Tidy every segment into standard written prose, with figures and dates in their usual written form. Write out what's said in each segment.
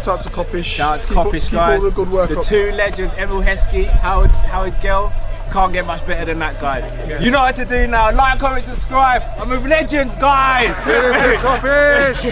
Shout out to Kop-Ish. Shout out to Kopish, guys. Keep all the good work the up. two legends, Emil Heskey, Howard Gell. Can't get much better than that, guys. Yeah. You know what to do now. Like, comment, subscribe. I'm with legends, guys. Kop-Ish.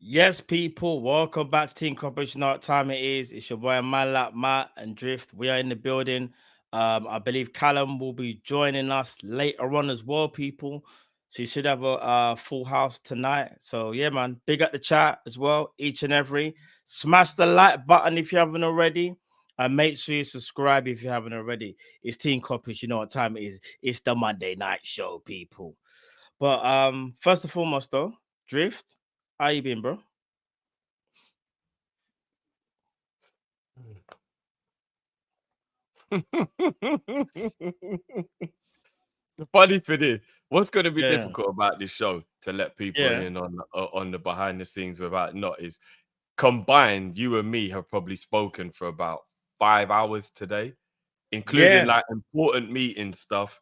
Yes, people, welcome back to Team Kopish. You know what time it is. It's your boy Malap, Matt and Drift. We are in the building. I believe Callum will be joining us later on as well, people. So you should have a full house tonight. So yeah, man, big up the chat as well, each and every. Smash the like button if you haven't already. And make sure you subscribe if you haven't already. It's Team Kopish. You know what time it is. It's the Monday night show, people. But first and foremost, though, Drift, how you been, bro? The funny thing is, what's going to be difficult about this show to let people in on the behind the scenes without not is combined. You and me have probably spoken for about 5 hours today, including like important meeting stuff,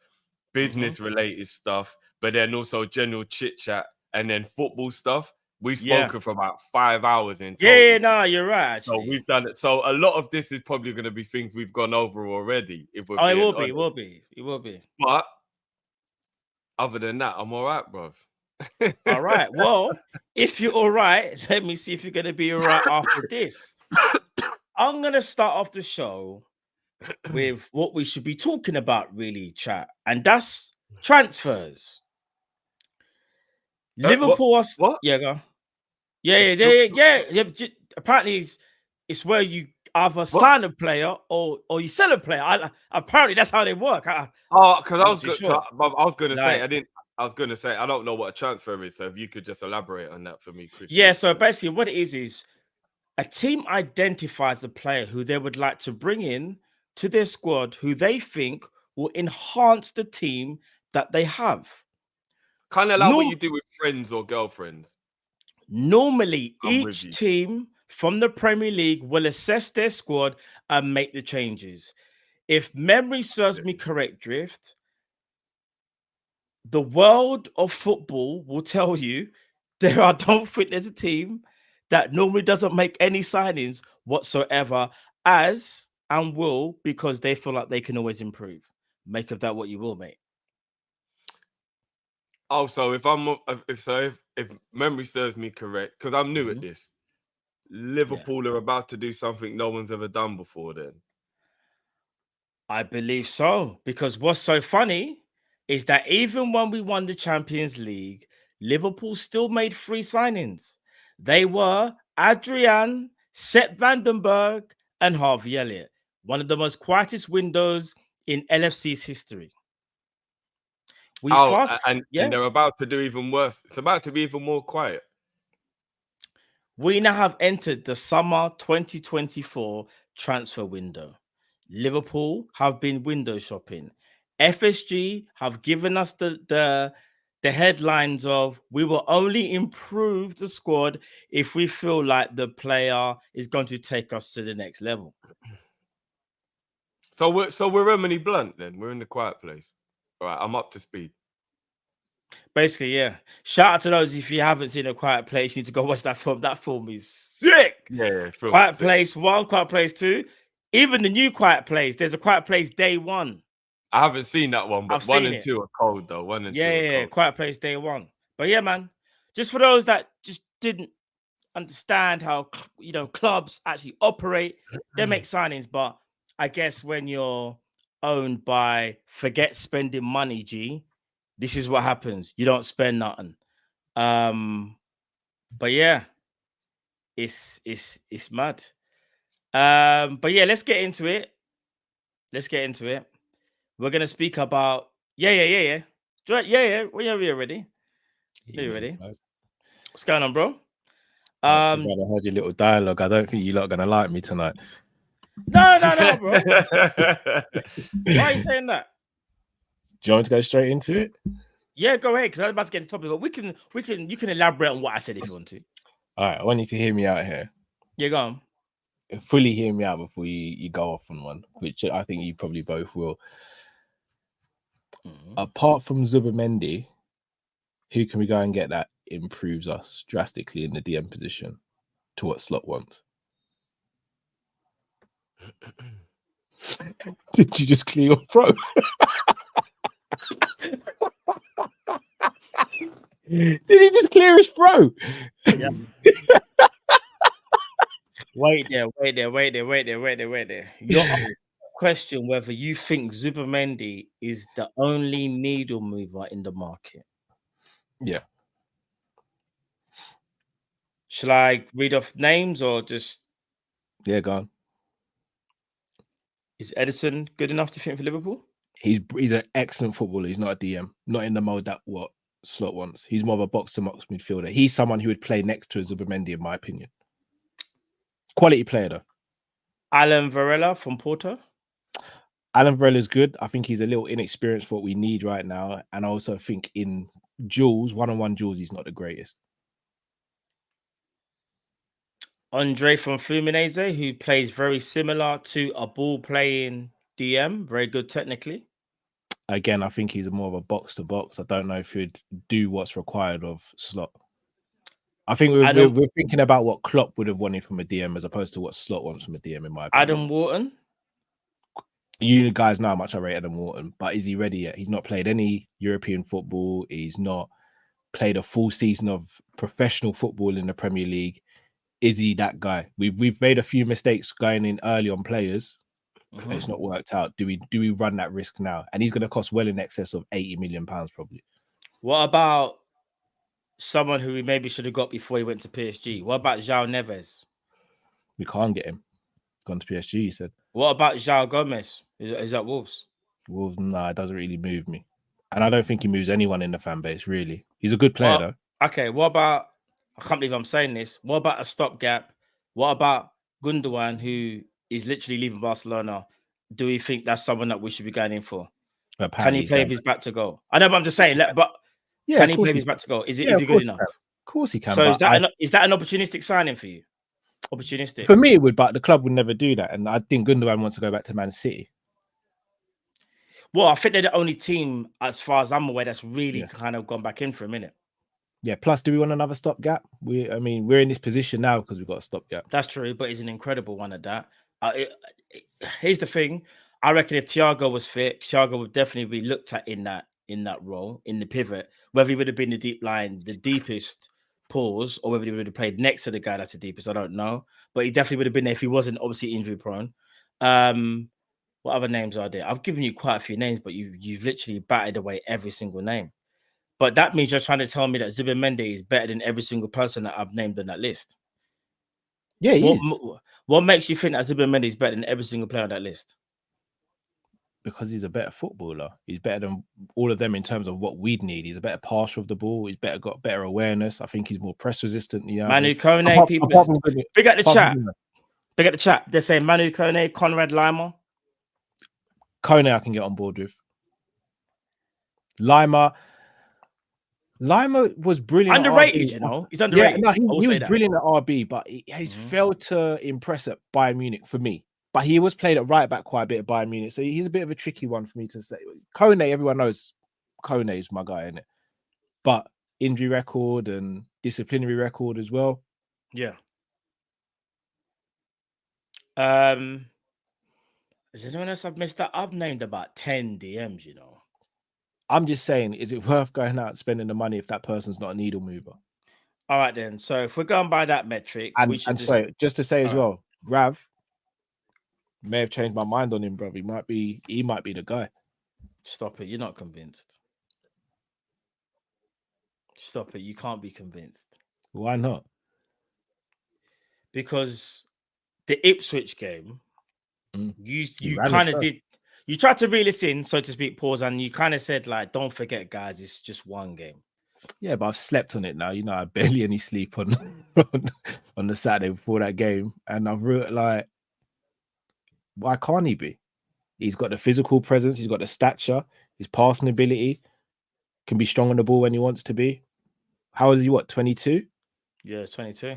business related stuff, but then also general chit chat and then football stuff. We've spoken for about 5 hours in total. Yeah, no, you're right. Actually. So we've done it. So a lot of this is probably going to be things we've gone over already. If we're it will be. But other than that, I'm all right, bro. All right. Well, if you're all right, let me see if you're going to be all right after this. I'm going to start off the show with what we should be talking about, really, chat. And that's transfers. Liverpool was... What? Yeah, go. Yeah. Apparently, it's where you either sign a player or you sell a player. Apparently, that's how they work. Because I was going to say, I don't know what a transfer is. So if you could just elaborate on that for me, Chris. Yeah, so basically what it is a team identifies a player who they would like to bring in to their squad who they think will enhance the team that they have. Kind of like what you do with friends or girlfriends. Normally, each team from the Premier League will assess their squad and make the changes. If memory serves me correct, Drift, the world of football will tell you I don't think there's a team that normally doesn't make any signings whatsoever and will because they feel like they can always improve. Make of that what you will, mate. Oh, so if memory serves me correct, because I'm new at this, Liverpool are about to do something no one's ever done before then. I believe so, because what's so funny is that even when we won the Champions League, Liverpool still made 3 signings. They were Adrian, Sepp Vandenberg, and Harvey Elliott. One of the most quietest windows in LFC's history. And they're about to do even worse. It's about to be even more quiet. We now have entered the summer 2024 transfer window. Liverpool have been window shopping. FSG have given us the headlines of we will only improve the squad if we feel like the player is going to take us to the next level. So we're Emily Blunt then. We're in the quiet place. All right, I'm up to speed. Basically, yeah. Shout out to those if you haven't seen A Quiet Place, you need to go watch that film. That film is sick. Yeah, Quiet Place 1, Quiet Place 2. Even the new Quiet Place, there's A Quiet Place Day 1. I haven't seen that one, but 1 and 2 are cold though. 1 and 2 are cold. Quiet Place Day 1. But yeah, man, just for those that just didn't understand how clubs actually operate, they make signings, but I guess when you're owned by forget spending money, G, this is what happens. You don't spend nothing. But yeah, it's mad. But yeah, let's get into it. We're gonna speak about yeah. We're ready. Are you ready? What's going on, bro? I heard your little dialogue. I don't think you're not gonna like me tonight. No, bro. Why are you saying that? Do you want to go straight into it? Yeah, go ahead, because I'm about to get to the topic. But you can elaborate on what I said if you want to. All right, I want you to hear me out here. Yeah, go on. Fully hear me out before you go off on one, which I think you probably both will. Apart from Zubimendi, who can we go and get that improves us drastically in the DM position to what Slot wants. Did you just clear your throat? Did he just clear his throat? Yeah. Wait there. Your question whether you think Zubimendi is the only needle mover in the market. Yeah. Shall I read off names or just? Yeah, go on. Is Edison good enough to think for Liverpool? He's an excellent footballer. He's not a DM, not in the mode that what Slot wants. He's more of a box-to-box midfielder. He's someone who would play next to a Zubimendi, in my opinion. Quality player, though. Alan Varela from Porto. Alan Varela is good. I think he's a little inexperienced for what we need right now. And I also think in duels, one-on-one duels, he's not the greatest. Andre from Fluminense, who plays very similar to a ball-playing DM. Very good technically. Again, I think he's more of a box-to-box. I don't know if he'd do what's required of Slot. I think we're thinking about what Klopp would have wanted from a DM as opposed to what Slot wants from a DM, in my opinion. Adam Wharton. You guys know how much I rate Adam Wharton, but is he ready yet? He's not played any European football. He's not played a full season of professional football in the Premier League. Is he that guy? We've made a few mistakes going in early on players. And it's not worked out. Do we run that risk now? And he's going to cost well in excess of £80 million probably. What about someone who we maybe should have got before he went to PSG? What about João Neves? We can't get him. He's gone to PSG, he said. What about João Gomez? Is that Wolves? Wolves, no, it doesn't really move me. And I don't think he moves anyone in the fan base, really. He's a good player, though. Okay, what about, I can't believe I'm saying this, what about a stopgap? What about Gundogan, who is literally leaving Barcelona? Do we think that's someone that we should be going in for? Can he play with his back to goal? I know, but I'm just saying, but yeah, can he play with his back to goal? Is he good enough? Of course he can. So is that an opportunistic signing for you? Opportunistic? For me, it would, but the club would never do that. And I think Gundogan wants to go back to Man City. Well, I think they're the only team, as far as I'm aware, that's really kind of gone back in for a minute. Yeah. Plus, do we want another stopgap? We're in this position now because we've got a stopgap. That's true, but it's an incredible one at that. Here's the thing: I reckon if Thiago was fit, Thiago would definitely be looked at in that role, in the pivot. Whether he would have been the deep line, the deepest pause, or whether he would have played next to the guy that's the deepest, I don't know. But he definitely would have been there if he wasn't obviously injury prone. What other names are there? I've given you quite a few names, but you've literally batted away every single name. But that means you're trying to tell me that Zubimendi is better than every single person that I've named on that list. Yeah, he is. What makes you think that Zubimendi is better than every single player on that list? Because he's a better footballer. He's better than all of them in terms of what we'd need. He's a better passer of the ball. He's got better awareness. I think he's more press resistant. Manu Kone, big at the chat. Big at the chat. They're saying Manu Kone, Conrad Lima. Kone I can get on board with. Lima was brilliant. Underrated, you know. He's underrated. Yeah, no, he was brilliant at RB, but he's failed to impress at Bayern Munich for me. But he was played at right back quite a bit at Bayern Munich, so he's a bit of a tricky one for me to say. Kone, everyone knows Kone is my guy, isn't it? But injury record and disciplinary record as well. Yeah. Is anyone else I've missed that? I've named about 10 DMs, you know. I'm just saying, is it worth going out and spending the money if that person's not a needle mover? All right, then. So if we're going by that metric, we should just to say as well, Rav may have changed my mind on him, bro. He might be the guy. Stop it. You're not convinced. Stop it. You can't be convinced. Why not? Because the Ipswich game, you kind of did. You tried to reel us in, so to speak, pause, and you kind of said, like, don't forget, guys, it's just one game. Yeah, but I've slept on it now. You know, I barely any sleep on the Saturday before that game. And I've like, why can't he be? He's got the physical presence, he's got the stature, his passing ability, can be strong on the ball when he wants to be. How old is he, 22? Yeah, 22.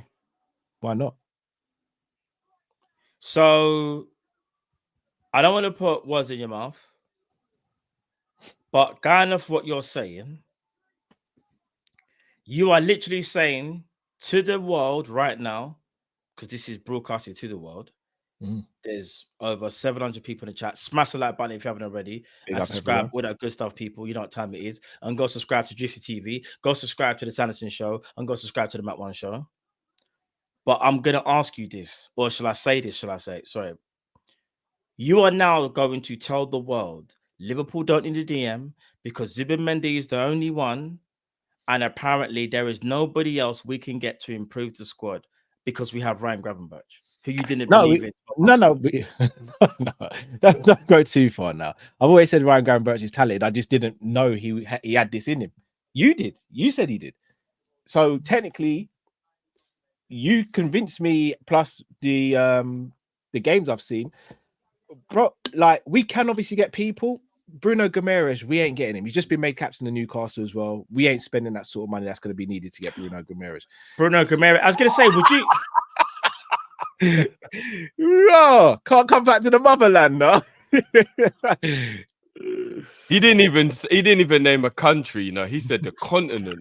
Why not? So I don't want to put words in your mouth, but kind of what you're saying, You are literally saying to the world right now, because this is broadcasted to the world. There's over 700 people in the chat. Smash the like button if you haven't already. And subscribe, all that good stuff, people. You know what time it is. And go subscribe to Drifty TV. Go subscribe to the Sanderson Show. And go subscribe to the Matt One Show. But I'm going to ask you this. Or shall I say this? Sorry. You are now going to tell the world Liverpool don't need a DM because Zubimendi is the only one. And apparently there is nobody else we can get to improve the squad because we have Ryan Gravenberch, who you didn't believe in. No, don't go too far now. I've always said Ryan Gravenberch is talented. I just didn't know he had this in him. You did. You said he did. So technically, you convinced me. Plus the games I've seen, bro. Like we can obviously get people. Bruno Guimaraes, we ain't getting him. He's just been made captain of Newcastle as well. We ain't spending that sort of money that's going to be needed to get Bruno Guimaraes. I was going to say, would you? No, can't come back to the motherland, no. He didn't even name a country. You know, he said the continent.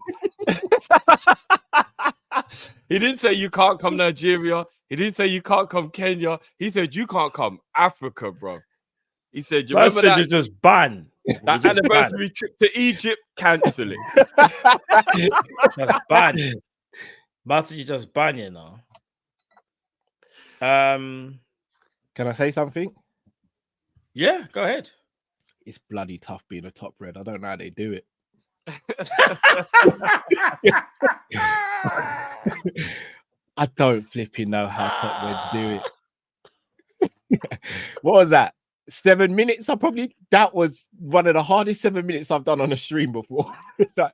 He didn't say you can't come Nigeria. He didn't say you can't come Kenya. He said you can't come Africa, bro. He said, "You remember that? You just ban That anniversary trip to Egypt, cancel it." Just ban. Master, you just ban, you know. Can I say something? Yeah, go ahead. It's bloody tough being a top red. I don't know how they do it. I don't flipping know how top reds do it. What was that? 7 minutes? That was one of the hardest 7 minutes I've done on a stream before.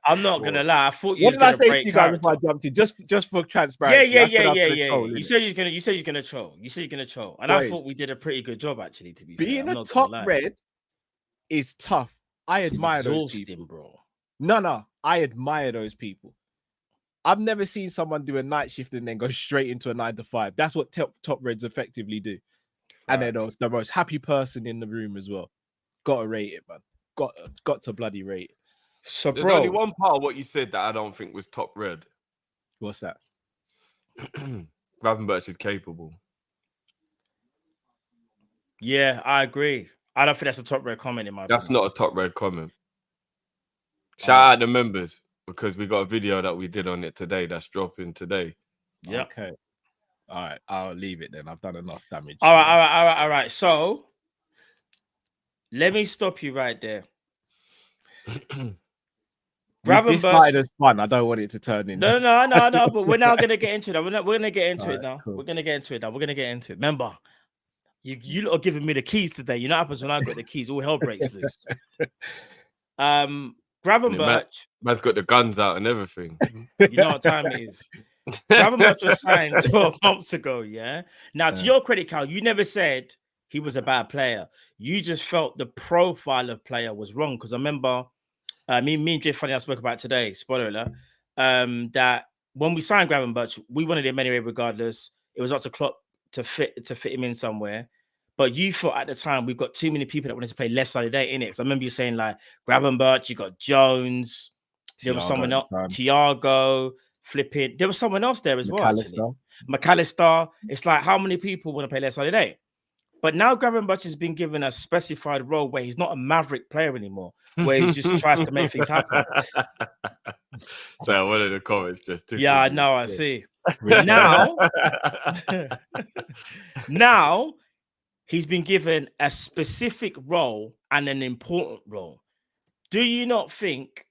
I'm not gonna lie. I thought you. What did I say to you guys if I jumped in? Just for transparency. Yeah. You said you're gonna troll. And I thought we did a pretty good job actually. To be being fair. a top red is tough. I admire those people, bro. No, I admire those people. I've never seen someone do a night shift and then go straight into a 9 to 5. That's what top reds effectively do. And they're the most happy person in the room as well. Got to rate it, man. Got to bloody rate it. So, there's only one part of what you said that I don't think was top red. What's that? Gravenberch is capable. Yeah, I agree. I don't think that's a top red comment in my opinion. That's not a top red comment. Shout out the members because we got a video that we did on it today that's dropping today. Yeah. Okay. All right, I'll leave it then. I've done enough damage. All right. So let me stop you right there. This started as fun. I don't want it to turn into. No. But we're now gonna get into that. We're gonna get into it now. Cool. We're gonna get into it. Remember, you lot are giving me the keys today. You know what happens when I got the keys? All hell breaks loose. Gravenberch. Man's got the guns out and everything. You know what time it is. Gravenberch was signed 12 months ago, yeah? Now, to your credit, Cal, you never said he was a bad player. You just felt the profile of player was wrong. Because I remember, me and Jay Funny I spoke about today, spoiler alert, that when we signed Gravenberch, we wanted him anyway regardless. It was up to Klopp to fit him in somewhere. But you thought at the time we've got too many people that wanted to play left side of day, innit? Because I remember you saying like Gravenberch, you got Jones, there was someone else, Thiago, flipping. There was someone else there as well. Actually. McAllister. It's like how many people want to play left side of day? But now Gravenberch has been given a specified role where he's not a maverick player anymore, where he just tries to make things happen. So one of the comments just took I know. I see. Now, now. He's been given a specific role and an important role. Do you not think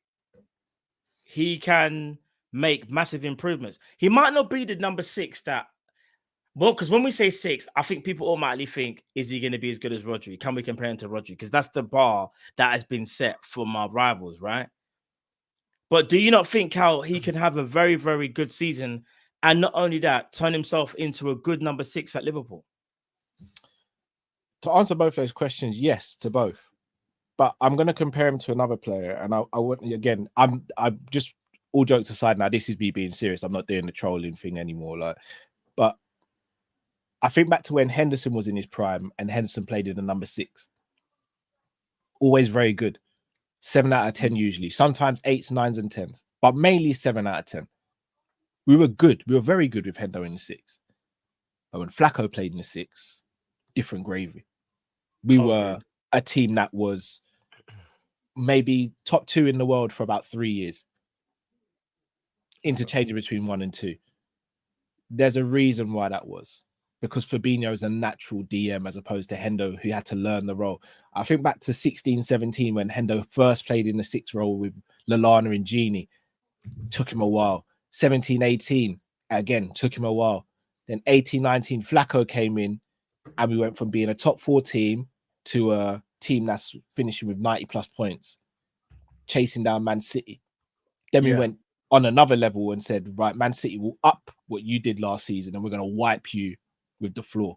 he can make massive improvements? He might not be the number 6 because when we say 6, I think people automatically think, is he going to be as good as Rodri? Can we compare him to Rodri? Because that's the bar that has been set for my rivals, right? But do you not think how he can have a very, very good season and not only that, turn himself into a good number 6 at Liverpool? To answer both those questions, yes, to both. But I'm going to compare him to another player. And I want, again, I'm just, all jokes aside now, this is me being serious. I'm not doing the trolling thing anymore. But I think back to when Henderson was in his prime and Henderson played in the number 6. Always very good. 7 out of 10 usually. Sometimes 8s, 9s and 10s. but mainly 7 out of 10. We were good. We were very good with Hendo in the 6. But when Flacco played in the 6, different gravy. We were a team that was maybe top 2 in the world for about 3 years. Interchanging between 1 and 2. There's a reason why that was. Because Fabinho is a natural DM as opposed to Hendo, who had to learn the role. I think back to 16-17 when Hendo first played in the 6 role with Lallana and Gini. Took him a while. 17-18, again, took him a while. Then 18-19, Flacco came in, and we went from being a top 4 team to a team that's finishing with 90+ points, chasing down Man City. Then we went on another level and said, right, Man City will up what you did last season, and we're going to wipe you with the floor.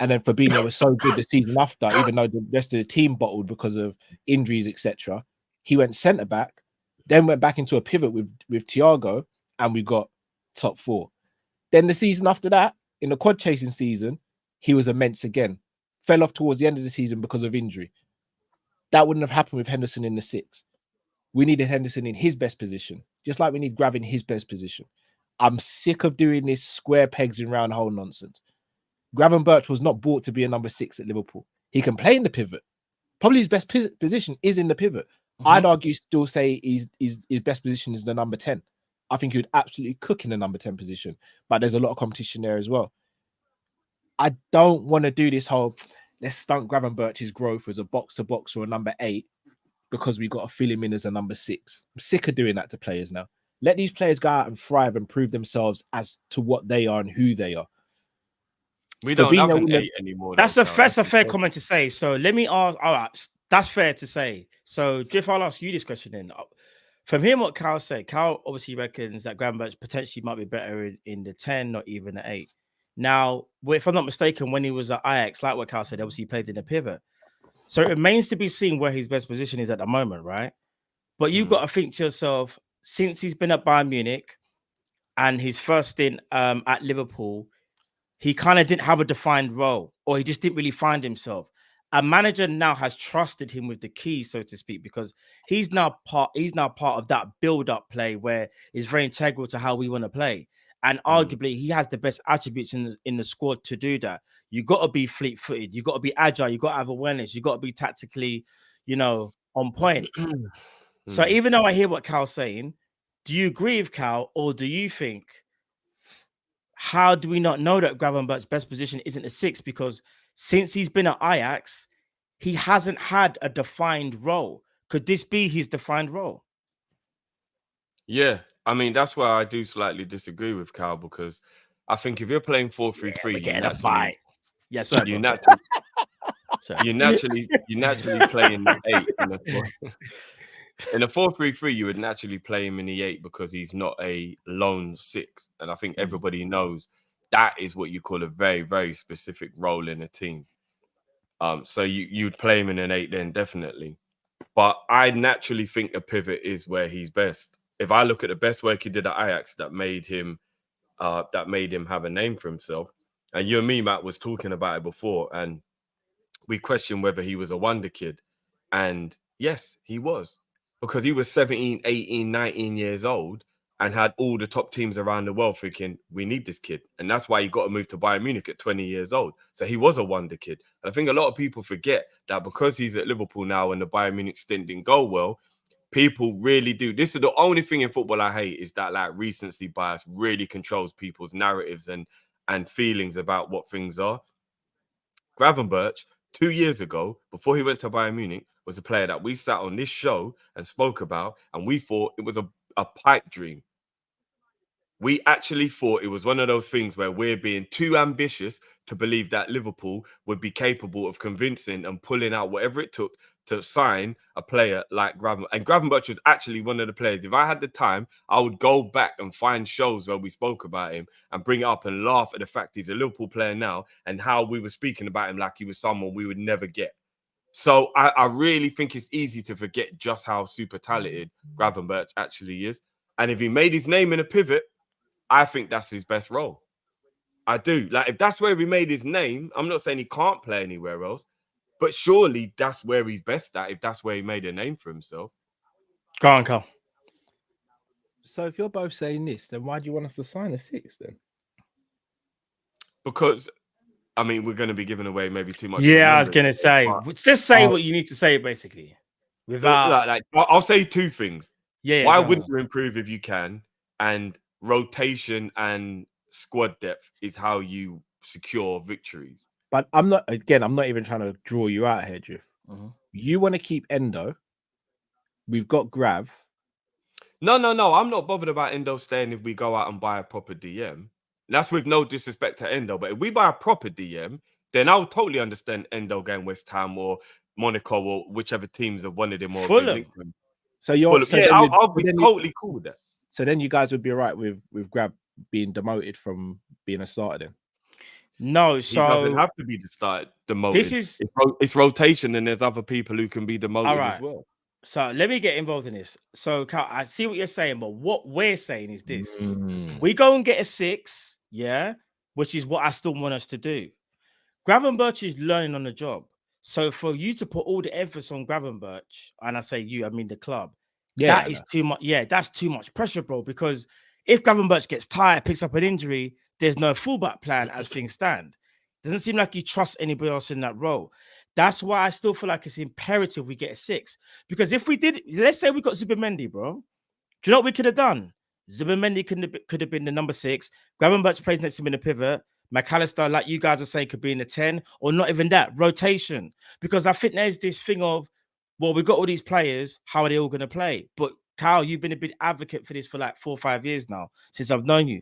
And then Fabinho was so good the season after, even though the rest of the team bottled because of injuries, etc. He went centre back, then went back into a pivot with Thiago, and we got top 4. Then the season after that, in the quad chasing season, he was immense again. Fell off towards the end of the season because of injury. That wouldn't have happened with Henderson in the 6. We needed Henderson in his best position, just like we need Grav in his best position. I'm sick of doing this square pegs in round hole nonsense. Gravenberch was not bought to be a number 6 at Liverpool. He can play in the pivot. Probably his best position is in the pivot. I'd argue still say his best position is the number 10. I think he would absolutely cook in the number 10 position, but there's a lot of competition there as well. I don't want to do this whole, let's stunt Gravenberch's growth as a box-to-box or a number 8 because we've got to fill him in as a number 6. I'm sick of doing that to players now. Let these players go out and thrive and prove themselves as to what they are and who they are. We don't have an 8 anymore. That's a fair comment to say. So let me ask. All right, that's fair to say. So Drift, I'll ask you this question then. From hearing what Cal said, Cal obviously reckons that Gravenberch potentially might be better in the 10 or even the 8. Now, if I'm not mistaken, when he was at Ajax, like what Cal said, obviously he played in the pivot. So it remains to be seen where his best position is at the moment, right? But you've got to think to yourself, since he's been at Bayern Munich and his first stint at Liverpool, he kind of didn't have a defined role, or he just didn't really find himself. A manager now has trusted him with the keys, so to speak, because he's now part of that build-up play where it's very integral to how we want to play. And arguably, he has the best attributes in the squad to do that. You got to be fleet-footed. You got to be agile. You got to have awareness. You got to be tactically, on point. So even though I hear what Cal's saying, do you agree with Cal, or do you think, how do we not know that Gravenberch's best position isn't a 6? Because since he's been at Ajax, he hasn't had a defined role. Could this be his defined role? Yeah, I mean, that's where I do slightly disagree with Cal, because I think if you're playing 4-3-3, get in a fight. Yes, sir. You naturally play in the 8. In a 4-3-3, you would naturally play him in the 8 because he's not a lone 6. And I think everybody knows that is what you call a very, very specific role in a team. So you'd play him in an 8 then, definitely. But I naturally think a pivot is where he's best. If I look at the best work he did at Ajax that made him have a name for himself, and you and me, Matt, was talking about it before, and we questioned whether he was a wonder kid. And yes, he was. Because he was 17, 18, 19 years old and had all the top teams around the world thinking, we need this kid. And that's why he got to move to Bayern Munich at 20 years old. So he was a wonder kid. And I think a lot of people forget that because he's at Liverpool now and the Bayern Munich stint didn't go well, people really do. This is the only thing in football I hate, is that like recency bias really controls people's narratives and feelings about what things are. Gravenberch, 2 years ago, before he went to Bayern Munich, was a player that we sat on this show and spoke about, and we thought it was a pipe dream. We actually thought it was one of those things where we're being too ambitious to believe that Liverpool would be capable of convincing and pulling out whatever it took to sign a player like Gravenberch. And Gravenberch was actually one of the players. If I had the time, I would go back and find shows where we spoke about him and bring it up and laugh at the fact he's a Liverpool player now and how we were speaking about him like he was someone we would never get. So I really think it's easy to forget just how super talented Gravenberch actually is. And if he made his name in a pivot, I think that's his best role. I do. Like, if that's where he made his name, I'm not saying he can't play anywhere else, but surely that's where he's best at, if that's where he made a name for himself. Go on, Carl. So if you're both saying this, then why do you want us to sign a 6 then? Because I mean, we're going to be giving away maybe too much. Yeah, I was going to say, just say what you need to say, basically. Without, I'll say 2 things. Yeah. Why wouldn't you improve if you can? And rotation and squad depth is how you secure victories. But I'm not even trying to draw you out here, Drift. You want to keep Endo. We've got Grav. No. I'm not bothered about Endo staying if we go out and buy a proper DM. That's with no disrespect to Endo. But if we buy a proper DM, then I'll totally understand Endo going West Ham or Monaco or whichever teams have wanted him or Fulham. So you're I'll be totally cool with that. So then you guys would be all right with Grav being demoted from being a starter then? No, so he doesn't have to be demoted. It's rotation, and there's other people who can be demoted as well. So let me get involved in this. So Cal, I see what you're saying, but what we're saying is this: we go and get a 6, yeah, which is what I still want us to do. Gravenberch is learning on the job, so for you to put all the emphasis on Gravenberch, and I say you, I mean the club, that is too much. Yeah, that's too much pressure, bro. Because if Gravenberch gets tired, picks up an injury, there's no fullback plan as things stand. Doesn't seem like he trusts anybody else in that role. That's why I still feel like it's imperative we get a 6. Because if we did, let's say we got Zubimendi, bro. Do you know what we could have done? Zubimendi could have been the number 6. Gravenberch plays next to him in the pivot. McAllister, like you guys are saying, could be in the 10, or not even that, rotation. Because I think there's this thing of, well, we've got all these players, how are they all going to play? But Kyle, you've been a big advocate for this for like 4 or 5 years now, since I've known you.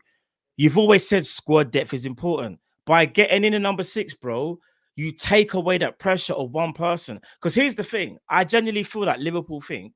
You've always said squad depth is important. By getting in a number 6, bro, you take away that pressure of one person. Because here's the thing. I genuinely feel like Liverpool think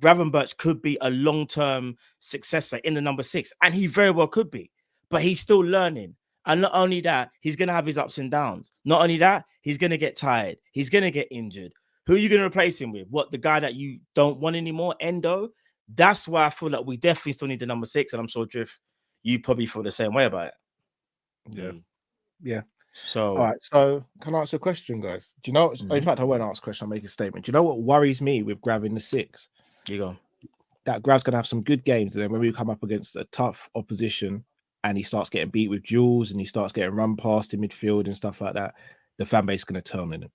Gravenberch could be a long-term successor in the number 6. And he very well could be. But he's still learning. And not only that, he's going to have his ups and downs. Not only that, he's going to get tired. He's going to get injured. Who are you going to replace him with? What, the guy that you don't want anymore? Endo? That's why I feel like we definitely still need the number 6. And I'm sure, Drift, you probably feel the same way about it. Yeah. So, all right. So, can I ask a question, guys? Do you know? In fact, I won't ask a question. I'll make a statement. Do you know what worries me with Grav in the 6? You go. That Grav's gonna have some good games, and then when we come up against a tough opposition, and he starts getting beat with duels, and he starts getting run past in midfield and stuff like that, the fan base is gonna turn on him.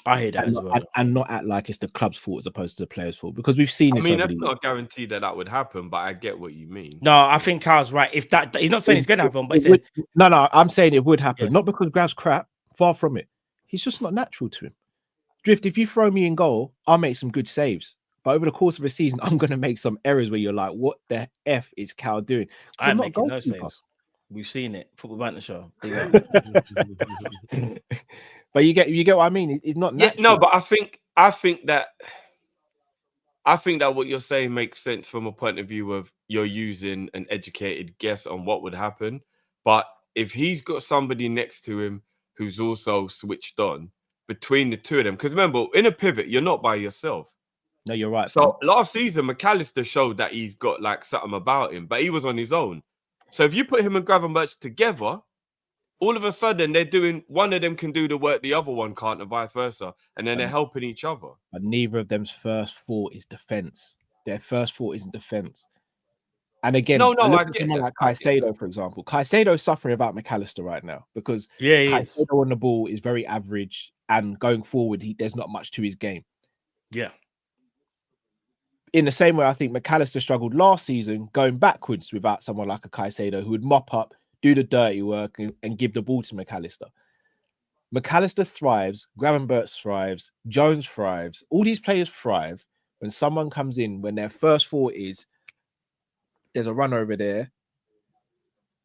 I hear that as well, and not act like it's the club's fault as opposed to the players' fault, because we've seen. I mean, that's not a guarantee that would happen, but I get what you mean. No, I think Carl's right. If that, he's not saying it's going to happen, but no, I'm saying it would happen. Not because Grav's crap, far from it. He's just not natural to him. Drift, if you throw me in goal, I'll make some good saves. But over the course of a season, I'm going to make some errors where you're like, what the F is Cal doing? I'm making no saves. We've seen it. Football Banter Show. But you get what I mean. It's not natural. No, but I think that what you're saying makes sense from a point of view of you're using an educated guess on what would happen. But if he's got somebody next to him who's also switched on between the two of them, because remember, in a pivot, you're not by yourself. No, you're right. So last season, McAllister showed that he's got like something about him, but he was on his own. So if you put him and Gravenberch together, all of a sudden they're doing, one of them can do the work the other one can't, and vice versa, and then they're helping each other. But neither of them's first thought is defense. Their first thought isn't defense. And again, I get someone like Caicedo, for example. Caicedo's suffering about McAllister right now because Caicedo on the ball is very average, and going forward, there's not much to his game. Yeah. In the same way, I think McAllister struggled last season going backwards without someone like a Caicedo who would mop up, do the dirty work, and give the ball to McAllister. McAllister thrives, Gravenberch thrives, Jones thrives. All these players thrive when someone comes in, when their first thought is, there's a run over there.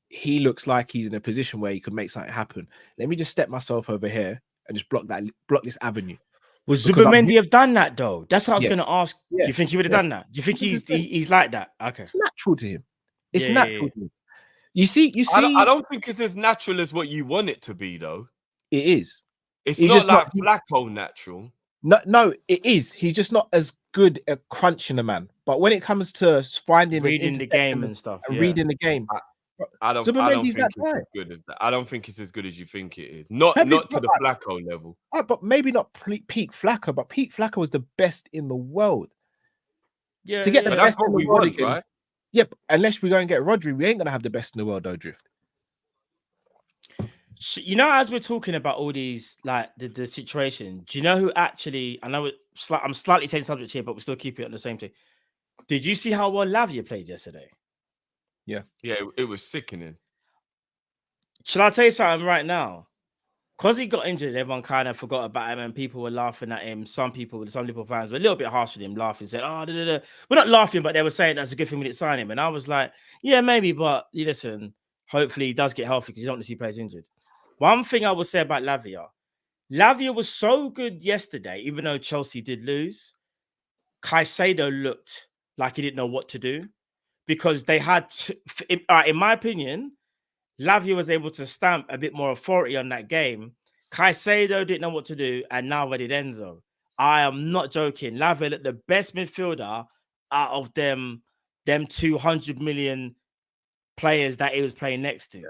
He looks like he's in a position where he could make something happen. Let me just step myself over here and just block this avenue. Would Zubimendi have done that though? That's what I was going to ask. Do you think he would have done that? Do you think he's like that? Okay, it's natural to him. It's natural to him. You see. I don't think it's as natural as what you want it to be, though. It is. It's not like Flacco natural. No, it is. He's just not as good at crunching a man. But when it comes to finding reading the game and stuff, reading the game, I don't think it's as good as that. I don't think it's as good as you think it is. Not to the Flacco level. But maybe not peak Flacco. But peak Flacco was the best in the world. Yeah, to get the but best that's what we want, right? Yep, unless we go and get Rodri, we ain't gonna have the best in the world, though, Drift. You know, as we're talking about all these, like the situation, do you know who actually? I know I'm slightly changing subject here, but we still keep it on the same thing. Did you see how well Lavia played yesterday? Yeah, it was sickening. Shall I tell you something right now? Because he got injured, everyone kind of forgot about him, and people were laughing at him. Some Liverpool fans were a little bit harsh with him, laughing, said, "Oh, we're not laughing," but they were saying that's a good thing we didn't sign him. And I was like, "Yeah, maybe, but listen, hopefully he does get healthy because you don't want to see players injured." One thing I would say about Lavia was so good yesterday, even though Chelsea did lose. Caicedo looked like he didn't know what to do because they had, in my opinion, Lavia was able to stamp a bit more authority on that game. Caicedo didn't know what to do, and now did Enzo. I am not joking. Lavia looked the best midfielder out of them 200 million players that he was playing next to.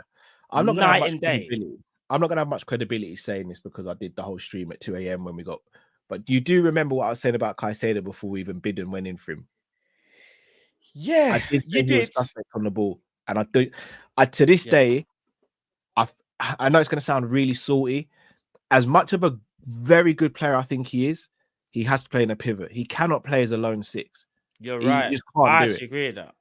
I'm not gonna have much credibility. I'm not gonna have much credibility saying this because I did the whole stream at 2 a.m. when we got. But you do remember what I was saying about Caicedo before we even bid and went in for him. Yeah, I did say he was suspect on the ball, and to this day, I know it's going to sound really salty. As much of a very good player I think he is, he has to play in a pivot. He cannot play as a lone six. You're right. Just can't I do actually agree with that.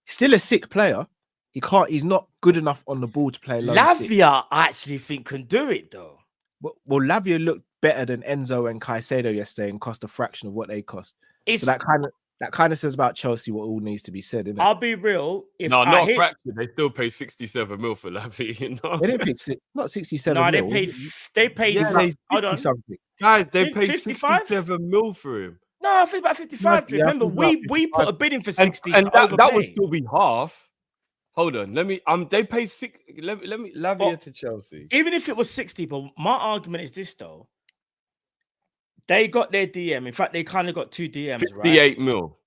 Still a sick player. He's not good enough on the ball to play lone six. Lavia, I actually think can do it though. Well, Lavia looked better than Enzo and Caicedo yesterday and cost a fraction of what they cost. So that kind of says about Chelsea what all needs to be said, isn't it? I'll be real. Not a fraction. They still pay 67 mil for Lavia, you know. They didn't pay not 67 no, mil. They paid hold on. Something. Guys, they paid 67 mil for him. No, I think about 55. Remember, we put a bid in for 60. And that would still be half. Hold on, let me. They paid six. Let me Lavia to Chelsea. Even if it was 60, but my argument is this though: they got their DM. In fact, they kind of got two DMs. 58 mil.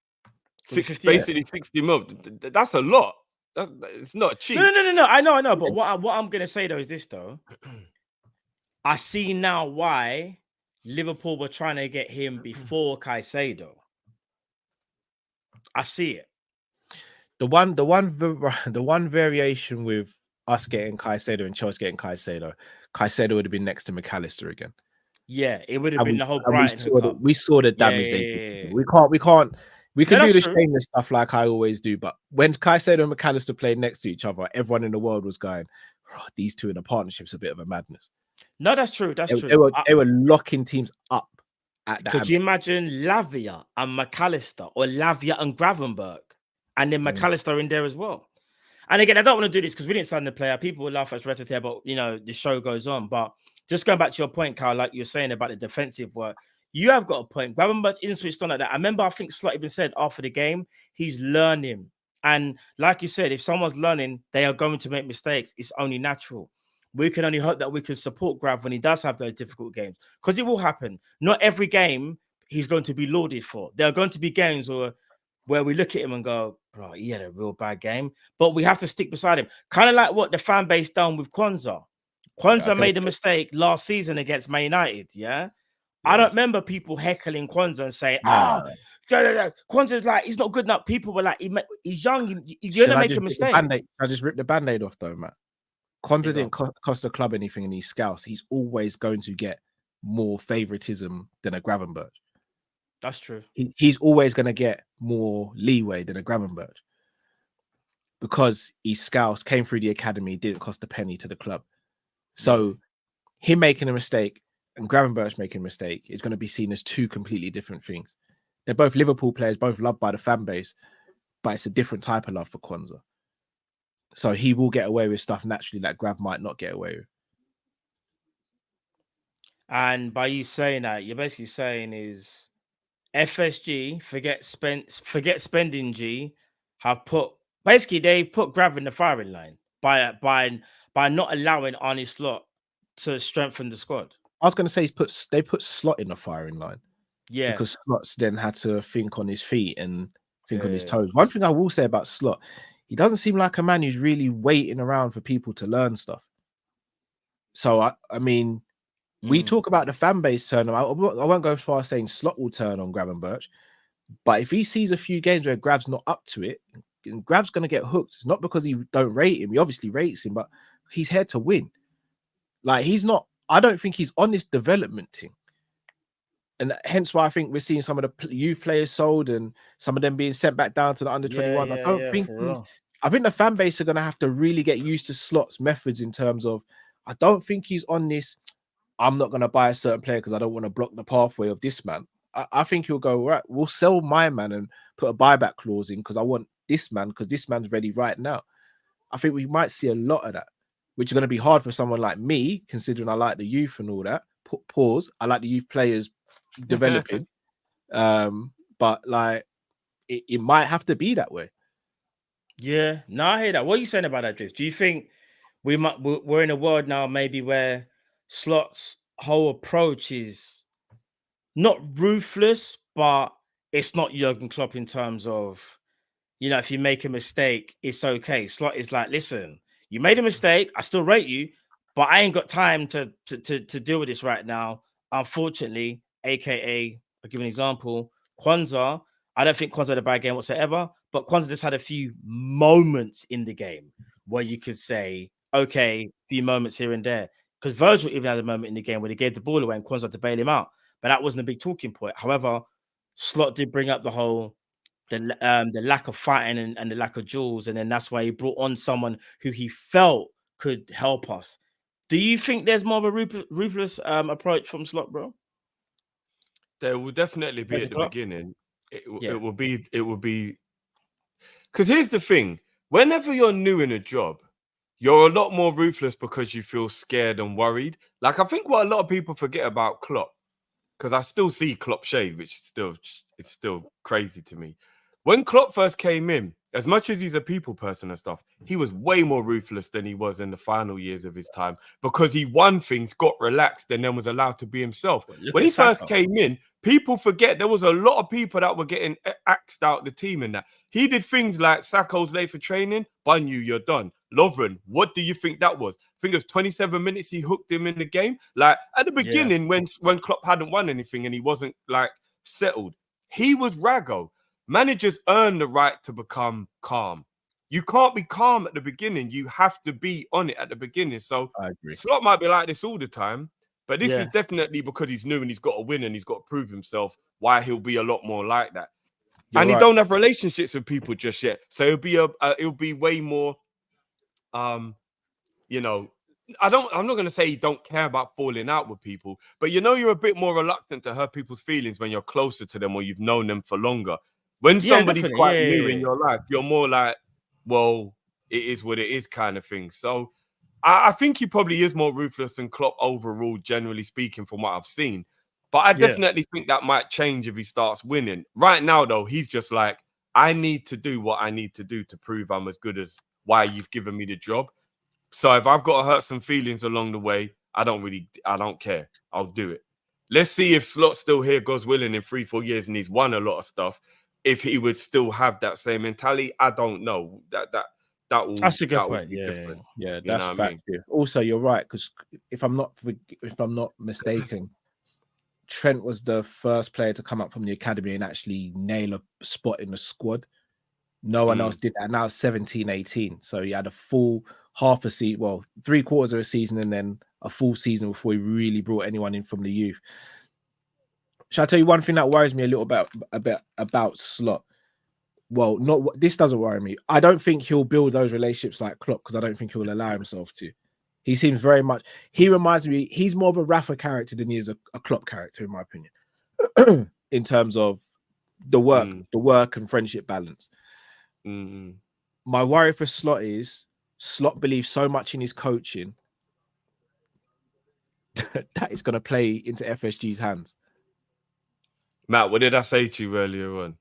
Basically 60 mil. That's a lot. It's not cheap. No. I know. But what I'm gonna say though is this though: I see now why Liverpool were trying to get him before Caicedo. I see it. The one variation with us getting Caicedo and Chelsea getting Caicedo would have been next to McAllister again. Yeah, it would have been the whole Brighton. We saw the damage they did. We can do the shameless stuff like I always do, but when Caicedo and McAllister played next to each other, everyone in the world was going, oh, these two in a partnership's a bit of a madness. No, that's true. That's true. They were locking teams up at that. Could you imagine Lavia and McAllister or Lavia and Gravenberch? And then McAllister in there as well. And again, I don't want to do this because we didn't sign the player. People will laugh at Retete, but the show goes on. But just going back to your point, Carl, like you're saying about the defensive work, you have got a point. Gravenberch isn't switched on like that. I remember, I think Slot even said after the game, he's learning. And like you said, if someone's learning, they are going to make mistakes. It's only natural. We can only hope that we can support Grav when he does have those difficult games because it will happen. Not every game he's going to be lauded for. There are going to be games where we look at him and go, bro, he had a real bad game. But we have to stick beside him. Kind of like what the fan base done with Kwanzaa. Kwanzaa made a mistake last season against Man United, yeah? I don't remember people heckling Kwanzaa and saying, Kwanzaa's like, he's not good enough. People were like, he's young, you're going to make a mistake. I just ripped the Band-Aid off though, Matt. Kwanzaa didn't cost the club anything in these scouts. He's always going to get more favoritism than a Gravenberch. That's true. He's always going to get more leeway than a Gravenberch because he's scouts, came through the academy, didn't cost a penny to the club. So him making a mistake and Gravenberch making a mistake is going to be seen as two completely different things. They're both Liverpool players, both loved by the fan base, but it's a different type of love for Kwanzaa. So he will get away with stuff naturally that Grav might not get away with. And by you saying that, you're basically saying is FSG, forget spending G, have they put Grav in the firing line by not allowing Arnie Slot to strengthen the squad. I was going to say they put Slot in the firing line. Yeah. Because Slot's then had to think on his feet and think on his toes. One thing I will say about Slot, he doesn't seem like a man who's really waiting around for people to learn stuff. So, I mean, we talk about the fan base turn. I won't go as far as saying Slot will turn on Gravenberch, But if he sees a few games where Grav's not up to it, Grav's going to get hooked. It's not because he don't rate him. He obviously rates him, but he's here to win. Like, he's not, I don't think he's on this development thing. And hence why I think we're seeing some of the youth players sold and some of them being sent back down to the under 21s. I don't think I think the fan base are going to have to really get used to Slot's methods in terms of, I don't think he's on this, I'm not going to buy a certain player because I don't want to block the pathway of this man. I think he'll go, right, we'll sell my man and put a buyback clause in because I want this man because this man's ready right now. I think we might see a lot of that, which is going to be hard for someone like me, considering I like the youth and all that. Pause. I like the youth players developing. But like, it might have to be that way. Yeah, no, I hear that. What are you saying about that, Drift? Do you think we're in a world now maybe where Slot's whole approach is not ruthless, but it's not Jurgen Klopp in terms of, you know, if you make a mistake, it's okay. Slot is like, listen, you made a mistake, I still rate you, but I ain't got time to deal with this right now. Unfortunately, aka, I'll give an example, Kwanzaa. I don't think Kwanzaa had a bad game whatsoever, but Kwanzaa just had a few moments in the game where you could say, okay, few moments here and there. Because Virgil even had a moment in the game where they gave the ball away and Kwanzaa had to bail him out. But that wasn't a big talking point. However, Slot did bring up the whole the lack of fighting and the lack of duels, and then that's why he brought on someone who he felt could help us. Do you think there's more of a ruthless approach from Slot, bro? There will definitely be at the beginning. It will be because here's the thing: whenever you're new in a job, you're a lot more ruthless because you feel scared and worried. Like, I think what a lot of people forget about Klopp, because I still see Klopp shade, which it's still crazy to me. When Klopp first came in, as much as he's a people person and stuff, he was way more ruthless than he was in the final years of his time because he won things, got relaxed, and then was allowed to be himself. When he first came in, people forget there was a lot of people that were getting axed out the team in that. He did things like Sakho's late for training, Banyu, you're done. Lovren, what do you think that was? I think it was 27 minutes he hooked him in the game. Like, at the beginning, when Klopp hadn't won anything and he wasn't like settled, he was raggo. Managers earn the right to become calm. You can't be calm at the beginning. You have to be on it at the beginning. So I agree. Slot might be like this all the time, but this is definitely because he's new and he's got to win and he's got to prove himself, why he'll be a lot more like that. He don't have relationships with people just yet. So it'll be way more you know, I'm not going to say you don't care about falling out with people, but you know, you're a bit more reluctant to hurt people's feelings when you're closer to them or you've known them for longer. When somebody's quite new in your life, you're more like, well, it is what it is kind of thing. So I think he probably is more ruthless than Klopp overall, generally speaking, from what I've seen. But I definitely think that might change if he starts winning. Right now, though, he's just like, I need to do what I need to do to prove I'm as good as why you've given me the job. So if I've got to hurt some feelings along the way, I don't care. I'll do it. Let's see if Slot's still here, God's willing, in 3-4 years and he's won a lot of stuff. If he would still have that same mentality, I don't know. That's a good point. Yeah, that's fact. Also, you're right, because if I'm not mistaken, Trent was the first player to come up from the academy and actually nail a spot in the squad. No one else did that. Now 17, 18. So he had a full half a season, well, 3/4 of a season, and then a full season before he really brought anyone in from the youth. Shall I tell you one thing that worries me a little bit about Slot? Well, this doesn't worry me. I don't think he'll build those relationships like Klopp because I don't think he'll allow himself to. He seems very much. He reminds me. He's more of a Rafa character than he is a Klopp character, in my opinion, in terms of the work and friendship balance. My worry for Slot is Slot believes so much in his coaching that it's going to play into FSG's hands. Matt, what did I say to you earlier on?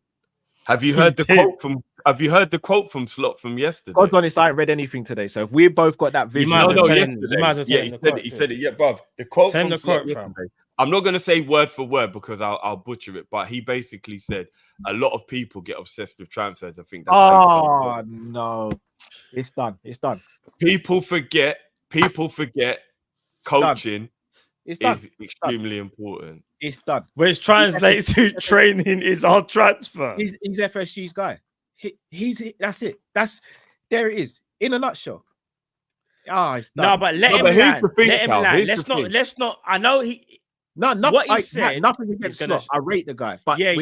Have you heard the quote from Slot from yesterday? God's honest, I ain't read anything today. So if we both got that vision, he said it. Yeah, bruv. The quote from Slot yesterday. I'm not going to say word for word because I'll butcher it, but he basically said a lot of people get obsessed with transfers. I think that's no, it's done. People forget coaching It's done. is extremely important. It's done. Which translates to training is our transfer. He's FSG's guy. He's that's it. There it is in a nutshell. It's done. No, but let him land. Let him land. Let's not. I know he. Nothing. What he said. Nothing against Slot. I rate the guy. But Yeah.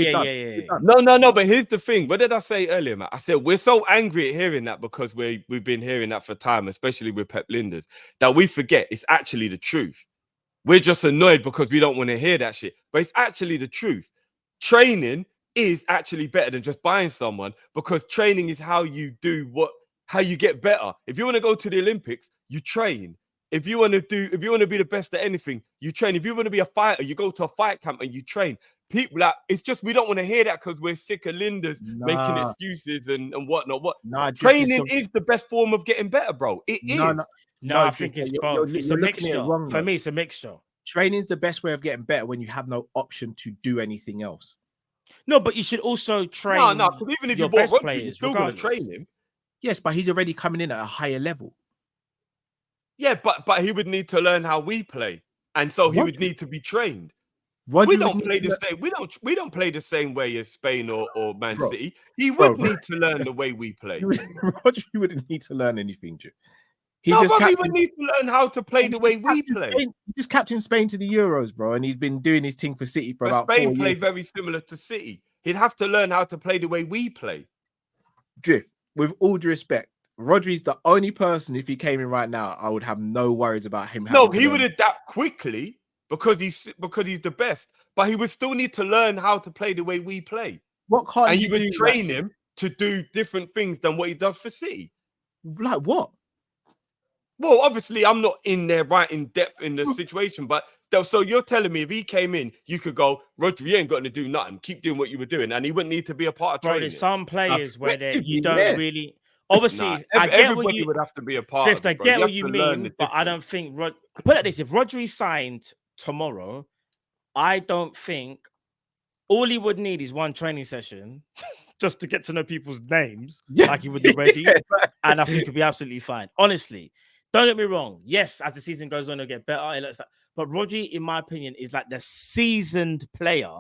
No. But here's the thing. What did I say earlier, Matt? I said we're so angry at hearing that because we've been hearing that for time, especially with Pep Linders, that we forget it's actually the truth. We're just annoyed because we don't want to hear that shit. But it's actually the truth. Training is actually better than just buying someone, because training is how you get better. If you want to go to the Olympics, you train. If you want to be the best at anything, you train. If you want to be a fighter, you go to a fight camp and you train. People it's just we don't want to hear that because we're sick of Linders making excuses and whatnot. Training is the best form of getting better, bro. It is. No, I think it's both. It's a mixture. For me, it's a mixture. Training's the best way of getting better when you have no option to do anything else. No, but you should also train. No, because even if your you bought best players, you're still going to train him. Yes, but he's already coming in at a higher level. Yeah, but he would need to learn how we play, and so he would need to be trained. We don't play the same. We don't play the same way as Spain or Man City. He would need to learn the way we play. Rodri wouldn't need to learn anything, Drew. He would need to learn how to play the way we play. He just captained Spain to the Euros, bro, and he's been doing his thing for City for about 4 years. Spain play very similar to City. He'd have to learn how to play the way we play. Drift, with all due respect, Rodri's the only person, if he came in right now, I would have no worries about him. No, he would adapt quickly because he's the best, but he would still need to learn how to play the way we play. What can't and you would train him to do different things than what he does for City. Like what? Well, obviously, I'm not in there right in depth in the situation, but so you're telling me if he came in, you could go, Rodri, you ain't got to do nothing. Keep doing what you were doing, and he wouldn't need to be a part of training. There's some players where you don't really. Obviously, I get everybody would have to be a part. Drift, I get what you mean, but I don't think. Put it like this: if Rodri signed tomorrow, I don't think all he would need is one training session just to get to know people's names, like he would already, and I think he'll be absolutely fine. Honestly. Don't get me wrong. Yes, as the season goes on, it'll get better. But Rodri, in my opinion, is like the seasoned player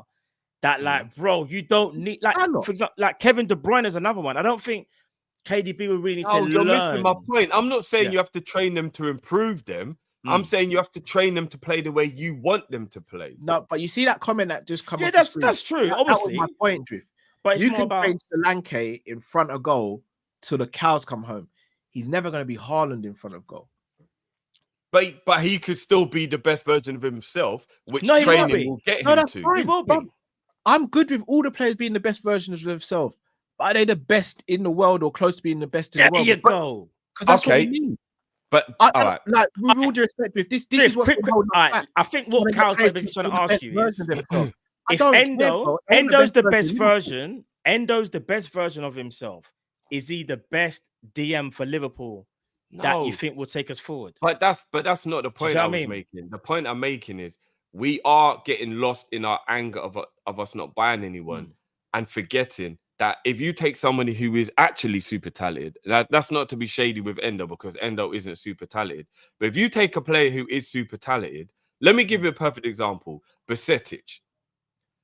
that, like, bro, you don't need, like, for example, like Kevin De Bruyne is another one. I don't think KDB would really need to learn. You're missing my point. I'm not saying you have to train them to improve them. I'm saying you have to train them to play the way you want them to play. No, but you see that comment that just come up. Yeah, that's true. Obviously, that was my point, Drift. But you can train Solanke in front of goal till the cows come home. He's never going to be Haaland in front of goal. But he could still be the best version of himself, which training will get him to. Fine. He will be. I'm good with all the players being the best versions of themselves. But are they the best in the world or close to being the best in the world? There you go. Because that's what we need. But all right. Like, with all due respect, this is what I think what Cal's basically trying to ask you is if Endo's the best version, Endo's the best version of himself. Is he the best DM for Liverpool that you think will take us forward? But that's not the point I was making. The point I'm making is we are getting lost in our anger of us not buying anyone and forgetting that if you take somebody who is actually super talented, that's not to be shady with Endo because Endo isn't super talented. But if you take a player who is super talented, let me give you a perfect example. Basetic,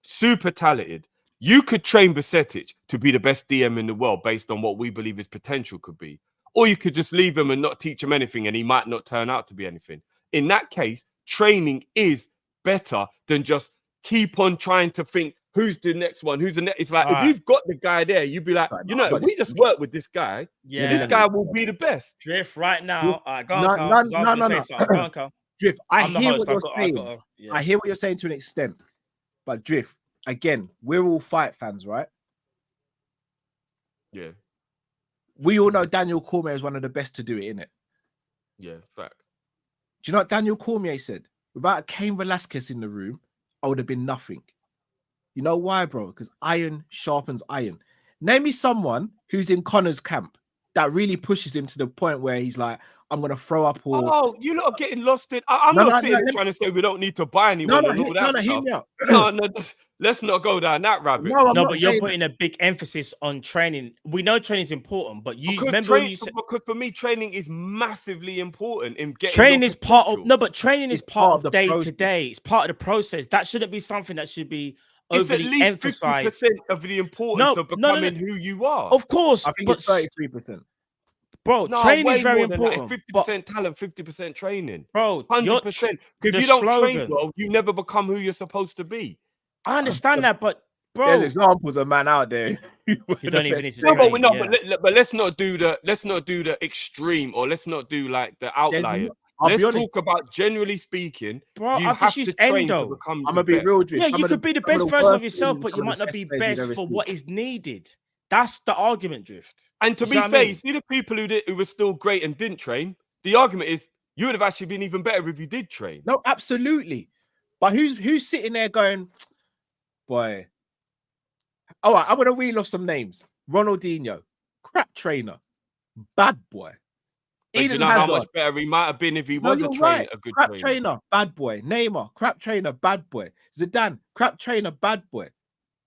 super talented. You could train Basetic to be the best DM in the world based on what we believe his potential could be. Or you could just leave him and not teach him anything and he might not turn out to be anything. In that case, training is better than just keep on trying to think, who's the next one? Who's the next? It's like, if you've got the guy there, you'd be like, if we just work with this guy, this guy will be the best. Drift right now. No. Drift, I hear what you're saying. I hear what you're saying to an extent. But Drift, again, we're all fight fans, right? Yeah. We all know Daniel Cormier is one of the best to do it, innit? Yeah, facts. Do you know what Daniel Cormier said? Without Cain Velasquez in the room, I would have been nothing. You know why, bro? Because iron sharpens iron. Name me someone who's in Connor's camp that really pushes him to the point where he's like, I'm gonna throw up all. Oh, you lot are getting lost in. I'm not sitting trying to say we don't need to buy anyone and all that hear me stuff. out. No, let's not go down that rabbit. No, but you're putting a big emphasis on training. We know training is important, but you remember you said because for me, training is massively important in getting. Training is part of training is part of day process. to day. It's part of the process. That shouldn't be something that should be overly it's at least emphasized. 50% of the importance of becoming who you are. Of course, I think it's 33%. Bro, training is very important. It's 50% talent, 50% training. Bro, 100%. Because if you don't train well, you never become who you're supposed to be. I understand that, but bro, there's examples of man out there. You don't even need to no, train. But let's not do the extreme, or let's not do like the outlier. Let's talk about, generally speaking, bro, you have to train to become. I'm gonna be real, Drift. Yeah, you could be the best version of yourself, but you might not be best for what is needed. That's the argument, Drift. And to be fair, you see the people who were still great and didn't train. The argument is you would have actually been even better if you did train. No, absolutely. But who's sitting there going, boy? All right, I'm gonna reel off some names. Ronaldinho, crap trainer, bad boy. But you know how much better he might have been if he was a trainer, a good crap trainer, bad boy. Neymar, crap trainer, bad boy. Zidane, crap trainer, bad boy.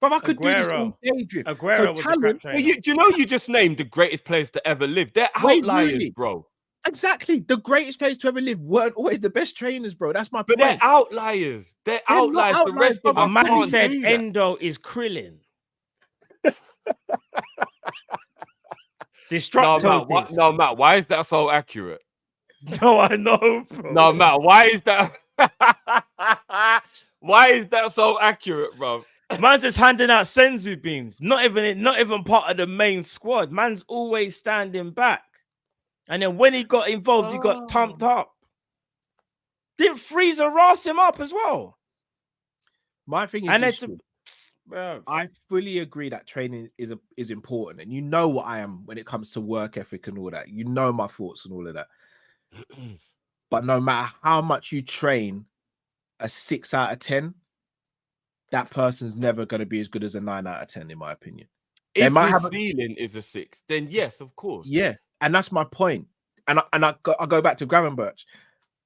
But I could do this all day, Drift. Aguero was a crap trainer. Do you know you just named the greatest players to ever live? They're outliers, bro. Exactly. The greatest players to ever live weren't always the best trainers, bro. That's my point. But they're outliers. They're outliers. The rest of us man said Endo is Krillin. Destructo. No, Matt, why is that so accurate? No, I know, bro. No, Matt, why is that? Why is that so accurate, bro? Man's just handing out senzu beans. Not even part of the main squad. Man's always standing back. And then when he got involved, he got tumped up. Didn't Freezer ras him up as well? My thing is, I fully agree that training is important, and you know what I am when it comes to work ethic and all that. You know my thoughts and all of that. But no matter how much you train, a 6 out of 10, that person's never going to be as good as a 9 out of 10, in my opinion. If the ceiling is a 6, then yes, of course. Yeah, and that's my point. And I go back to Gravenberch.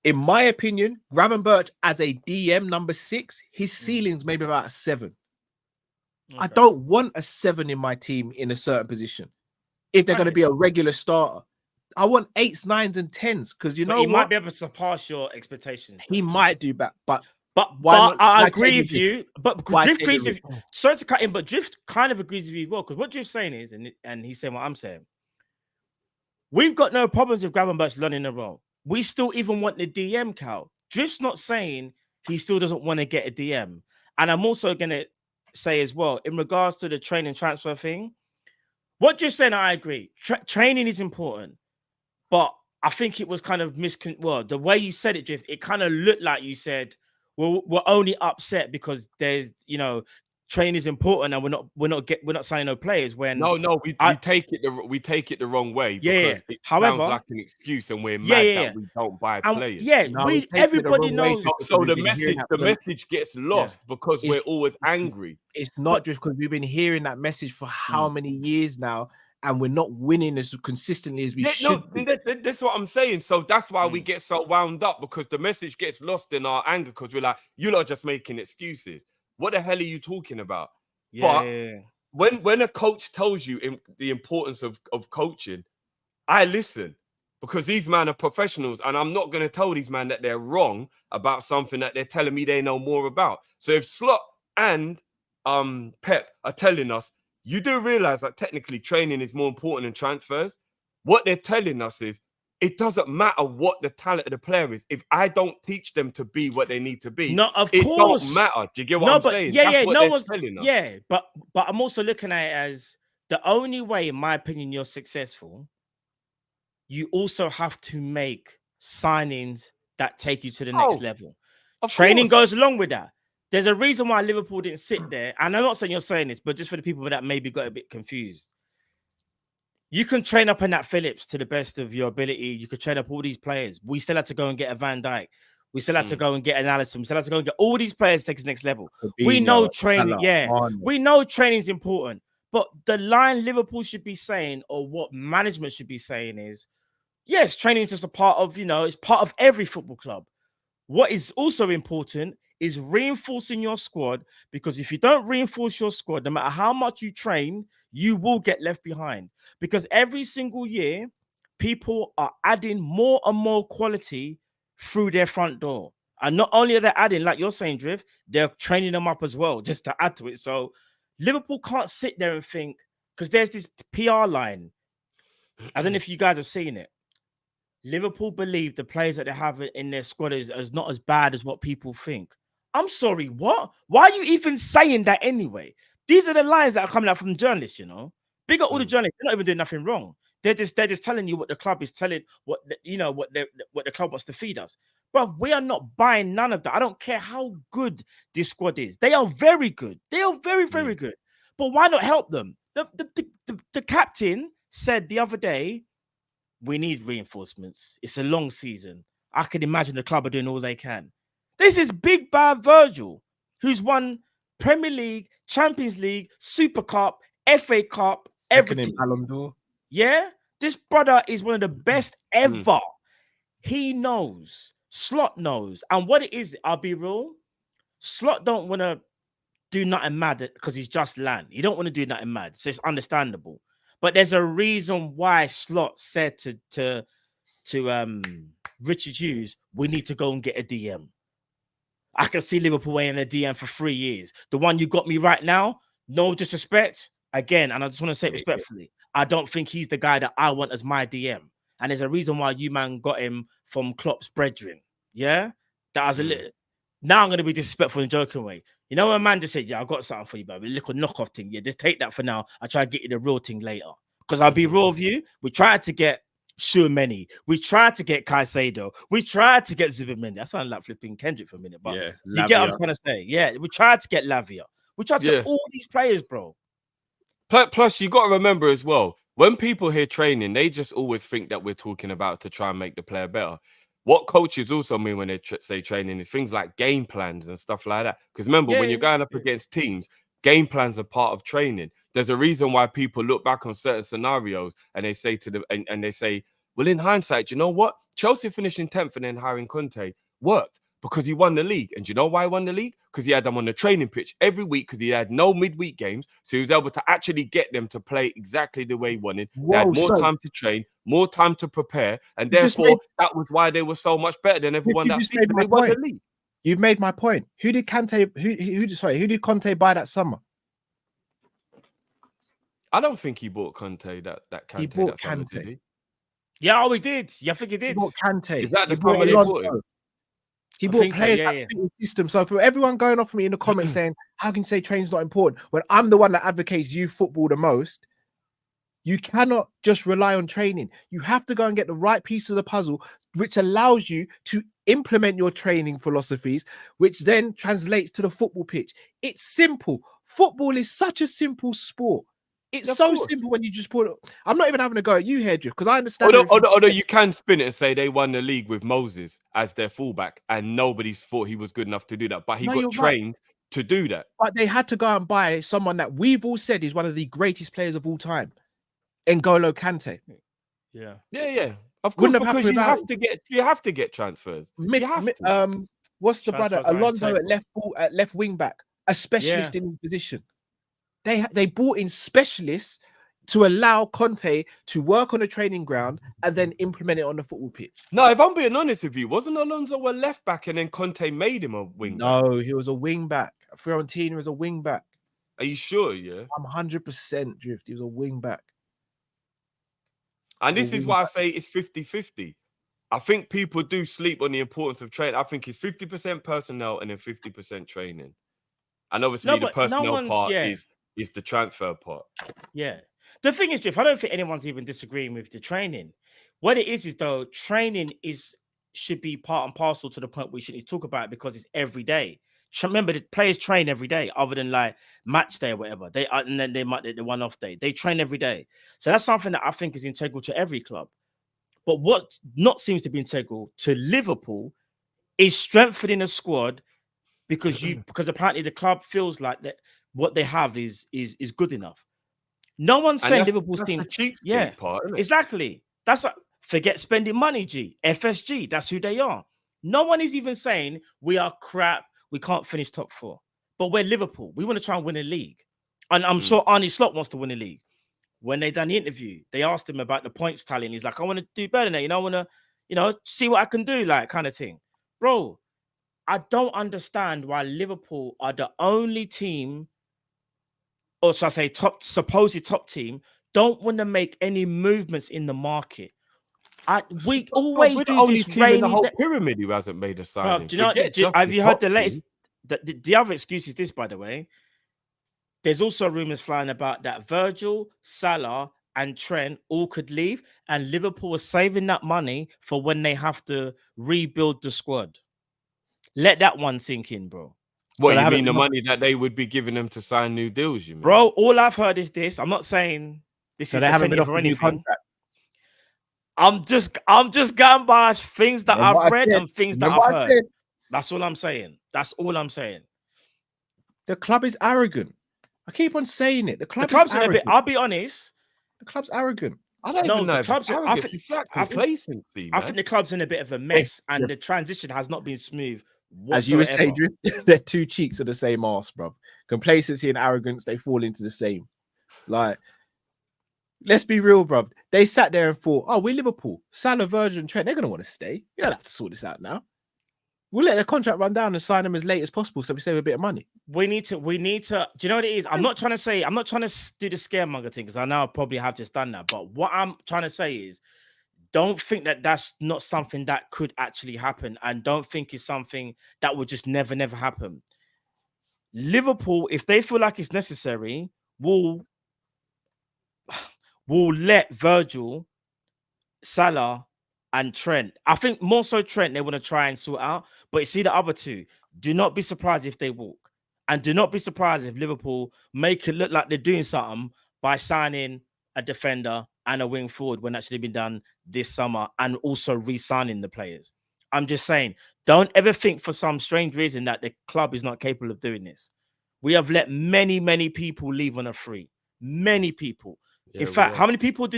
In my opinion, Gravenberch as a DM number 6, his ceiling's maybe about a 7. Okay. I don't want a 7 in my team in a certain position. If they're going to be a regular starter, I want 8s, 9s, and 10s, because he might be able to surpass your expectations. He might do that, but I agree with you. But Drift agrees with you. Sorry to cut in, but Drift kind of agrees with you as well. Because what Drift's saying is, and he's saying what I'm saying, we've got no problems with Gravenberch learning the role. We still even want the DM, Cal. Drift's not saying he still doesn't want to get a DM. And I'm also going to say as well, in regards to the training transfer thing, what Drift's saying, I agree. Training is important. But I think it was kind of the way you said it, Drift, it kind of looked like you said, well, we're only upset because there's, training is important and we're not signing no players. When we take it the wrong way. Yeah. It however, sounds like an excuse, and we're mad that we don't buy players. Yeah, everybody knows. So the message gets lost because we're always angry. It's not just because we've been hearing that message for how many years now, and we're not winning as consistently as we should. That's what I'm saying. So that's why we get so wound up, because the message gets lost in our anger, because we're like, you lot are just making excuses. What the hell are you talking about? Yeah. But when a coach tells you the importance of coaching, I listen, because these men are professionals, and I'm not going to tell these men that they're wrong about something that they're telling me they know more about. So if Slot and Pep are telling us, you do realize that technically training is more important than transfers. What they're telling us is, it doesn't matter what the talent of the player is. If I don't teach them to be what they need to be, it don't matter. Do you get what I'm saying? That's what they're telling us. Yeah, but I'm also looking at it as the only way, in my opinion, you're successful, you also have to make signings that take you to the next level. Training goes along with that. There's a reason why Liverpool didn't sit there. And I'm not saying you're saying this, but just for the people that maybe got a bit confused. You can train up in that Phillips to the best of your ability. You could train up all these players. We still had to go and get a Van Dijk. We still had to go and get an Alisson. We still had to go and get all these players to take us next level. We know training, we know training is important. But the line Liverpool should be saying, or what management should be saying, is Yes, training is just a part of, it's part of every football club. What is also important is reinforcing your squad, because if you don't reinforce your squad, no matter how much you train, you will get left behind. Because every single year, people are adding more and more quality through their front door. And not only are they adding, like you're saying, Drift, they're training them up as well, just to add to it. So Liverpool can't sit there and think, because there's this PR line. I don't know if you guys have seen it. Liverpool believe the players that they have in their squad is not as bad as what people think. I'm sorry, what? Why are you even saying that anyway? These are the lines that are coming out from journalists, Big up all the journalists. They're not even doing nothing wrong. They're just telling you what the club is telling, what the club wants to feed us. But we are not buying none of that. I don't care how good this squad is. They are very good. They are very, very good. But why not help them? The captain said the other day, we need reinforcements. It's a long season. I can imagine the club are doing all they can. This is big bad Virgil, who's won Premier League, Champions League, Super Cup, FA Cup, everything. Ballon d'Or. Yeah, this brother is one of the best ever. He knows. Slot knows. And what it is, I'll be real, Slot don't want to do nothing mad because he's just land. He don't want to do nothing mad. So it's understandable. But there's a reason why Slot said to Richard Hughes, we need to go and get a DM. I can see Liverpool waiting a DM for 3 years. The one you got me right now, no disrespect. Again, and I just want to say it respectfully, I don't think he's the guy that I want as my DM. And there's a reason why you, man, got him from Klopp's brethren. Yeah? That was a little... Now I'm going to be disrespectful in a joking way. You know when man just said, yeah, I got something for you, baby. A little knockoff thing. Yeah, just take that for now. I'll try to get you the real thing later. Because I'll be real with you. We tried to get Schumanni. We tried to get Caicedo. We tried to get Zuberman. That sounded like flipping Kendrick for a minute. But you get what I'm trying to say. Yeah, we tried to get Lavia. We tried to get all these players, bro. Plus, you got to remember as well, when people hear training, they just always think that we're talking about to try and make the player better. What coaches also mean when they say training is things like game plans and stuff like that. Because remember, when you're going up against teams, game plans are part of training. There's a reason why people look back on certain scenarios and they say to them, and they say, well, in hindsight, you know what? Chelsea finishing 10th and then hiring Conte worked because he won the league. And you know why he won the league? Because he had them on the training pitch every week because he had no midweek games. So he was able to actually get them to play exactly the way he wanted. They had more time to train, more time to prepare. And therefore, that was why they were so much better than everyone that season. They won the league. You've made my point. Who did Conte buy that summer? I don't think he bought Conte that Kante. He bought Kante. Did he? Yeah, we did. Yeah, I think he did. He bought Kante. Is that the summer they bought him? He bought players that fit the system. So for everyone going off me in the comments saying, how can you say training's not important? When I'm the one that advocates youth football the most, you cannot just rely on training. You have to go and get the right piece of the puzzle, which allows you to implement your training philosophies, which then translates to the football pitch. It's simple. Football is such a simple sport. It's so simple when you just put it. I'm not even having a go at you here, Jeff, because I understand. Although you can spin it and say they won the league with Moses as their fullback, and nobody's thought he was good enough to do that, but he got trained to do that. But they had to go and buy someone that we've all said is one of the greatest players of all time, N'Golo Kante. Yeah. Of course, because you have to get transfers. What's the brother Alonso at left wing back, a specialist in his position. They brought in specialists to allow Conte to work on a training ground and then implement it on the football pitch. No, if I'm being honest with you, wasn't Alonso a left back and then Conte made him a wing back? No, he was a wing back. Fiorentina was a wing back. Are you sure? Yeah, I'm 100% Drift. He was a wing back. And this is why I say it's 50-50. I think people do sleep on the importance of training. I think it's 50% personnel and then 50% training. And obviously the personnel part is the transfer part. Yeah. The thing is, Jeff, I don't think anyone's even disagreeing with the training. What it is though, training should be part and parcel to the point we shouldn't talk about it because it's every day. Remember, the players train every day, other than like match day or whatever. And then they might the one-off day. They train every day. So that's something that I think is integral to every club. But what not seems to be integral to Liverpool is strengthening a squad because apparently the club feels like that what they have is good enough. No one's saying Liverpool's team. The cheap part, isn't it? Exactly. Forget spending money, G. FSG, that's who they are. No one is even saying we are crap, we can't finish top 4. But we're Liverpool. We want to try and win a league. And I'm sure Arnie Slot wants to win a league. When they done the interview, they asked him about the points tally. And he's like, I want to do better than that. You know, I want to, see what I can do, like kind of thing. Bro, I don't understand why Liverpool are the only team, or should I say supposed top team, don't want to make any movements in the market. We always do only this team in the rainy whole day. pyramid who hasn't made a signing. Do you know? Have you heard the latest? The other excuse is this, by the way. There's also rumors flying about that Virgil, Salah, and Trent all could leave, and Liverpool are saving that money for when they have to rebuild the squad. Let that one sink in, bro. What, so you mean the money that they would be giving them to sign new deals, you mean? Bro, all I've heard is this. I'm not saying this is definitive or anything. I'm just going by things that I've read and things that I've heard. That's all I'm saying. That's all I'm saying. The club is arrogant. I keep on saying it. The club's a bit. I'll be honest. The club's arrogant. I don't even know if it's arrogant. It's like complacency. I think the club's in a bit of a mess, and the transition has not been smooth whatsoever. As you were saying, they're two cheeks of the same arse, bro. Complacency and arrogance, they fall into the same. Like, let's be real, bro. They sat there and thought, oh, we're Liverpool. Salah, Virgil, and Trent, they're going to want to stay. You don't have to sort this out now. We'll let their contract run down and sign them as late as possible so we save a bit of money. We need to. Do you know what it is? I'm not trying to do the scaremonger thing because I know I probably have just done that. But what I'm trying to say is, don't think that that's not something that could actually happen, and don't think it's something that would just never happen. Liverpool, if they feel like it's necessary, will let Virgil, Salah, and Trent. I think more so Trent, they want to try and sort out. But you see the other two, do not be surprised if they walk. And do not be surprised if Liverpool make it look like they're doing something by signing a defender and a wing forward when actually been done this summer, and also re-signing the players. I'm just saying, don't ever think for some strange reason that the club is not capable of doing this. We have let many people leave on a free. Many people. Yeah, in fact, how many people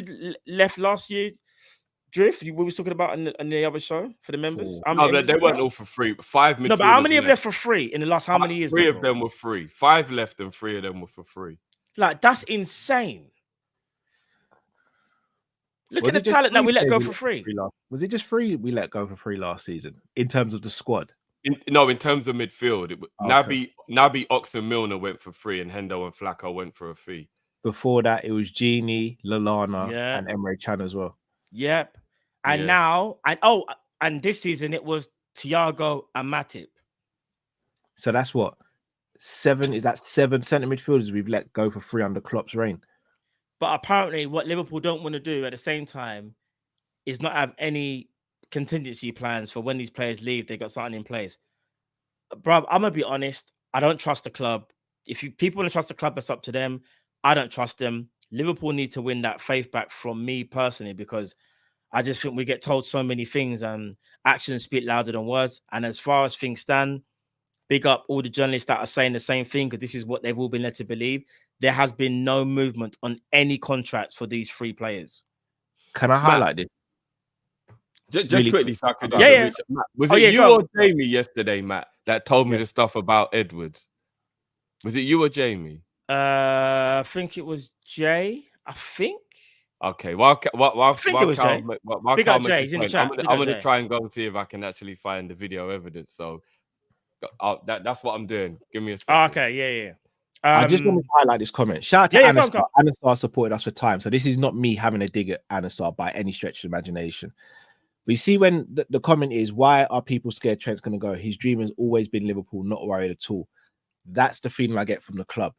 left last year? Drift, we were talking about on the other show for the members. No, they weren't all for free. But 5 midfielders. No, but how many have left for free in the last how many years? 3 of them were free. 5 left and 3 of them were for free. Like, that's insane. Look at the talent that we let go for free. Was it just 3 we let go for free last season in terms of the squad? In terms of midfield, Naby, Oxen-Milner went for free, and Hendo and Flacco went for a fee. Before that, it was Genie, Lallana, and Emre Can as well. Yep. And now, and this season it was Thiago and Matip. So that's what 7 is. That 7 centre midfielders we've let go for free under Klopp's reign. But apparently, what Liverpool don't want to do at the same time is not have any contingency plans for when these players leave. They got something in place. Bro, I'm gonna be honest. I don't trust the club. If people want to trust the club, that's up to them. I don't trust them. Liverpool need to win that faith back from me personally, because I just think we get told so many things and actions speak louder than words. And as far as things stand, big up all the journalists that are saying the same thing, because this is what they've all been led to believe. There has been no movement on any contracts for these 3 players. Can I highlight this? Just really quickly, so I could Matt, was it you or Jamie yesterday, Matt, that told me the stuff about Edwards? Was it you or Jamie? I think it was Jay. I think. Okay, well, I think it was Jay. Big up Jay. He's in the chat. I'm going to try and go and see if I can actually find the video evidence. So that's what I'm doing. Give me a second. Oh, okay, yeah. I just want to highlight this comment. Shout out to Anasar. Anasar supported us for time. So this is not me having a dig at Anasar by any stretch of imagination. We see when the comment is, why are people scared Trent's going to go? His dream has always been Liverpool, not worried at all. That's the feeling I get from the club.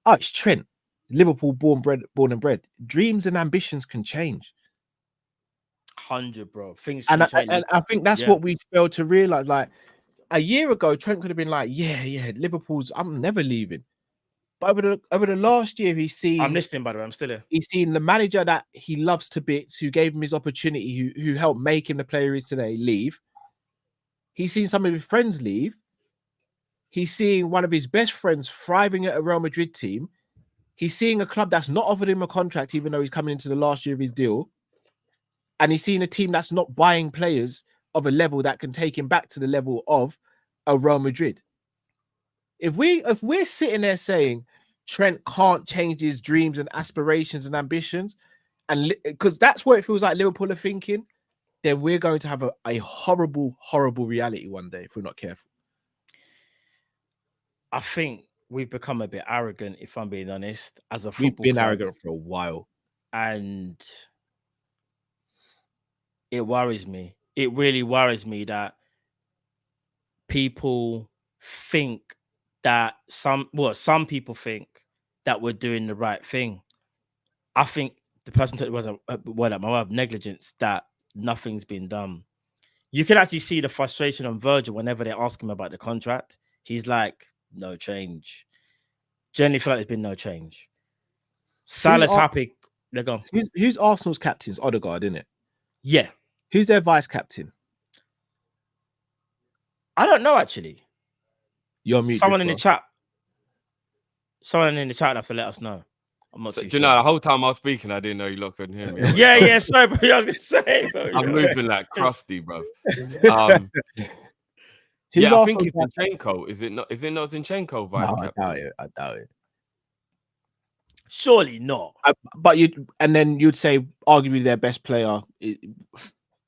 Oh, it's Trent. Liverpool born and bred. Dreams and ambitions can change. 100, bro. Things can change. And I think that's what we failed to realize. Like a year ago, Trent could have been like, yeah, Liverpool's, I'm never leaving. But over the last year, he's seen. I'm listening, by the way. I'm still here. He's seen the manager that he loves to bits, who gave him his opportunity, who helped make him the player he is today, leave. He's seen some of his friends leave. He's seeing one of his best friends thriving at a Real Madrid team. He's seeing a club that's not offered him a contract, even though he's coming into the last year of his deal. and he's seen a team that's not buying players of a level that can take him back to the level of a Real Madrid. If we're sitting there saying Trent can't change his dreams and aspirations and ambitions, and because that's what it feels like Liverpool are thinking, then we're going to have a horrible, horrible reality one day if we're not careful. I think we've become a bit arrogant, if I'm being honest, as a football We've been club. arrogant for a while. And it worries me. It really worries me that people think that some people think that we're doing the right thing. I think the person that was negligence, that nothing's been done. You can actually see the frustration on Virgil whenever they ask him about the contract. He's like, no change. Generally feel like there's been no change. Salah's happy. They're gone. Who's Arsenal's captain's Odegaard, isn't it? Yeah. Who's their vice captain? I don't know, actually. You're mute. Someone in the chat will have to let us know. I'm not too Do sure. you know, the whole time I was speaking, I didn't know you lot couldn't hear me. Yeah, sorry, bro. I was going to say, bro. I'm moving like crusty, bro. I think it's Zinchenko. Is it not Zinchenko vice captain? I doubt it. Surely not. But you'd say arguably their best player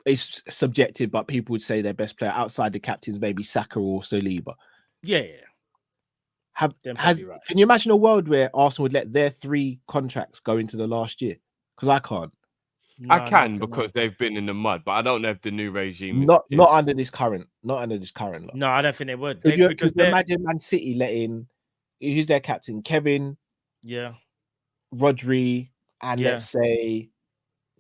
is subjective, but people would say their best player outside the captains maybe Saka or Saliba. Yeah. Can you imagine a world where Arsenal would let their 3 contracts go into the last year? Because I can't. No, I can because they've been in the mud, but I don't know if the new regime is not under this current. Not under this current. No, I don't think they would. Because imagine Man City letting who's their captain? Kevin, Rodri, and let's say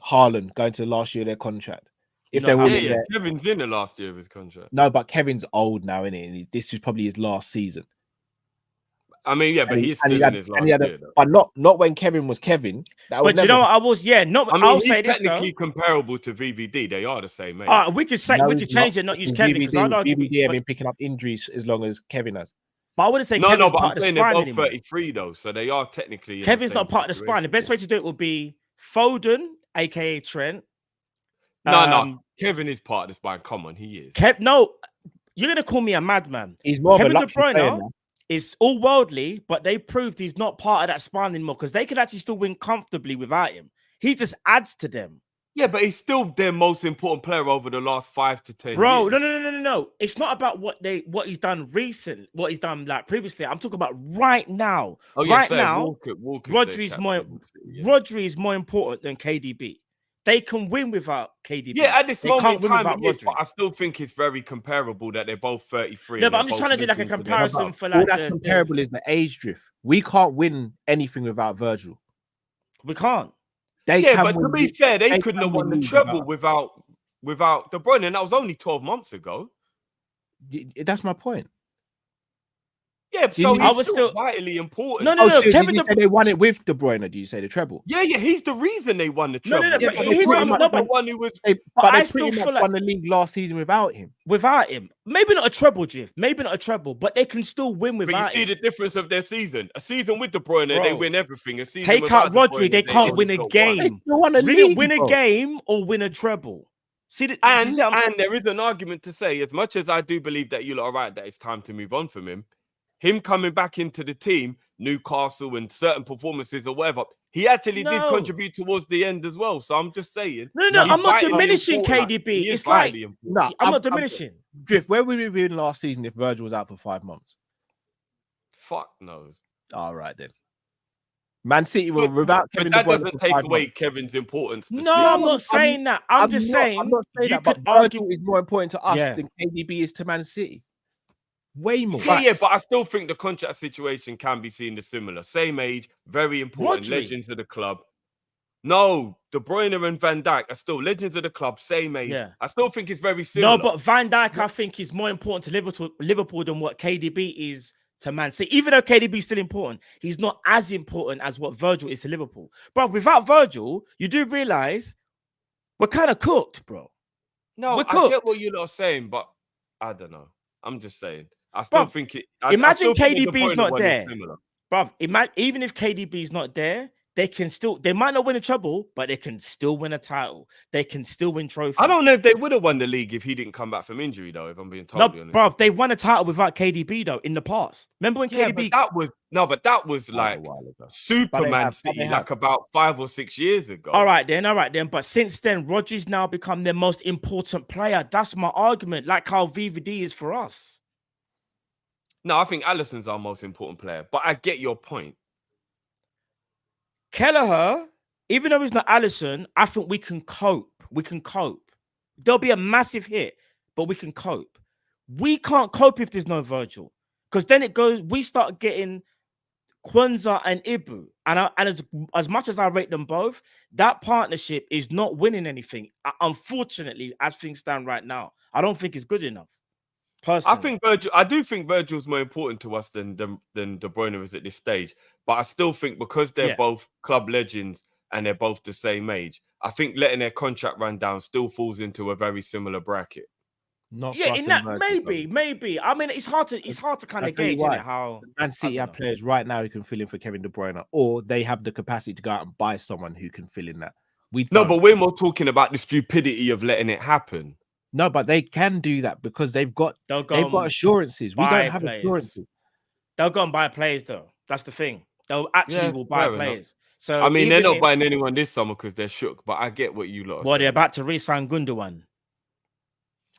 Haaland going to the last year of their contract. If they're all in there. Kevin's in the last year of his contract. No, but Kevin's old now, isn't he? This is probably his last season. I mean, but he's still in his last year. But not when Kevin was Kevin. But you know what? I'll say this, technically comparable to VVD. They are the same age. We could change it, not use Kevin. VVD have been picking up injuries as long as Kevin has. But I wouldn't say Kevin's part of the spine they're both anymore. 33 though, so they are technically. Kevin's not part of the spine. The best way to do it would be Foden, aka Trent. No, Kevin is part of the spine. Come on, he is. No, you're gonna call me a madman. He's more Kevin of a luxury player now. Is all worldly, but they proved he's not part of that spine anymore because they could actually still win comfortably without him. He just adds to them. Yeah, but he's still their most important player over the last 5 to 10 Bro, years. No. It's not about what he's done recent, what he's done like previously. I'm talking about right now. Oh, yeah, right now, Walker's Rodri is more important than KDB. They can win without KDB. Yeah, at this moment in time, but I still think it's very comparable that they're both 33. No, but I'm just trying to do like a comparison for like. All that's comparable is the age drift. We can't win anything without Virgil. We can't. But to be fair, they couldn't have won the treble without De Bruyne, and that was only 12 months ago. That's my point. Yeah, so he's still vitally important. No. Kevin, you say they won it with De Bruyne? Do you say the treble? Yeah, he's the reason they won the treble. No, but he's the one who was. But I still feel like won the league last season without him. Maybe not a treble, Jiff. Maybe not a treble, but they can still win without him. But you see the difference of their season. A season with De Bruyne, they win everything. A season take out Rodri, they can't win a game. Win a game or win a treble. And there is an argument to say, as much as I do believe that you lot are right, that it's time to move on from him. Him coming back into the team, Newcastle and certain performances or whatever, he actually did contribute towards the end as well. So I'm just saying. No, I'm not diminishing KDB. It's like, I'm not diminishing. Drift, where would we be in last season if Virgil was out for 5 months? Fuck knows. All right, then. Man City were without Kevin. But that doesn't take away Kevin's importance. I'm not saying that. I'm just saying. I'm not saying that, but Virgil is more important to us than KDB is to Man City. Way more. Yeah, but I still think the contract situation can be seen as similar. Same age, very important, legends of the club. No, De Bruyne and Van Dijk are still legends of the club, same age. Yeah. I still think it's very similar. No, but Van Dijk, I think, is more important to Liverpool than what KDB is to Man City. Even though KDB is still important, he's not as important as what Virgil is to Liverpool. But without Virgil, you do realize we're kind of cooked, bro. No, I get what you're not saying, but I don't know. I'm just saying. I still think it. Imagine KDB's not there, bro. Even if KDB's not there, they might not win a treble, but they can still win a title. They can still win trophies. I don't know if they would have won the league if he didn't come back from injury, though, if I'm being totally honest. Bro, they won a title without KDB, though, in the past. Remember when KDB... But that was like Superman City, like about 5 or 6 years ago. All right, then. But since then, Rodri's now become their most important player. That's my argument, like how VVD is for us. No, I think Alisson's our most important player, but I get your point. Kelleher, even though he's not Alisson, I think we can cope. There'll be a massive hit, but we can cope. We can't cope if there's no Virgil, because then we start getting Kwanzaa and Ibu. And as much as I rate them both, that partnership is not winning anything. Unfortunately, as things stand right now, I don't think it's good enough. Personally. I do think Virgil's more important to us than De Bruyne is at this stage. But I still think because they're both club legends and they're both the same age, I think letting their contract run down still falls into a very similar bracket. In that maybe. I mean, it's hard to kind of gauge how Man City have players right now who can fill in for Kevin De Bruyne, or they have the capacity to go out and buy someone who can fill in that. But we're more talking about the stupidity of letting it happen. No, but they can do that because they've got assurances. We don't have assurances. They'll go and buy players, though. That's the thing. They'll actually buy players. So I mean, they're not buying anyone this summer because they're shook. But I get what you lot. Well, they're about to re-sign Gundogan.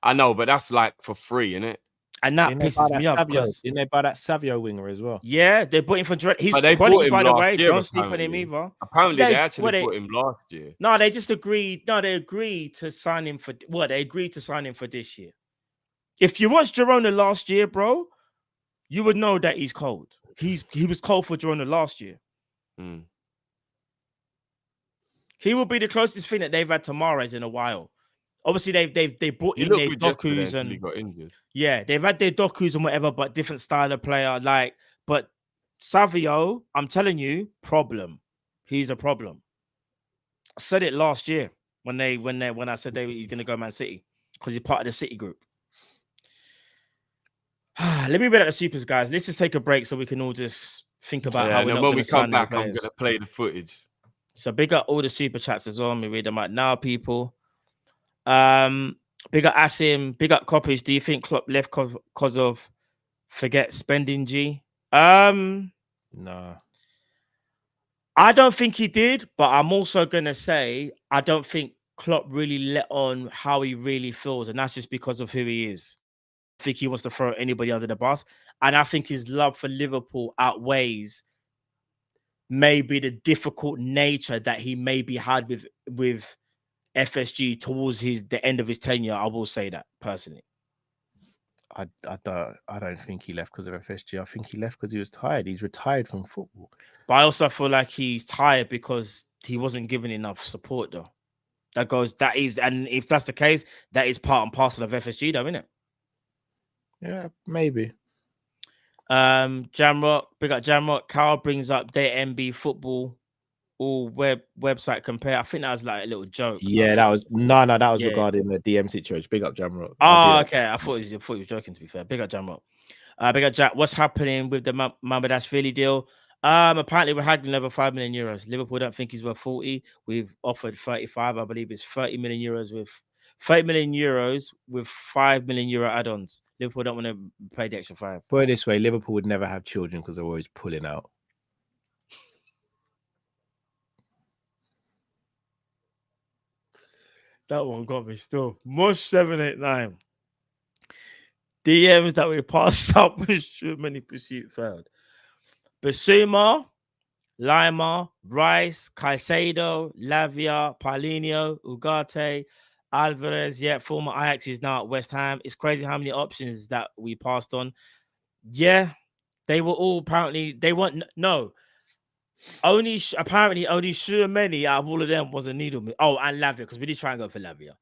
I know, but that's like for free, isn't it? And that pisses me off because didn't they buy that Savio winger as well? Yeah, they bought him for He's quality, by the way. Don't sleep on him either. Apparently, they actually bought him last year. No, they just agreed. No, they agreed to sign him for they agreed to sign him for this year. If you watched Girona last year, bro, you would know that he's cold. He was cold for Girona last year. He will be the closest thing that they've had to Mahrez in a while. Obviously, they brought in their Dokus and he got injured. Yeah, they've had their Dokus and whatever, but different style of player. But Savio, I'm telling you, problem. He's a problem. I said it last year when I said he's going to go Man City because he's part of the City group. Let me read out the supers, guys. Let's just take a break so we can all just think about how. And when we come back, I'm going to play the footage. So big up all the super chats as well. Let me read them out now, people. Big up Asim, big up Kop-Ish. Do you think Klopp left because of forget spending G? No. I don't think he did, but I'm also gonna say I don't think Klopp really let on how he really feels, and that's just because of who he is. I think he wants to throw anybody under the bus, and I think his love for Liverpool outweighs maybe the difficult nature that he maybe had with FSG towards the end of his tenure. I will say that personally. I don't think he left because of FSG. I think he left because he was tired. He's retired from football. But I also feel like he's tired because he wasn't given enough support, though. And if that's the case, that is part and parcel of FSG, though, isn't it? Yeah, maybe. Jamrock, big up Jamrock. Carl brings up Data MB football. All website compare. I think that was like a little joke. Yeah, that was regarding the DM situation. Big up Jamrock. Oh, okay. I thought he was joking, to be fair. Big up Jamrock. Big up Jack. What's happening with the Mamadash deal? Apparently we're haggling over 5 million euros. Liverpool don't think he's worth 40. We've offered 35. I believe it's 30 million euros with 30 million euros with 5 million euro add-ons. Liverpool don't want to pay the extra 5. Put it this way, Liverpool would never have children because they're always pulling out. That one got me still. Mush 789. DMs that we passed up with too many pursuit failed. Basuma, Lima, Rice, Caicedo, Lavia, Paulinho, Ugarte, Alvarez, former Ajax is now at West Ham. It's crazy how many options that we passed on. Yeah, they were all apparently, they weren't, no. Only Shuameni out of all of them was a needle. Oh, and Lavia, because we did try and go for Lavia.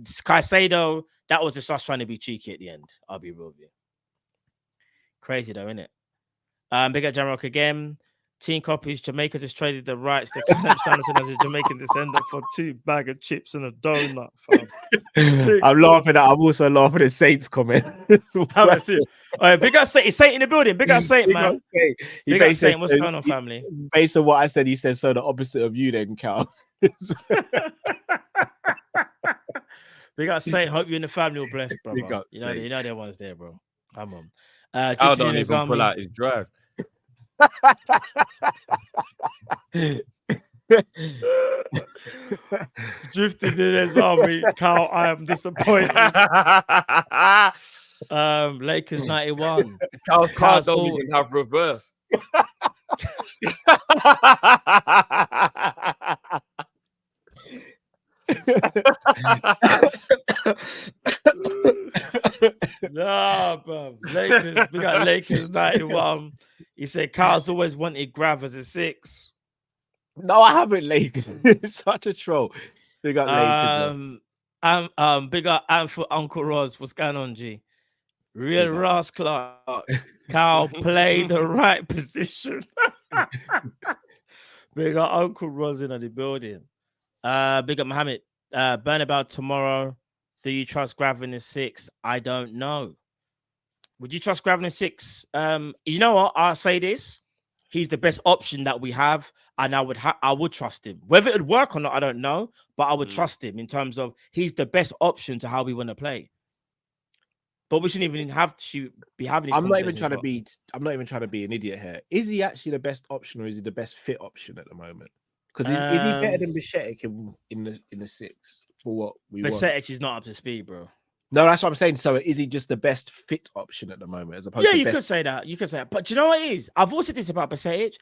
Caicedo, that was just us trying to be cheeky at the end. I'll be real with you. Crazy though, isn't it? Big up Jamrock again. Team Kopish, Jamaica just traded the rights to Callum Sanderson as a Jamaican descendant for 2 bags of chips and a donut. I'm also laughing at Saint's comment. All right, big up Saint. Is Saint in the building? Big up Saint, man. Big up Saint. What's going on, family? Based on what I said, he said so the opposite of you then, Cal. Big up Saint. Hope you and the family will bless, bro. You know the one's there, bro. Come on. I don't even pull out his drive. Drifted in his army, Carl. I am disappointed. Lakers 91. Carl's cars don't even have reverse. Nah, bro. Lakers, we got Lakers 91. He said Carl's always wanted Grav as a 6. No, I haven't, Lakers. It's such a troll. Big up Lakers. Big up for Uncle Roz. What's going on, G? Real Ross Clark. Carl played the right position. Big up Uncle Roz in the building. Big up Mohammed. Burnabout tomorrow. Do you trust Grav in the 6? I don't know. Would you trust Grav in the 6? You know what? I'll say this. He's the best option that we have, and I would trust him. Whether it would work or not, I don't know, but I would trust him in terms of he's the best option to how we want to play. But we shouldn't even have to be having. I'm not even trying to be an idiot here. Is he actually the best option, or is he the best fit option at the moment? Because is he better than Bichetic in the 6 for what we want? Bichetic is not up to speed, bro. No, that's what I'm saying. So is he just the best fit option at the moment as opposed to you could say that. You could say that. But do you know what it is? I've also said this about Bichetic.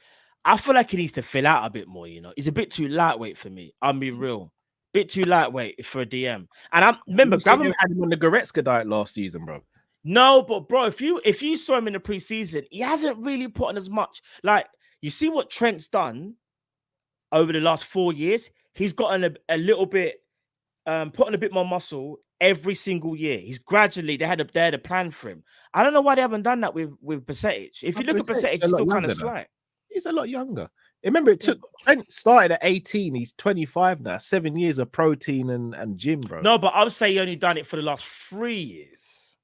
I feel like he needs to fill out a bit more, you know. He's a bit too lightweight for me. I'll be real. Bit too lightweight for a DM. And I remember you had him on the Goretzka diet last season, bro. No, but bro, if you saw him in the preseason, he hasn't really put on as much. Like, you see what Trent's done over the last 4 years? He's gotten a little bit, put on a bit more muscle every single year. He's gradually, they had a plan for him. I don't know why they haven't done that with Bichetic. If you look at Bichetic, he's still kind of slight. He's a lot younger. Remember, Trent started at 18. He's 25 now. 7 years of protein and gym, bro. No, but I would say he only done it for the last 3 years.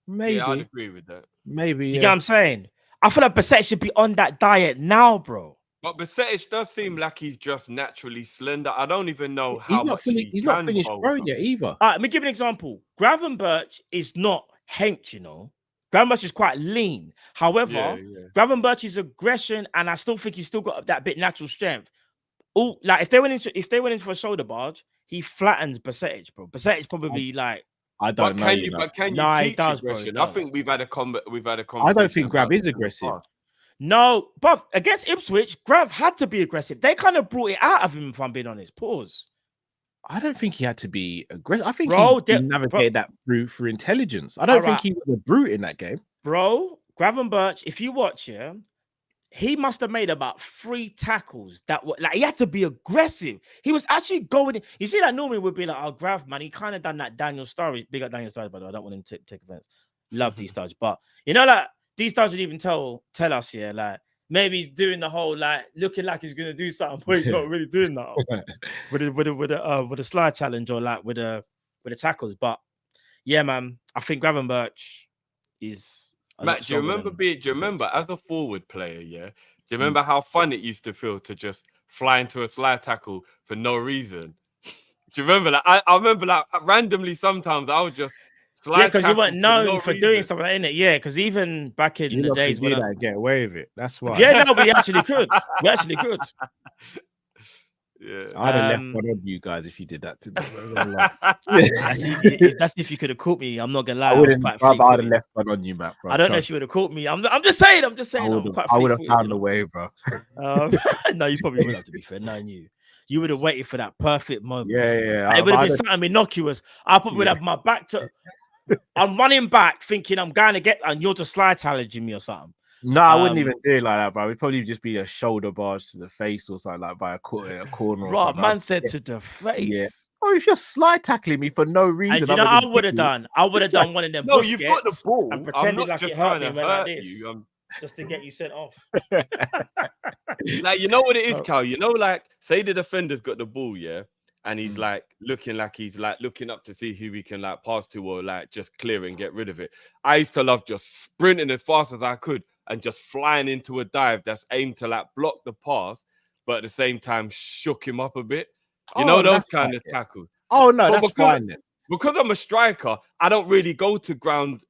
Maybe. Yeah, I'd agree with that. Maybe. You get what I'm saying? I feel like Bichetic should be on that diet now, bro. But Bichetic does seem like he's just naturally slender. I don't even know how much he's not finished growing yet either. All right, let me give you an example. Gravenberch is not henched, you know. Gravenberch is quite lean. However, Gravenberch's aggression, and I still think he's still got that bit natural strength. Oh, like if they went in for a shoulder barge, he flattens Bichetic, bro. Bichetic probably like. I don't know. But can you teach he does, aggression? bro, I think we've had a conversation. I don't think Grav is aggressive. No, but against Ipswich, Grav had to be aggressive. They kind of brought it out of him, if I'm being honest. Pause. I don't think he had to be aggressive. I think he navigated that through intelligence. I don't think he was a brute in that game. Bro, Gravenberch, if you watch him, he must have made about 3 tackles that were like he had to be aggressive. He was actually going. You see, that normally would be like, oh, Grav, man, he kind of done that Daniel Sturridge. Big up Daniel Sturridge, by the way. I don't want him to take offense. Love these Sturridge, but you know, like these Sturridge would even tell us, yeah, like maybe he's doing the whole like looking like he's gonna do something, but he's not really doing that with a slide challenge or like with the tackles. But yeah, man, I think Gravenberch is. Matt, do you remember as a forward player, yeah? Do you remember how fun it used to feel to just fly into a slide tackle for no reason? Do you remember that? I remember like randomly sometimes I would just slide because you weren't known for doing something like that, innit? Yeah, because even back in the days when I get away with it. That's why. Yeah, no, we actually could. Yeah, I'd have left one of you guys if you did that to me. That's if you could have caught me. I'm not gonna lie. I'd have left one on you, Matt. Bro. I don't know if you would have caught me. I'm just saying. I would have found a way, bro. No, you probably would have. To be fair, knowing you would have waited for that perfect moment. Yeah. It would have been something innocuous. I probably would have my back to. I'm running back, thinking I'm going to get, and you're just slide challenging me or something. No, I wouldn't even do it like that, bro. It'd probably just be a shoulder barge to the face or something like by a corner or something. Man said to the face. Yeah. Oh, if you're slide tackling me for no reason. And you know, I would have done one of them. No, you've got the ball. And pretended I'm not like just it hurt trying me to like hurt this. you. just to get you sent off. Like, you know what it is, Cal? You know, like, say the defender's got the ball, yeah, and he's like looking up to see who he can like pass to or like just clear and get rid of it. I used to love just sprinting as fast as I could and just flying into a dive that's aimed to like block the pass, but at the same time shook him up a bit. You know, those kind of tackles. Oh no, that's fine then. Because I'm a striker, I don't really go to ground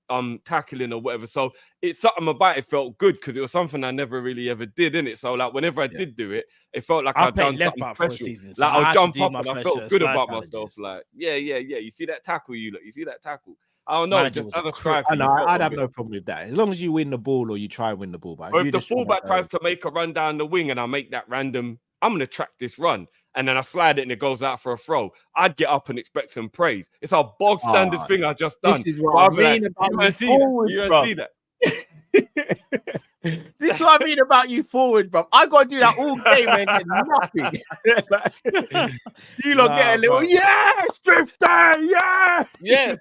tackling or whatever. So it's something about it felt good because it was something I never really ever did, innit? So like whenever I did do it, it felt like I'd done something special. Season, like I'll jump up and I felt good about myself. Like, yeah. You see that tackle, you see that tackle. I don't know, Manager just as a striker. I'd have no problem with that. As long as you win the ball or you try and win the ball. But or if the fullback tries to make a run down the wing and I make that random, I'm going to track this run. And then I slide it and it goes out for a throw. I'd get up and expect some praise. It's a bog standard thing I just done. This is what I mean about you forward, bro. See that? This is what I mean about you forward, bro. I got to do that all game and get nothing. You lot get a little, Drifter, yes.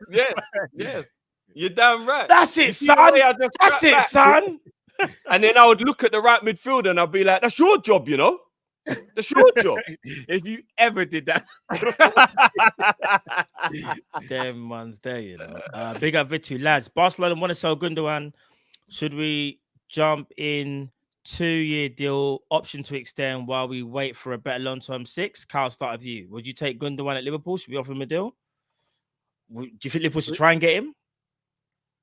You're damn right. That's it, son. That's it, son. And then I would look at the right midfielder and I'd be like, that's your job, you know? That's your job. If you ever did that. Them ones there, you know. Big up Vitu, lads. Barcelona want to sell Gundogan. Should we jump in 2-year deal, option to extend while we wait for a better long-term 6? Carl, start with you. Would you take Gundogan at Liverpool? Should we offer him a deal? Do you think Liverpool should try and get him?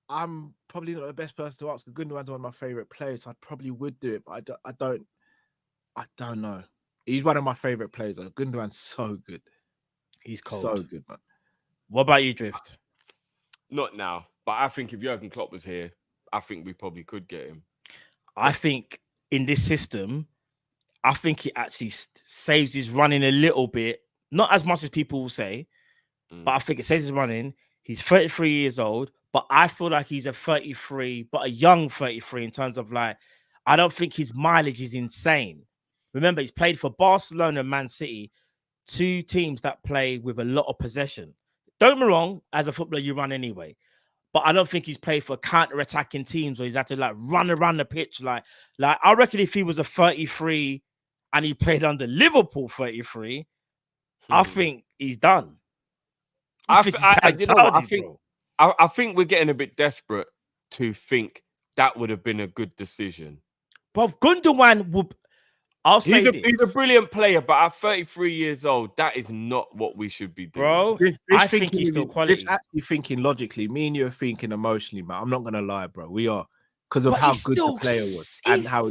I'm probably not the best person to ask. Gundogan's one of my favorite players. So I probably would do it, but I don't know. He's one of my favorite players. Gundogan's so good. He's cold. So good, man. What about you, Drift? Not now, but I think if Jurgen Klopp was here, I think we probably could get him. I think in this system, I think it actually saves his running a little bit. Not as much as people will say, but I think it saves his running. He's 33 years old, but I feel like he's a 33, but a young 33 in terms of like, I don't think his mileage is insane. Remember, he's played for Barcelona and Man City, 2 teams that play with a lot of possession. Don't get me wrong, as a footballer, you run anyway. But I don't think he's played for counter-attacking teams where he's had to like run around the pitch. Like I reckon if he was a 33 and he played under Liverpool 33, I think he's done. I think we're getting a bit desperate to think that would have been a good decision. But Gundogan would. He's a brilliant player, but at 33 years old, that is not what we should be doing. Bro, I think he's still quality. Actually thinking logically. Me and you are thinking emotionally, man. I'm not going to lie, bro. We are. Because of how good the player was. And how...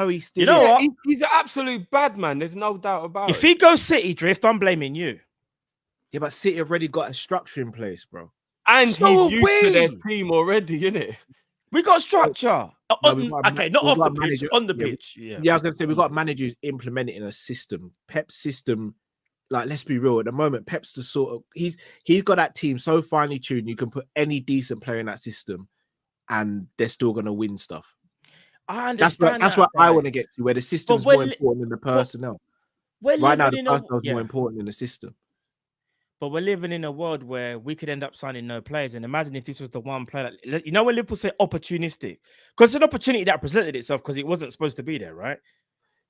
he's still... You know what? He's an absolute bad man. There's no doubt about it. If he goes City, Drift, I'm blaming you. Yeah, but City have already got a structure in place, bro. And so he's used to their team already, innit? We got structure. No, not off the pitch, on the pitch. Yeah, I was going to say, we've got managers implementing a system. Pep's system, like, let's be real. At the moment, Pep's the sort of... He's got that team so finely tuned, you can put any decent player in that system and they're still going to win stuff. I understand That's what I want to get to, where the system's more important than the personnel. Right now, the personnel is more important than the system. But we're living in a world where we could end up signing no players. And imagine if this was the one player. You know when Liverpool say opportunistic? Because it's an opportunity that presented itself because it wasn't supposed to be there, right?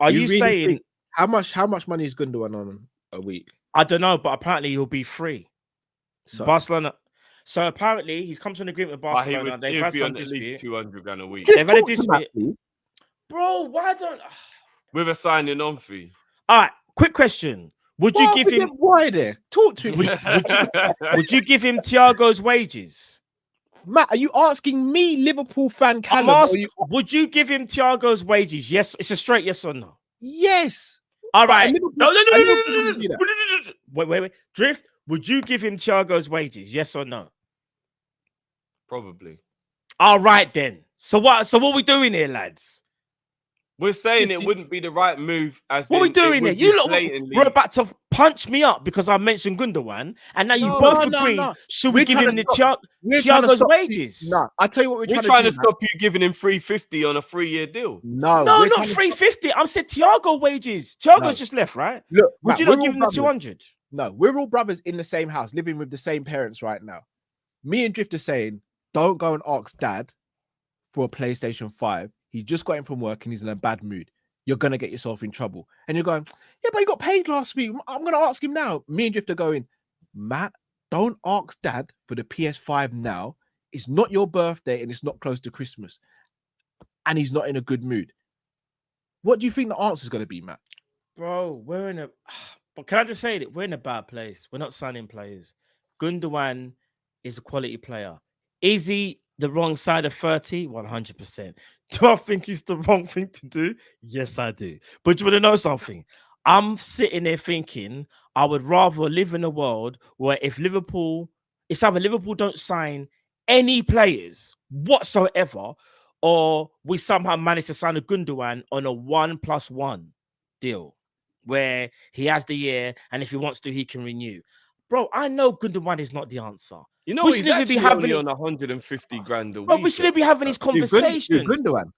Are you really saying... How much money is Gundogan on a week? I don't know, but apparently he'll be free. So Barcelona... So apparently he's come to an agreement with Barcelona. They've had some dispute. At least 200 grand a week. They've had a dispute. Bro, why don't... With a signing on fee. All right, quick question. Would you give him... Why there? Talk to me. Would you give him Thiago's wages? Matt, are you asking me, Liverpool fan Callum? Would you give him Thiago's wages? Yes. It's a straight yes or no. Yes. All right. No. Wait. Drift, would you give him Thiago's wages? Yes or no? Probably. All right, then. So what are we doing here, lads? We're saying it wouldn't be the right move. What are we doing here? You lot were about to punch me up because I mentioned Gundogan, and now you both agree. No. Should we give him the Thiago's wages? No, I tell you what we're trying to stop you giving him 350 on a 3-year deal. No, not 350. I said Thiago wages. Thiago's just left, right? Look, would you not give him the 200? No, we're all brothers in the same house, living with the same parents right now. Me and Drift are saying, don't go and ask Dad for a PlayStation 5. He just got in from work and he's in a bad mood. You're going to get yourself in trouble. And you're going, yeah, but he got paid last week. I'm going to ask him now. Me and Drift are going, Matt, don't ask Dad for the PS5 now. It's not your birthday and it's not close to Christmas. And he's not in a good mood. What do you think the answer is going to be, Matt? Bro, we're in a... But can I just say that we're in a bad place? We're not signing players. Gundogan is a quality player. Is he the wrong side of 30? 100%. Do I think it's the wrong thing to do? Yes, I do. But do you want to know something? I'm sitting there thinking I would rather live in a world where if Liverpool... It's either Liverpool don't sign any players whatsoever, or we somehow manage to sign a Gundogan on a 1+1 deal where he has the year, and if he wants to, he can renew. Bro, I know Gundogan is not the answer. You know, we he's shouldn't actually be having only on 150 grand a week. Bro, we shouldn't be having these conversations. Gundogan.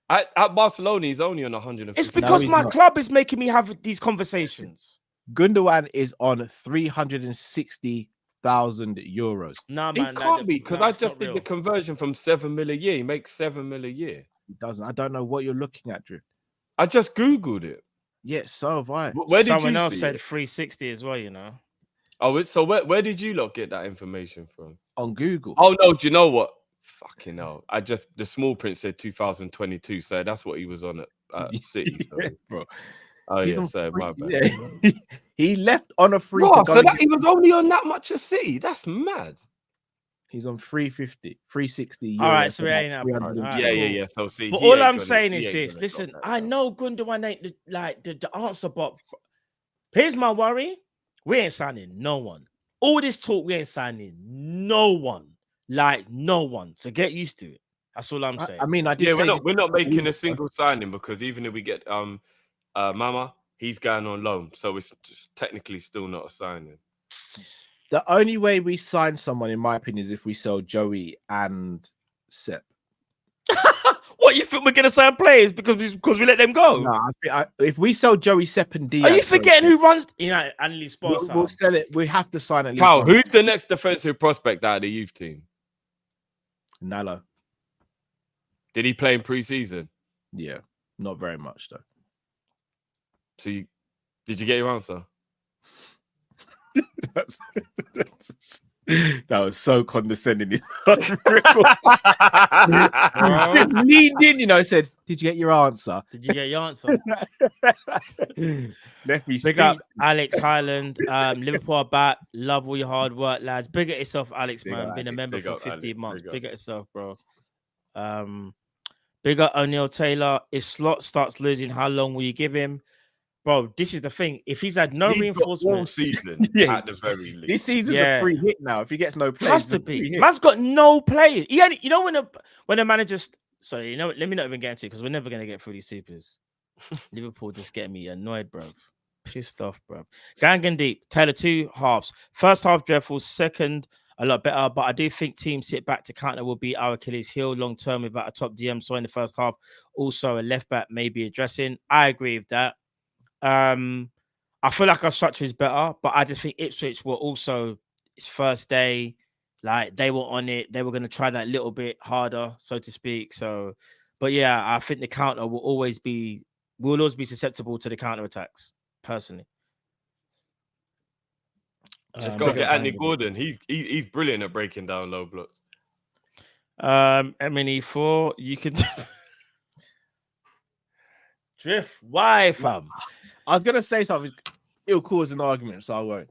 At Barcelona, he's only on 150. It's because No, my not. club is making me have these conversations. Gundogan is on 360,000 euros. Nah, He man. can't be, because nah, I it's just not did real. the conversion from 7 mil a year. He makes 7 mil a year. He doesn't. I don't know what you're looking at, Drift. I just Googled it. Yeah, so have I. Where did Someone you else see said it? 360 as well, you know. Oh, so where did you lot get that information from? On Google. Oh, no, do you know what? Fucking hell. The small print said 2022, so that's what he was on at City. So. Yeah, bro. Oh, He's yeah, on so free- my bad. yeah. He left on a free Bro, to go. so that he was only on that much at City? That's mad. He's on 350, 360 euros. All right, so we about ain't up. 300. All right, Yeah, cool. yeah. So see, But he all ain't I'm gonna- saying he is ain't this. gonna Listen, drop that I down. know Gundogan ain't the answer, but here's my worry. We ain't signing no one. All this talk, we ain't signing no one. Like, no one. So get used to it. That's all I'm saying. I mean, I did Yeah, say we're not making a single signing, because even if we get Mama, he's going on loan, so it's just technically still not a signing. the only way we sign someone, in my opinion, is if we sell Joey and Sepp. What, you think we're going to sign players because we let them go? No, if we sell Joey, Sepp, and Diaz, Are you forgetting who runs? You know, Annalise Sports. we'll sell it. We have to sign at least Cal, one. who's the next defensive prospect out of the youth team? Nalo. Did he play in pre-season? Yeah, not very much though. So did you get your answer? That was so condescending. Leaned in, you know, said, "Did you get your answer?" Did you get your answer? Left me Big up Alex Highland. Liverpool are back. Love all your hard work, lads. Big up yourself, Alex, Big man. up Been a Alex. member Big for up 15 Alex. months. Big up. Big up yourself, bro. Big up O'Neal Taylor. If Slot starts losing, how long will you give him? Bro, this is the thing. If he's had no He's got reinforcement all season Yeah. at the very least. This season's Yeah. a free hit now. If he gets no play, has to be. Man's got no players. He had, you know, when a manager. Sorry, you know, let me not even get into it because we're never gonna get through these supers. Liverpool just getting me annoyed, bro. Pissed off, bro. Gangan deep. Taylor 2 halves. First half dreadful. Second a lot better, but I do think teams sit back to counter will be our Achilles heel long term without a top DM. So in the first half, also a left back maybe addressing. I agree with that. I feel like our structure is better, but I just think Ipswich were also its first day, like they were on it. They were going to try that little bit harder, so to speak. So, but yeah, I think the counter will always be susceptible to the counter attacks. Personally, Just go get Anthony Gordon. He's brilliant at breaking down low blocks. MNE4, you can drift. Why, fam? I was gonna say something. It'll cause an argument, so I won't.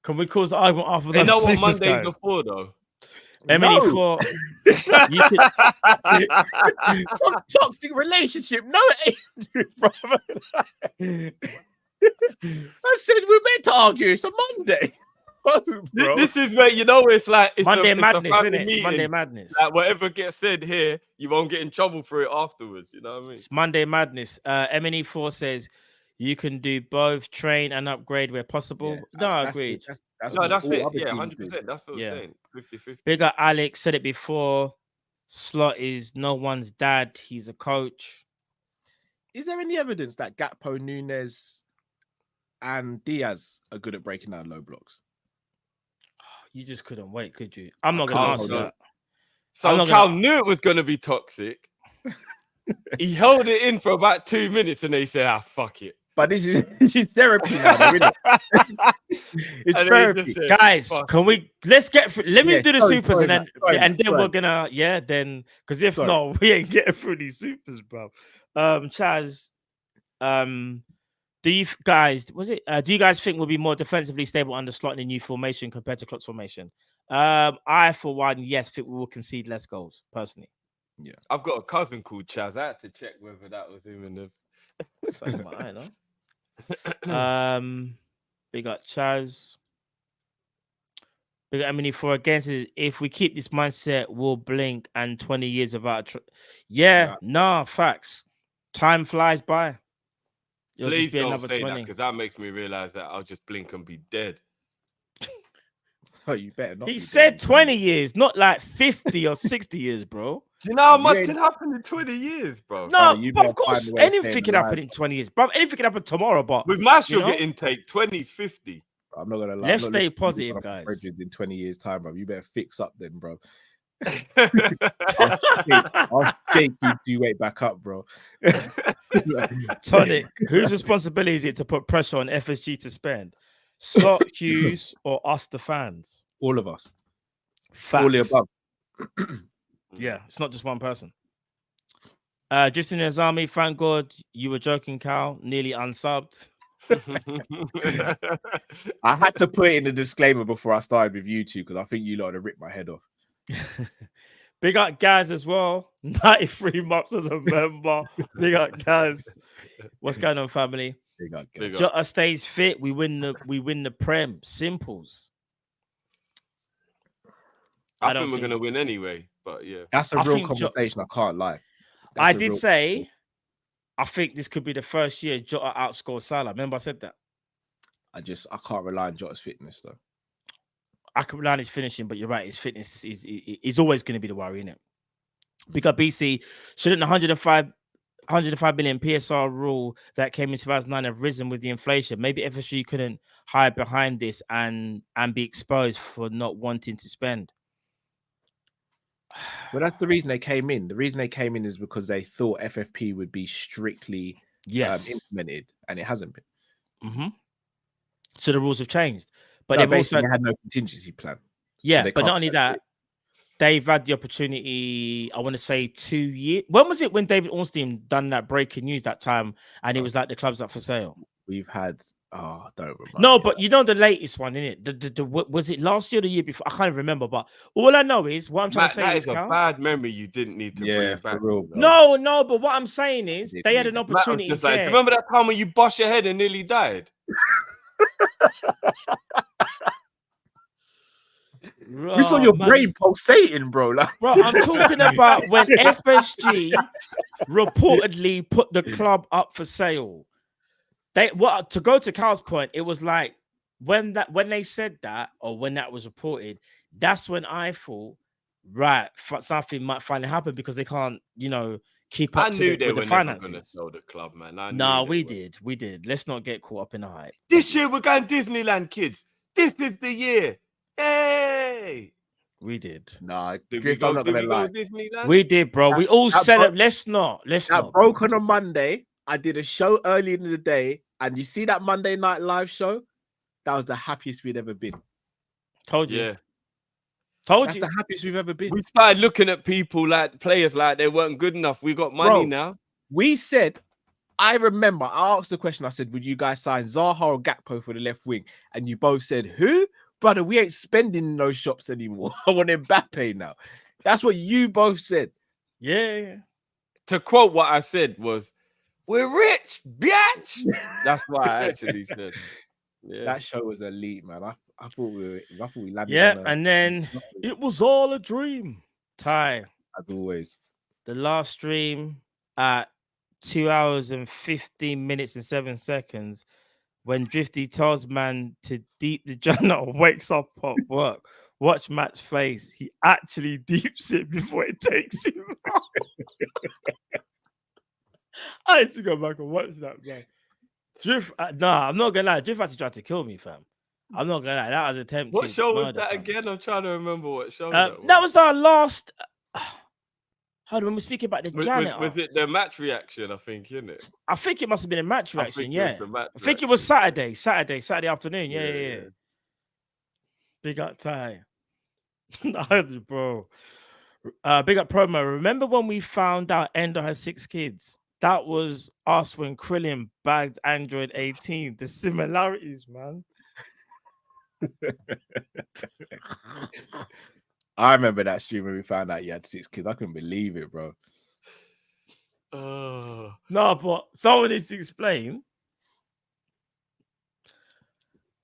Can we cause the argument after You that? know what Monday before though? MNE4, you could. Toxic relationship. No, it ain't, brother. I said we're meant to argue. It's a Monday. Oh, bro. This is where it's like it's Monday a Madness, family isn't it? meeting. Monday Madness. Like whatever gets said here, you won't get in trouble for it afterwards. You know what I mean? It's Monday Madness. MNE4 says you can do both, train and upgrade where possible. Yeah, No, I that's agreed. That's No, what that's all it. other Yeah, teams do. 100%. That's what I'm Yeah. saying. 50-50. Big up Alex, said it before. Slot is no one's dad. He's a coach. Is there any evidence that Gakpo, Nunes, and Diaz are good at breaking down low blocks? You just couldn't wait, could you? I'm not I going to can't answer hold that. So I'm not Cal gonna- knew it was going to be toxic. He held it in for about 2 minutes and then he said, fuck it. But this is therapy now, though, isn't it? It's And then he therapy. just said, Guys, "Fuck can it." we let me do the supers sorry, and then Matt. Sorry, then sorry. we're gonna then because if Sorry. not, we ain't getting through these supers, bro. Chaz, do you guys do you guys think we'll be more defensively stable under Slot in the new formation compared to Klopp's formation? I for one, yes, think we will concede less goals personally. Yeah, I've got a cousin called Chaz. I had to check whether that was him in the. Something I know. We got Chaz. We got Emily for against it. If we keep this mindset, we'll blink and 20 years without. Facts. Time flies by. It'll Please just be don't another say 20. that because that makes me realize that I'll just blink and be dead. Oh, you better not. He be said dead. 20 years, not like 50 or 60 years, bro. Do you know how You much ain't- can happen in 20 years, bro? No, you but better of course, find a way of anything staying can happen alive. in 20 years, bro. Anything can happen tomorrow, but With my sugar know? intake, 20's 50. I'm not gonna lie. Let's I'm not stay looking positive, for guys. bridges in 20 years' time, bro. You better fix up then, bro. I'll I'll shake you wait back up, bro. Tonic, whose responsibility is it to put pressure on FSG to spend? Slot, Hughes, or us, the fans? All of us. Facts. All the above. Yeah, it's not just one person. Just in his army, thank God you were joking, Cal. Nearly unsubbed. I had to put it in the disclaimer before I started with you two because I think you lot have ripped my head off. Big up guys as well. 93 months as a member. Big up guys. What's going on, family? Big up. Jota stays fit. We win the Prem. Simples. I think we're gonna win anyway, but yeah. That's a I real think conversation. I can't lie. I did say I think this could be the first year Jota outscored Salah. Remember I said that? I can't rely on Jota's fitness though. I can rely on his finishing, but you're right. His fitness is always going to be the worry, innit? Because BC, shouldn't 105 million PSR rule that came in 2009 have risen with the inflation? Maybe FSG couldn't hide behind this and be exposed for not wanting to spend. Well, that's the reason they came in. The reason they came in is because they thought FFP would be strictly implemented, and it hasn't been. Mm-hmm. So the rules have changed. But no, they've also had no contingency plan. Yeah, so but not only that, they've had the opportunity, I want to say 2 years. When was it when David Ornstein done that breaking news that time and it was like the club's up for sale? We've had, I don't remember. No, but you know the latest one, innit? Was it last year or the year before? I can't remember, but all I know is what I'm trying to say that is a bad memory you didn't need to bring back. For real, no, but what I'm saying is they had an Matt opportunity. was just like, remember that time when you bust your head and nearly died? You saw your brain pulsating, bro. Like... Bro, I'm talking about when FSG reportedly put the club up for sale. To go to Carl's point, it was like when they said that, or when that was reported, that's when I thought, right, something might finally happen because they can't, keep up to the finances. Going to sell the club, man. No, we did. Let's not get caught up in the hype. This year we're going Disneyland, kids. This is the year. Hey, we did. Nah, did we go Disneyland? We did, bro. We all said it. Let's not. That broke on a Monday. I did a show early in the day, and you see that Monday night live show. That was the happiest we'd ever been. Told you. Yeah. That's the happiest we've ever been. We started looking at people like players like they weren't good enough. We got money now. We said, I remember I asked the question. I said, would you guys sign Zaha or Gakpo for the left wing? And you both said, who? Brother, we ain't spending in those shops anymore. I want Mbappe now. That's what you both said. Yeah. To quote what I said was, we're rich, bitch. That's what I actually said. Yeah. That show was elite, man. I thought we landed. Yeah, and then it was all a dream. Ty, as always. The last stream at 2 hours and 15 minutes and 7 seconds. When Drifty tells man to deep the journal, wakes up at work. Watch Matt's face. He actually deeps it before it takes him out. I had to go back and watch that, man. Drift, I'm not gonna lie. Drift actually tried to kill me, fam. I'm not gonna lie. That was attempted. What show was murder, that fam. again? I'm trying to remember what show that was our last. Hold on, when we're speaking about the Was janitor. it the match reaction? I think, isn't it? I think it must have been a match I reaction. think it Yeah, was the match I think it was reaction. Saturday afternoon. Yeah. Big up Ty. Bro. Big up promo. Remember when we found out Endo has 6 kids? That was us when Krillin bagged Android 18. The similarities, man. I remember that stream when we found out you had 6 kids. I couldn't believe it, bro. No, but someone needs to explain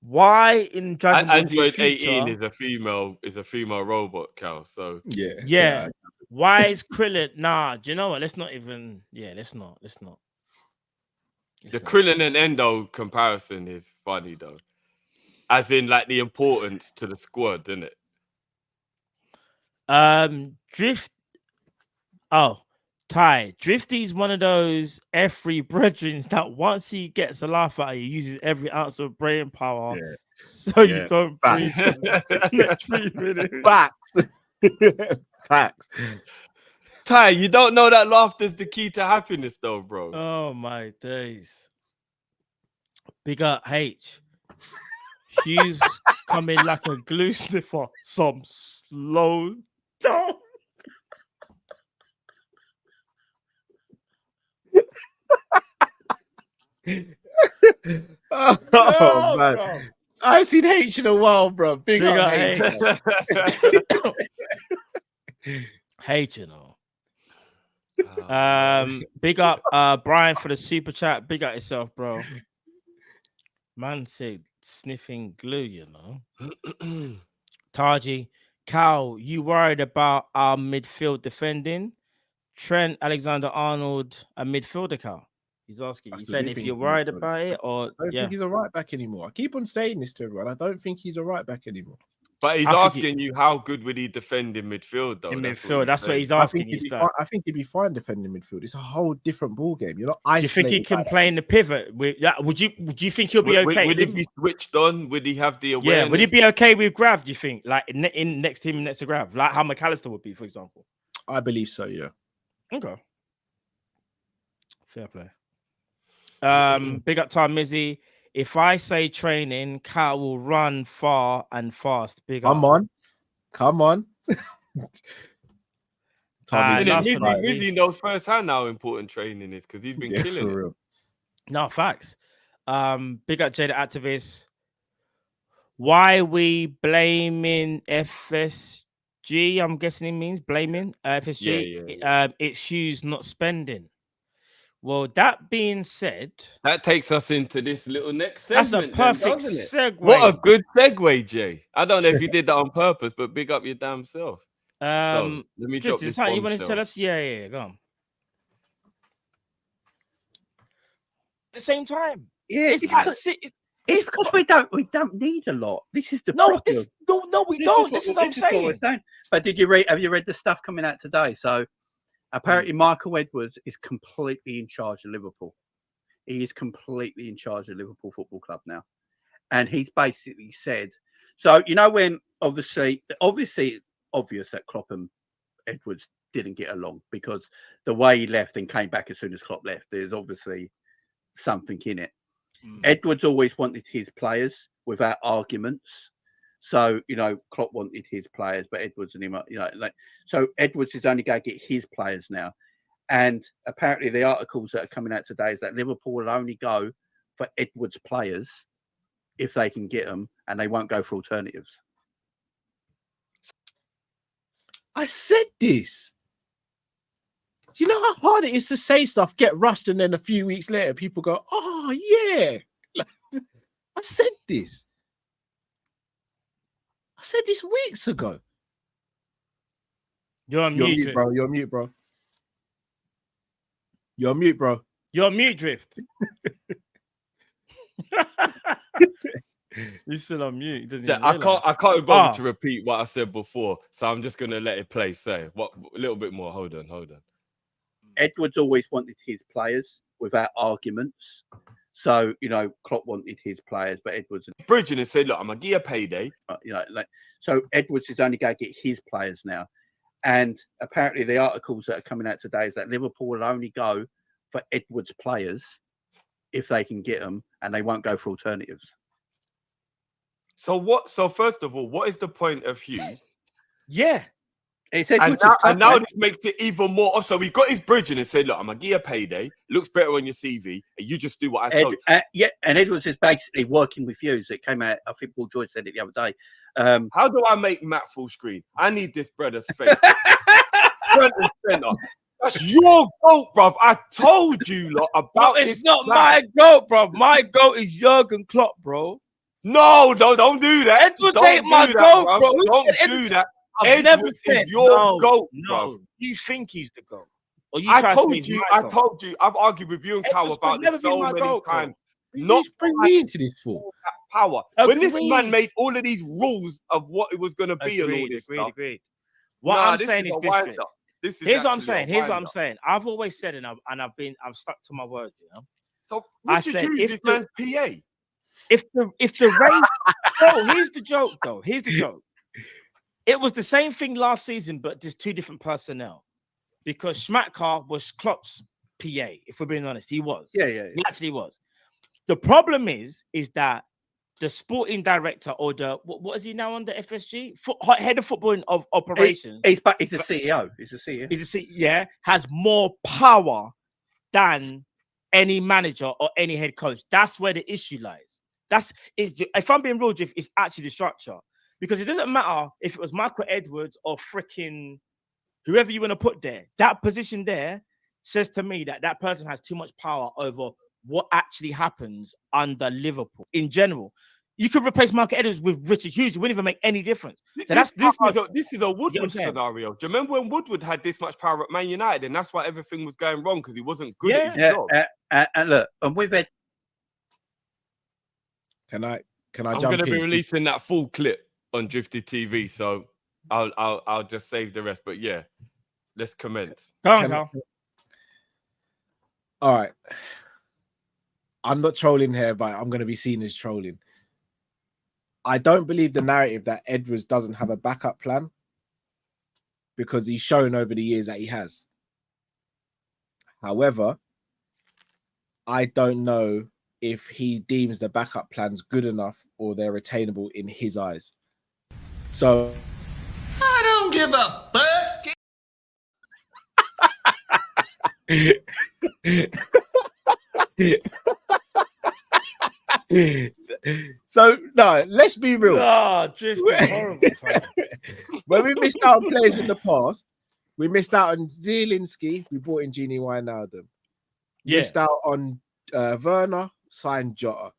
why in Dragon Ball Z Android Future, 18 is a female robot, Cal. So yeah. Why is Krillin? Nah, do you know what? Let's not even. Yeah, let's not. The Krillin and Endo comparison is funny though, as in like the importance to the squad, isn't it? Drift. Oh, Ty. Drifty's one of those F3 brethren that once he gets a laugh out of you, uses every ounce of brain power. Yeah. So you don't breathe for the next 3 minutes. Facts. Ty, you don't know that laughter's the key to happiness, though, bro. Oh my days. Big up H. Hughes coming like a glue sniffer. Some slow down. Oh man. Bro. I ain't seen H in a while, bro. Big up H. H, you know. Big up Brian for the super chat. Big up yourself, bro. Man said sniffing glue, you know. Taji, Cal, you worried about our midfield defending? Trent, Alexander-Arnold, a midfielder, Cal. He's asking. He's saying if you're worried about it, or I don't think he's a right back anymore. I keep on saying this to everyone. I don't think he's a right back anymore. But he's asking you how good would he defend in midfield, though? In midfield, that's what he's asking you. I think he'd be fine defending midfield. It's a whole different ball game. You're not isolated. Do you think he can play in the pivot? Would you think he'll be okay? Would he be switched on? Would he have the awareness? Yeah, would he be okay with Grav? Do you think, like in next to him, next to Grav, like how McAllister would be, for example? I believe so. Yeah. Okay. Fair play. Big up Tom Mizzy. If I say training, Cat will run far and fast. Big up. Come on. Mizzy knows firsthand how important training is because he's been killing it. Real. No, facts. Big up Jada Activist. Why we blaming FSG? I'm guessing it means blaming FSG. Yeah. It's shoes not spending. Well, that being said, that takes us into this little next segment. That's a perfect segue. What a good segue, Jay. I don't know if you did that on purpose, but big up your damn self. So, let me drop this. You want to tell us? Yeah, go on. At the same time, it's because we don't need a lot. This is the no, we don't. This is what I'm saying. But have you read the stuff coming out today? So apparently, Michael Edwards is completely in charge of Liverpool. He is completely in charge of Liverpool Football Club now. And he's basically said, so, you know, when obviously obvious that Klopp and Edwards didn't get along because the way he left and came back as soon as Klopp left, there's obviously something in it. Edwards always wanted his players without arguments. So, you know, Klopp wanted his players, but Edwards and him, you know, so Edwards is only going to get his players now. And apparently the articles that are coming out today is that Liverpool will only go for Edwards players if they can get them, and they won't go for alternatives. I said this. Do you know how hard it is to say stuff, get rushed, and then a few weeks later, people go, oh, yeah. I said this. I said this weeks ago. You're on mute, bro. You're on mute, bro. You're on mute, bro. You're on mute, Drift. You're still on mute. I can't bother to repeat what I said before, so I'm just gonna let it play. Say what a little bit more. Hold on. Edwards always wanted his players without arguments. So, you know, Klopp wanted his players, but Edwards bridging and said, "Look, I'm gonna give you a payday." You know, so Edwards is only going to get his players now. And apparently the articles that are coming out today is that Liverpool will only go for Edwards players if they can get them, and they won't go for alternatives. So what? So first of all, what is the point of Hughes? Yeah. It's And Edwards' now, club, man. this makes it even more. So he got his bridging and said, "Look, I'm gonna give you a payday. Looks better on your CV, and you just do what I tell you." Yeah, and Edwards is basically working with Hughes. It came out. I think Paul Joyce said it the other day. How do I make Matt full screen? I need this brother's face. Front and center. That's your goat, bruv. I told you lot about it's this not guy. my goat, bro. My goat is Jurgen Klopp, bro. No, don't do that. Edwards Don't ain't my do goat, that, bro. Don't do that. I've never Edwards said is your goat, no. bro. You think he's the goat? Or you I try to say told he's you. my I goat? told you. I've argued with you and Cal Edwards about could never this be so my many goat, bro. times. Not bring me into this for. Power. When this Agreed. man made all of these rules of what it was going to be and all this stuff. Agreed. What I'm saying is a this. wind up. This is Here's what I'm actually a saying. Here's what wind I'm up. saying. I've always said, and I've stuck to my word. You know. So I Richard said, Hughes if is the- man's PA. If the race, bro, here's the joke though. Here's the joke. It was the same thing last season, but there's two different personnel. Because Schmatka was Klopp's PA. If we're being honest, he was. Yeah. He actually was. The problem is that the sporting director or the what is he now under FSG? Head of football of operations. He's a CEO. He's a CEO. Has more power than any manager or any head coach. That's where the issue lies. If I'm being real, Jeff, it's actually the structure. Because it doesn't matter if it was Michael Edwards or freaking whoever you want to put there. That position there says to me that person has too much power over what actually happens under Liverpool in general. You could replace Michael Edwards with Richard Hughes. It wouldn't even make any difference. So this is a Woodward scenario. Do you remember when Woodward had this much power at Man United, and that's why everything was going wrong because he wasn't good at his job? And look, and we've had. Can I I'm jump going to in? be releasing that full clip on Drifted TV, so I'll just save the rest. But yeah, let's commence. Go on, Carl. All right. I'm not trolling here, but I'm going to be seen as trolling. I don't believe the narrative that Edwards doesn't have a backup plan because he's shown over the years that he has. However, I don't know if he deems the backup plans good enough or they're attainable in his eyes. So I don't give a fuck. So no, let's be real. Drift is horrible. When we missed out on players in the past, we missed out on Zielinski. We brought in Genie Wijnaldum. Missed out on Werner, signed Jota.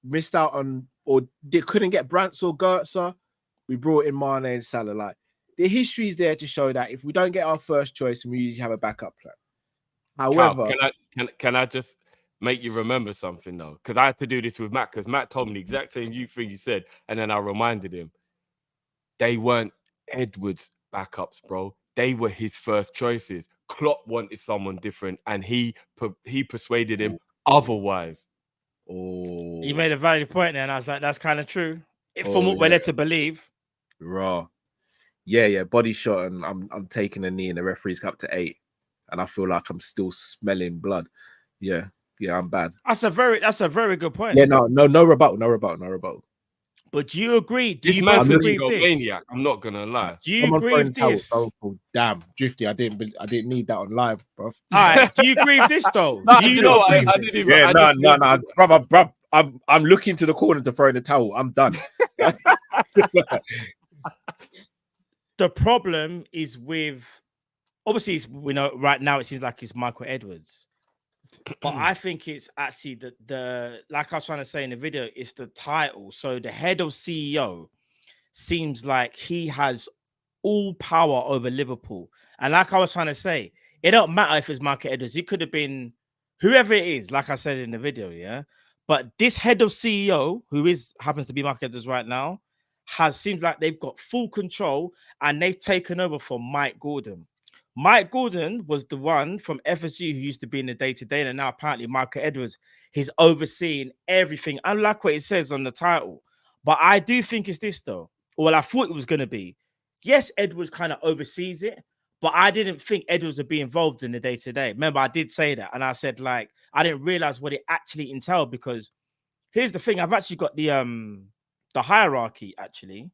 Missed out on, or they couldn't get Brantz or Goetze. We brought in Mane and Salah. Like, the history is there to show that if we don't get our first choice, we usually have a backup plan. However, Cal, can I just make you remember something though? Because I had to do this with Matt because Matt told me the exact same thing you said, and then I reminded him they weren't Edwards backups, bro. They were his first choices. Klopp wanted someone different, and he persuaded him otherwise. oh, You made a valid point there, and I was like, that's kind of true. From what we're led to believe. raw. Yeah, body shot, and I'm taking a knee, and the referee's up to 8, and I feel like I'm still smelling blood. Yeah, I'm bad. That's a very good point. Yeah, no rebuttal. But do you agree? Do This you man's both an agree with this? egomaniac. I'm not gonna lie. Do you Someone agree throwing with towels. this? Oh, damn, Drifty. I didn't need that on live, bro. All right. Do you agree with this though? No, Do you know not what? agree I with didn't this? even. No, brother. I'm looking to the corner to throw in the towel. I'm done. The problem is with obviously we know right now it seems like it's Michael Edwards, but I think it's actually the like I was trying to say in the video, it's the title. So the head of CEO seems like he has all power over Liverpool, and like I was trying to say, it don't matter if it's Michael Edwards. It could have been whoever it is, like I said in the video, yeah. But this head of CEO, who happens to be Michael Edwards right now, seems like they've got full control and they've taken over from Mike Gordon. Mike Gordon was the one from FSG who used to be in the day-to-day, and now apparently Michael Edwards is overseeing everything. I like what it says on the title, but I do think it's this though. Well, I thought it was going to be. yes, Edwards kind of oversees it, but I didn't think Edwards would be involved in the day-to-day. Remember, I did say that, and I said, like, I didn't realize what it actually entailed, because here's the thing, I've actually got the hierarchy, actually.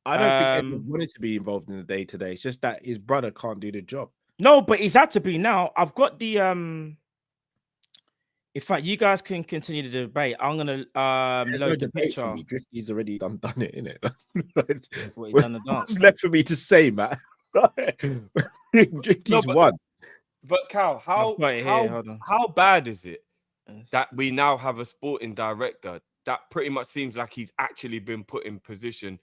I don't think Edwards wanted to be involved in the day-to-day. It's just that his brother can't do the job. No, but he's had to be now. I've got the in fact, you guys can continue the debate. I'm gonna load the picture. For me. Drifty's already done it, innit? What, he's done the dance. What's left for me to say, man? Drifty's won. But Cal, how bad is it that we now have a sporting director that pretty much seems like he's actually been put in position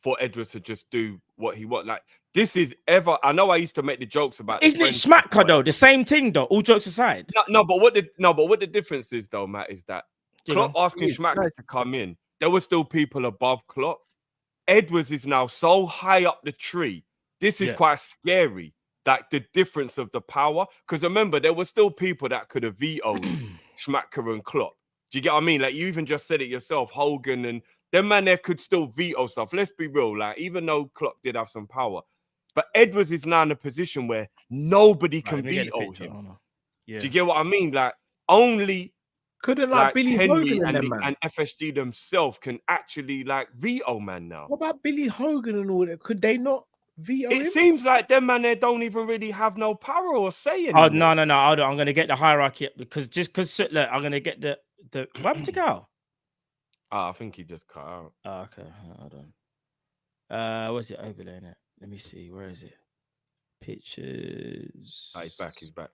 for Edwards to just do what he wants? Like, this is ever. I know I used to make the jokes about. Isn't it Schmacker though? The same thing though. All jokes aside. No, but what the difference is though, Matt, is that Klopp asking Schmacker to come in, there were still people above Klopp. Edwards is now so high up the tree. This is quite scary. Like the difference of the power. Because remember, there were still people that could have vetoed Schmacker and Klopp. Do you get what I mean? Like, you even just said it yourself, Hogan and them man there could still veto stuff. Let's be real. Like, even though Klopp did have some power, but Edwards is now in a position where nobody can veto him. Yeah. Do you get what I mean? Like, only couldn't like Billy Henry Hogan and FSG themselves can actually like veto man now. What about Billy Hogan and all that? Could they not veto him? It seems like them man there don't even really have no power or say anymore. Oh no. Hold on. I'm gonna get the hierarchy because look, I'm gonna get the what happened to Cal? I think he just cut out. Oh, okay. Hold on. What's it overlaying it? Let me see. Where is it? Pictures. He's back. He's back.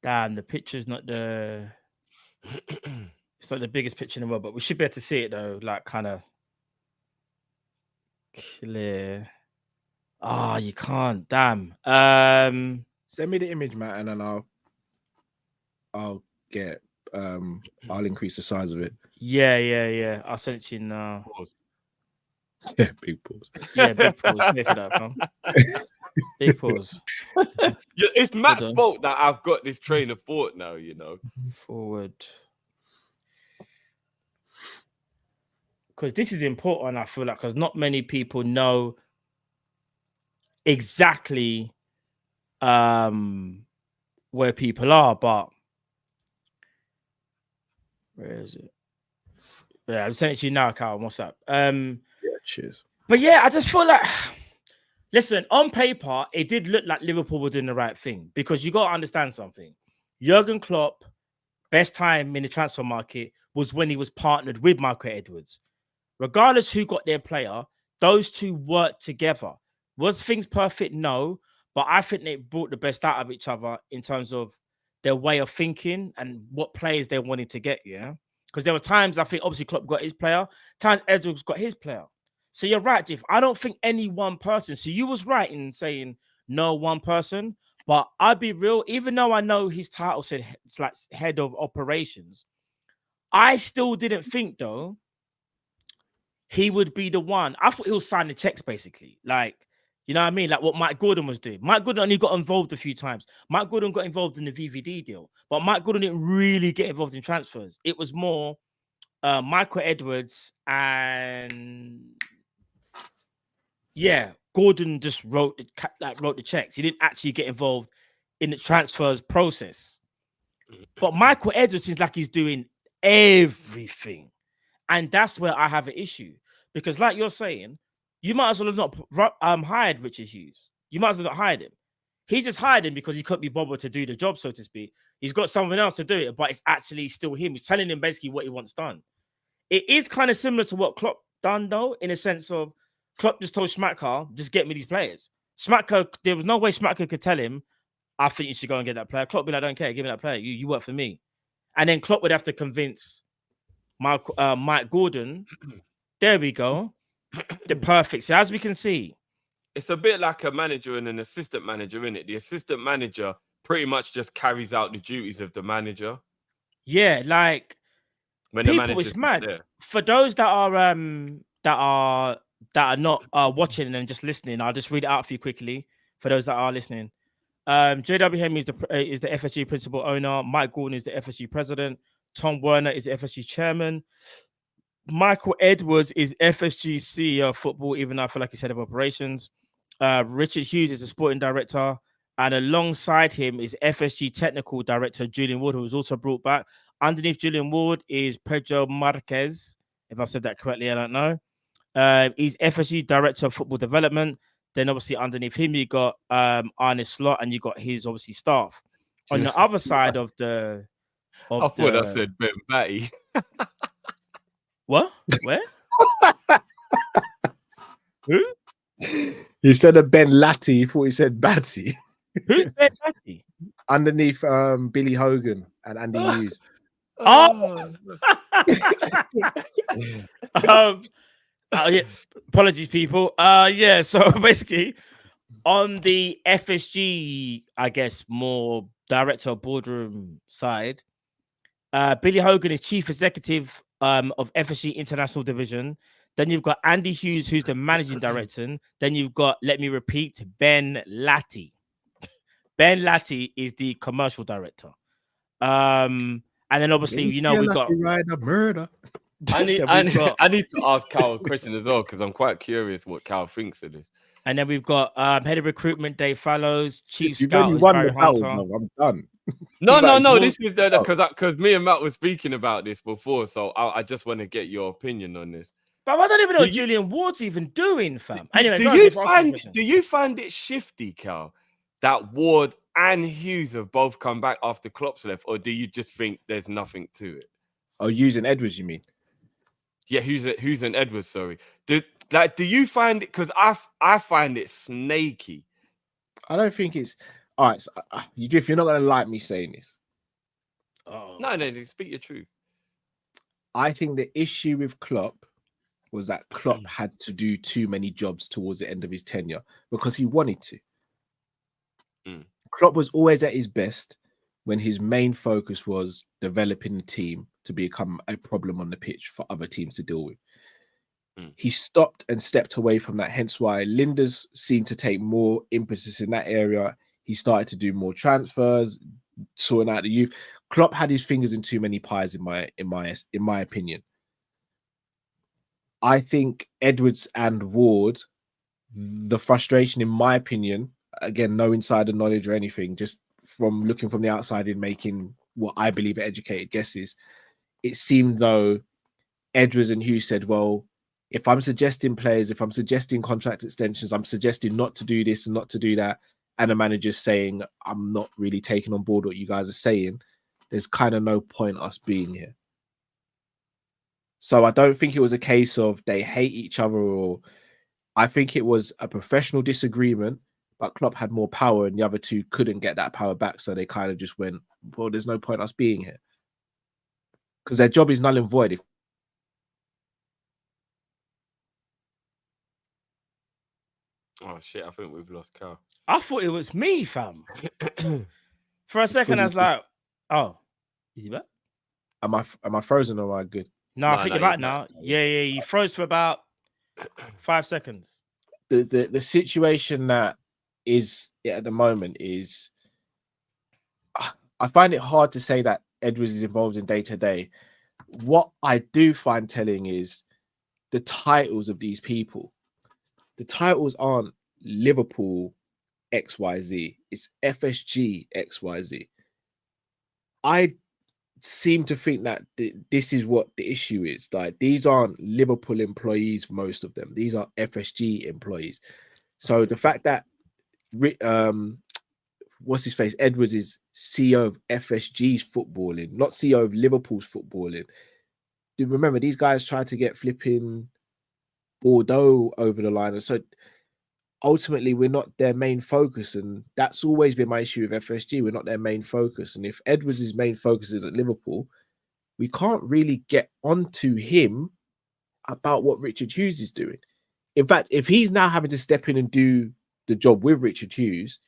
Damn, the picture's not the. It's not the biggest picture in the world, but we should be able to see it though, like kind of clear. Ah, you can't. Damn. Send me the image, Matt, and then I'll get I'll increase the size of it. Yeah. I'll send it to you now. Pause. Yeah, big pause. Yeah, big pause. Stay for that, fam. Big pause. Yeah, it's Matt's fault that I've got this train of thought now, you know. Forward. Because this is important, I feel like, because not many people know exactly where people are, but where is it? Yeah, I'm sending it to you now, Carl. What's up? Yeah, cheers. But yeah, I just feel like, listen, on paper, it did look like Liverpool were doing the right thing, because you got to understand something. Jurgen Klopp, best time in the transfer market was when he was partnered with Michael Edwards. Regardless who got their player, those two worked together. Was things perfect? No, but I think they brought the best out of each other in terms of their way of thinking and what players they wanted to get, yeah? Because there were times I think obviously Klopp got his player, times Edwards got his player. So you're right, Jeff. I don't think any one person. So you was right in saying no one person, but I'd be real. Even though I know his title said it's like head of operations, I still didn't think though he would be the one. I thought he'll sign the checks basically, like. You know what I mean? Like what Mike Gordon was doing. Mike Gordon only got involved a few times. Mike Gordon got involved in the VVD deal, but Mike Gordon didn't really get involved in transfers. It was more Michael Edwards and Gordon just wrote the checks. He didn't actually get involved in the transfers process. But Michael Edwards seems like he's doing everything, and that's where I have an issue, because, like you're saying, you might as well have not hired Richard Hughes. You might as well not hired him. He just hired him because he couldn't be bothered to do the job, so to speak. He's got someone else to do it, but it's actually still him. He's telling him basically what he wants done. It is kind of similar to what Klopp done, though, in a sense of Klopp just told Schmacker, just get me these players. Schmacker, there was no way Schmacker could tell him, I think you should go and get that player. Klopp would be like, I don't care, give me that player. You work for me. And then Klopp would have to convince Mike Gordon. There we go. The perfect. So as we can see, it's a bit like a manager and an assistant manager, isn't it? The assistant manager pretty much just carries out the duties of the manager. Yeah, like when people, it's mad. There. For those that are not watching and just listening, I'll just read it out for you quickly. For those that are listening, JW Hemi is the FSG principal owner. Mike Gordon is the FSG president. Tom Werner is the FSG chairman. Michael Edwards is FSG CEO of football, even though I feel like he's head of operations. Richard Hughes is the sporting director. And alongside him is FSG technical director Julian Ward, who was also brought back. Underneath Julian Ward is Pedro Marquez. If I've said that correctly, I don't know. He's FSG director of football development. Then obviously underneath him, you got Arne Slot, and you got his obviously staff. On the other side of the I thought I said Ben Batty. What? Where? Who? He said a Ben Latty. He thought he said Batty. Who's Ben Batty? Underneath Billy Hogan and Andy Hughes. Oh, yeah. Apologies, people. Yeah. So basically, on the FSG, I guess more director of boardroom side, Billy Hogan is chief executive of FSG International Division. Then you've got Andy Hughes, who's the managing director. Then you've got, let me repeat, Ben Latty. Ben Latty is the commercial director. And then obviously, you know, we've got a murder. I need to ask Cal a question as well, because I'm quite curious what Cal thinks of this. And then we've got head of recruitment Dave Fallows, chief You've scout only is won Barry the battle, Hunter. no, I'm done. No. This is because me and Matt were speaking about this before, so I just want to get your opinion on this. But I don't even know what Julian Ward's even doing, fam. Anyway, do you find it shifty, Cal, that Ward and Hughes have both come back after Klopp's left, or do you just think there's nothing to it? Oh, Hughes and Edwards, you mean? Yeah, Hughes and Edwards. Sorry. Do you find it? Because I find it snaky. I don't think it's all right. So, if you're not going to like me saying this, no, speak your truth. I think the issue with Klopp was that Klopp had to do too many jobs towards the end of his tenure because he wanted to. Klopp was always at his best when his main focus was developing the team to become a problem on the pitch for other teams to deal with. He stopped and stepped away from that, hence why Linders seemed to take more emphasis in that area. He started to do more transfers, sorting out the youth. Klopp had his fingers in too many pies, in my opinion. I think Edwards and Ward, the frustration, in my opinion, again, no insider knowledge or anything, just from looking from the outside and making what I believe are educated guesses, it seemed though Edwards and Hughes said, well, if I'm suggesting players, if I'm suggesting contract extensions, I'm suggesting not to do this and not to do that, and the manager's saying, I'm not really taking on board what you guys are saying, there's kind of no point us being here. So I don't think it was a case of they hate each other, or I think it was a professional disagreement, but Klopp had more power and the other two couldn't get that power back. So they kind of just went, well, there's no point us being here. Because their job is null and void. Oh, shit, I think we've lost Cal. I thought it was me, fam. For a second, I was like, oh, is he back? Am I frozen or am I good? No, I think you're back now. Yeah, you froze for about 5 seconds. The situation that is at the moment is, I find it hard to say that Edwards is involved in day-to-day. What I do find telling is the titles of these people. The titles aren't Liverpool XYZ. It's FSG XYZ. I seem to think that this is what the issue is. Like, these aren't Liverpool employees, most of them. These are FSG employees. So the fact that what's his face, Edwards is CEO of FSG's footballing, not CEO of Liverpool's footballing. Remember, these guys tried to get flipping Bordeaux over the line, and so ultimately we're not their main focus, and that's always been my issue with FSG. We're not their main focus, and if Edwards' main focus is at Liverpool, we can't really get onto him about what Richard Hughes is doing. In fact, if he's now having to step in and do the job with Richard Hughes,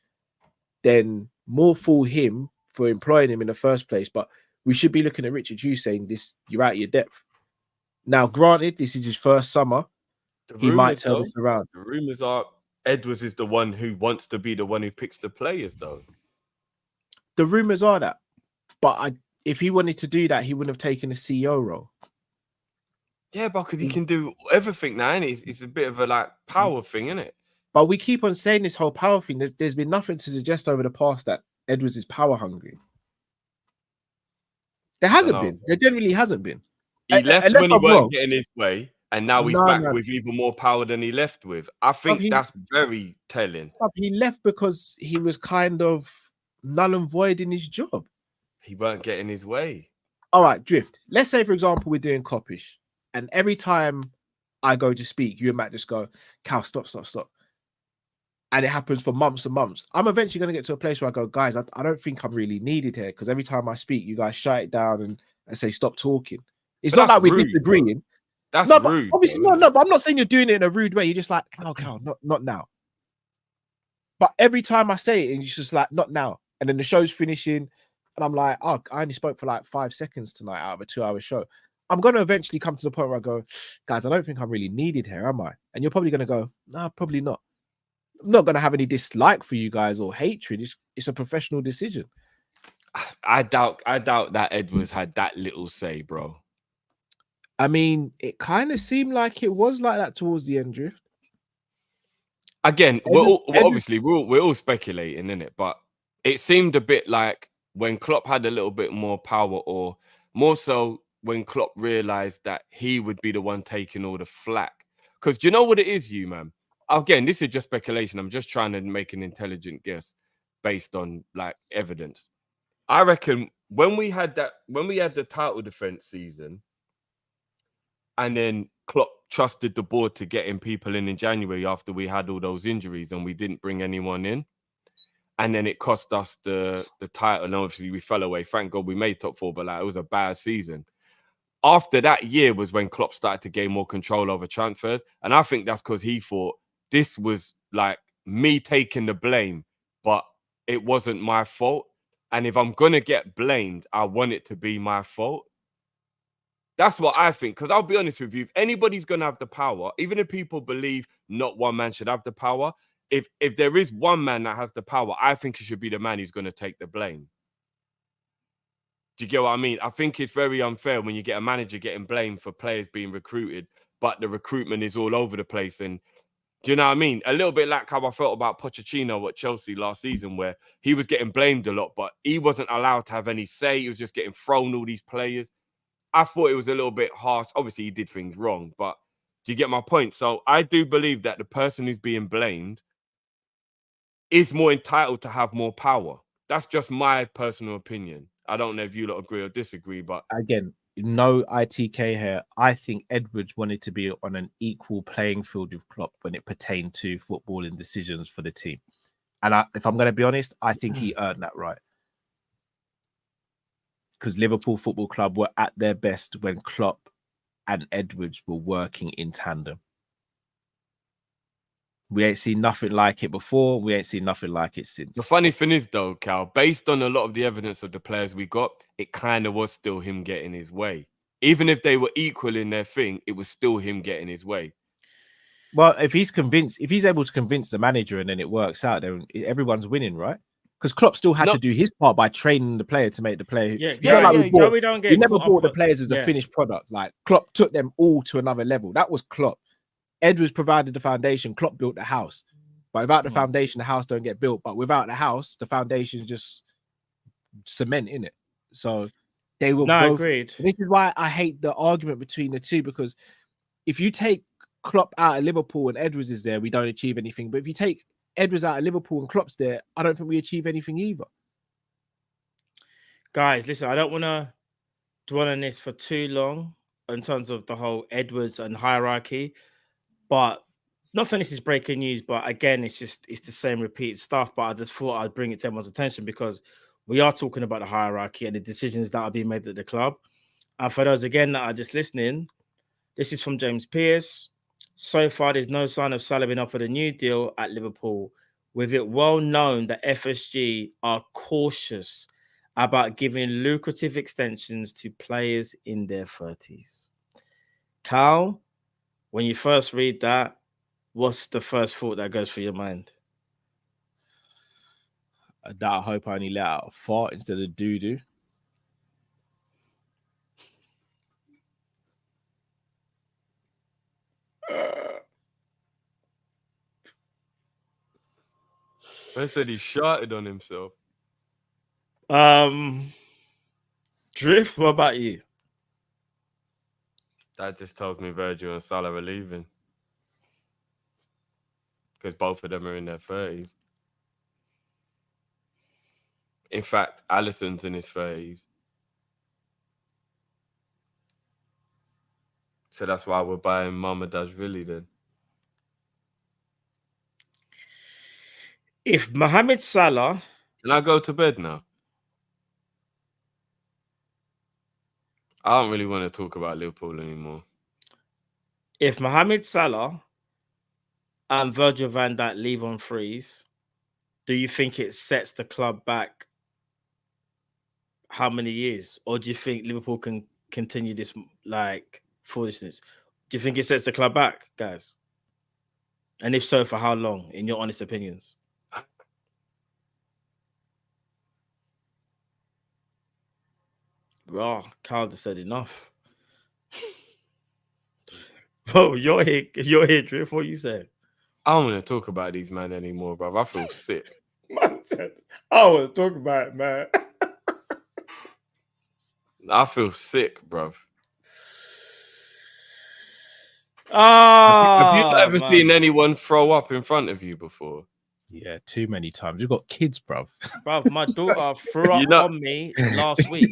then more fool him for employing him in the first place. But we should be looking at Richard Hughes saying, this, you're out of your depth. Now, granted, this is his first summer. He might turn this around. The rumors are Edwards is the one who wants to be the one who picks the players, though. The rumors are that. But if he wanted to do that, he wouldn't have taken a CEO role. Yeah, but because he can do everything now, and it's a bit of a like power thing, isn't it? But we keep on saying this whole power thing. There's been nothing to suggest over the past that Edwards is power hungry. There hasn't been. There generally hasn't been. He left Unless when he I'm weren't wrong. getting his way, and now he's No, back no. with even more power than he left with. I think that's very telling. He left because he was kind of null and void in his job. He weren't getting his way. All right, Drift. Let's say, for example, we're doing Kop-Ish, and every time I go to speak, you and Matt just go, Cal, stop. And it happens for months and months. I'm eventually going to get to a place where I go, guys, I don't think I'm really needed here, because every time I speak, you guys shut it down and say, stop talking. It's not like we're disagreeing. That's rude. Obviously, no, but I'm not saying you're doing it in a rude way. You're just like, oh, Cal, not now. But every time I say it, and you're just like, not now. And then the show's finishing, and I'm like, oh, I only spoke for like 5 seconds tonight out of a 2-hour show. I'm going to eventually come to the point where I go, guys, I don't think I'm really needed here, am I? And you're probably going to go, no, probably not. I'm not going to have any dislike for you guys or hatred. It's a professional decision. I doubt that Edwards had that little say, bro. I mean, it kind of seemed like it was like that towards the end, Drift. Again, we're all speculating, innit? But it seemed a bit like when Klopp had a little bit more power, or more so when Klopp realized that he would be the one taking all the flack. Because do you know what it is, you man? Again, this is just speculation. I'm just trying to make an intelligent guess based on like evidence. I reckon when we had the title defense season, and then Klopp trusted the board to getting people in January after we had all those injuries and we didn't bring anyone in, and then it cost us the title. And obviously we fell away. Thank God we made top 4, but like it was a bad season. After that year was when Klopp started to gain more control over transfers, and I think that's because he thought this was like me taking the blame, but it wasn't my fault. And if I'm gonna get blamed, I want it to be my fault. That's what I think. Because I'll be honest with you, if anybody's gonna have the power, even if people believe not one man should have the power, if there is one man that has the power, I think it should be the man who's gonna take the blame. Do you get what I mean? I think it's very unfair when you get a manager getting blamed for players being recruited, but the recruitment is all over the place. And do you know what I mean? A little bit like how I felt about Pochettino at Chelsea last season, where he was getting blamed a lot, but he wasn't allowed to have any say. He was just getting thrown all these players. I thought it was a little bit harsh. Obviously, he did things wrong, but do you get my point? So I do believe that the person who's being blamed is more entitled to have more power. That's just my personal opinion. I don't know if you lot agree or disagree, but again, no ITK here. I think Edwards wanted to be on an equal playing field with Klopp when it pertained to footballing decisions for the team. And if I'm going to be honest, I think he earned that right. Because Liverpool Football Club were at their best when Klopp and Edwards were working in tandem. We ain't seen nothing like it before. We ain't seen nothing like it since. The funny thing is, though, Cal, based on a lot of the evidence of the players we got, it kind of was still him getting his way. Even if they were equal in their thing, it was still him getting his way. Well, if he's able to convince the manager and then it works out, then everyone's winning, right? Because Klopp still had to do his part by training the player to make the player. We never bought the players as the finished product. Like Klopp took them all to another level. That was Klopp. Edwards provided the foundation. Klopp built the house. But without the foundation, the house don't get built. But without the house, the foundation is just cement in it. So they will both. Agreed. This is why I hate the argument between the two, because if you take Klopp out of Liverpool and Edwards is there, we don't achieve anything. But if you take Edwards out of Liverpool and Klopp's there, I don't think we achieve anything either. Guys, listen, I don't want to dwell on this for too long in terms of the whole Edwards and hierarchy, but not saying this is breaking news, but again, it's the same repeated stuff. But I just thought I'd bring it to everyone's attention because we are talking about the hierarchy and the decisions that are being made at the club. And for those again that are just listening, this is from James Pierce. So far, there's no sign of Salah being offered a new deal at Liverpool, with it well known that FSG are cautious about giving lucrative extensions to players in their 30s. Cal, when you first read that, what's the first thought that goes through your mind? I hope I only let out a fart instead of doo-doo. I said he sharted on himself. Drift, what about you? That just tells me Virgil and Salah are leaving. Because both of them are in their 30s. In fact, Alisson's in his 30s. So that's why we're buying Mamadashvili then. If Mohamed Salah... Can I go to bed now? I don't really want to talk about Liverpool anymore. If Mohamed Salah and Virgil van Dijk leave on frees, do you think it sets the club back how many years? Or do you think Liverpool can continue this like foolishness? Do you think it sets the club back, guys? And if so, for how long, in your honest opinions? Bro, Carl just said enough. Bro, you're here, Drift. What you saying? I don't want to talk about these men anymore, bro. I feel sick. Man said, I want to talk about it, man. I feel sick, bro. Have you ever seen anyone throw up in front of you before? Yeah, too many times. You've got kids, bruv. Bruv, my daughter threw up on me last week.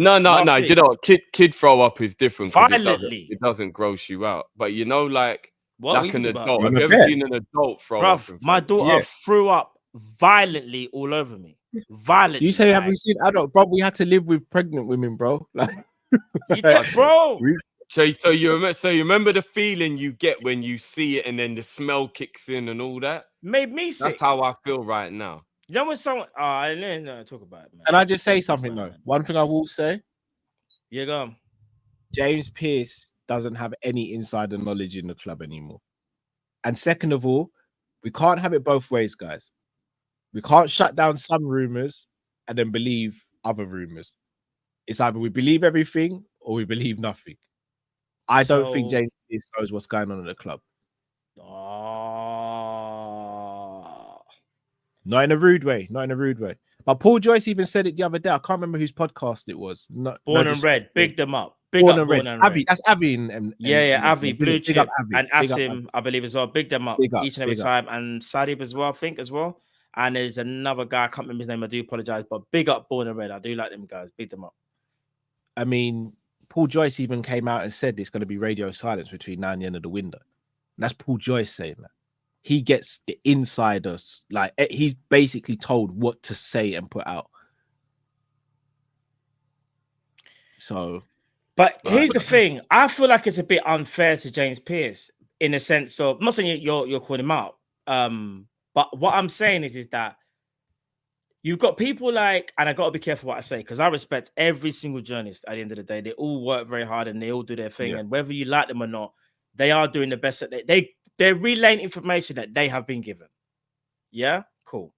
No. You know, kid throw up is different. Violently. It doesn't gross you out. But you know, like an adult. Have you ever seen an adult throw up? My daughter threw up violently all over me. Violently. You say, have we seen adult, bro? We had to live with pregnant women, bro. Like, bro. So you remember the feeling you get when you see it, and then the smell kicks in and all that. Made me sick. That's how I feel right now. You know when someone... I didn't talk about it, man. Can I just say something, though? One thing I will say. Yeah, go on. James Pearce doesn't have any insider knowledge in the club anymore. And second of all, we can't have it both ways, guys. We can't shut down some rumors and then believe other rumors. It's either we believe everything or we believe nothing. I don't think James Pearce knows what's going on in the club. Not in a rude way. But Paul Joyce even said it the other day. I can't remember whose podcast it was. Born and Red. Big them up. Born and Red. Avi. That's Avi. And Avi. Blue Chip. Avi. And Asim, I believe, as well. Big them up each and every time. And Sadib as well, I think, as well. And there's another guy. I can't remember his name. I do apologize. But big up Born and Red. I do like them guys. Big them up. I mean, Paul Joyce even came out and said there's going to be radio silence between now and the end of the window. And that's Paul Joyce saying that. He gets the insiders. Like, he's basically told what to say and put out. So... But here's the thing. I feel like it's a bit unfair to James Pearce in the sense of... I'm not saying you're calling him out. But what I'm saying is that you've got people like... And I got to be careful what I say, because I respect every single journalist at the end of the day. They all work very hard and they all do their thing. Yeah. And whether you like them or not, they are doing the best that they're relaying information that they have been given. Yeah? Cool.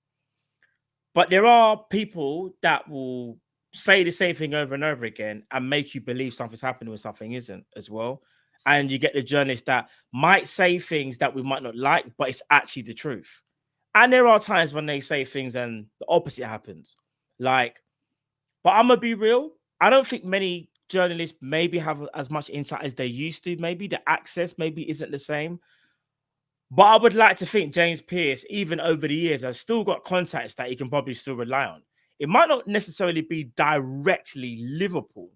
But there are people that will say the same thing over and over again and make you believe something's happening when something isn't as well. And you get the journalists that might say things that we might not like, but it's actually the truth. And there are times when they say things and the opposite happens. Like, but I'm going to be real. I don't think many journalists maybe have as much insight as they used to. Maybe the access maybe isn't the same. But I would like to think James Pearce, even over the years, has still got contacts that he can probably still rely on. It might not necessarily be directly Liverpool,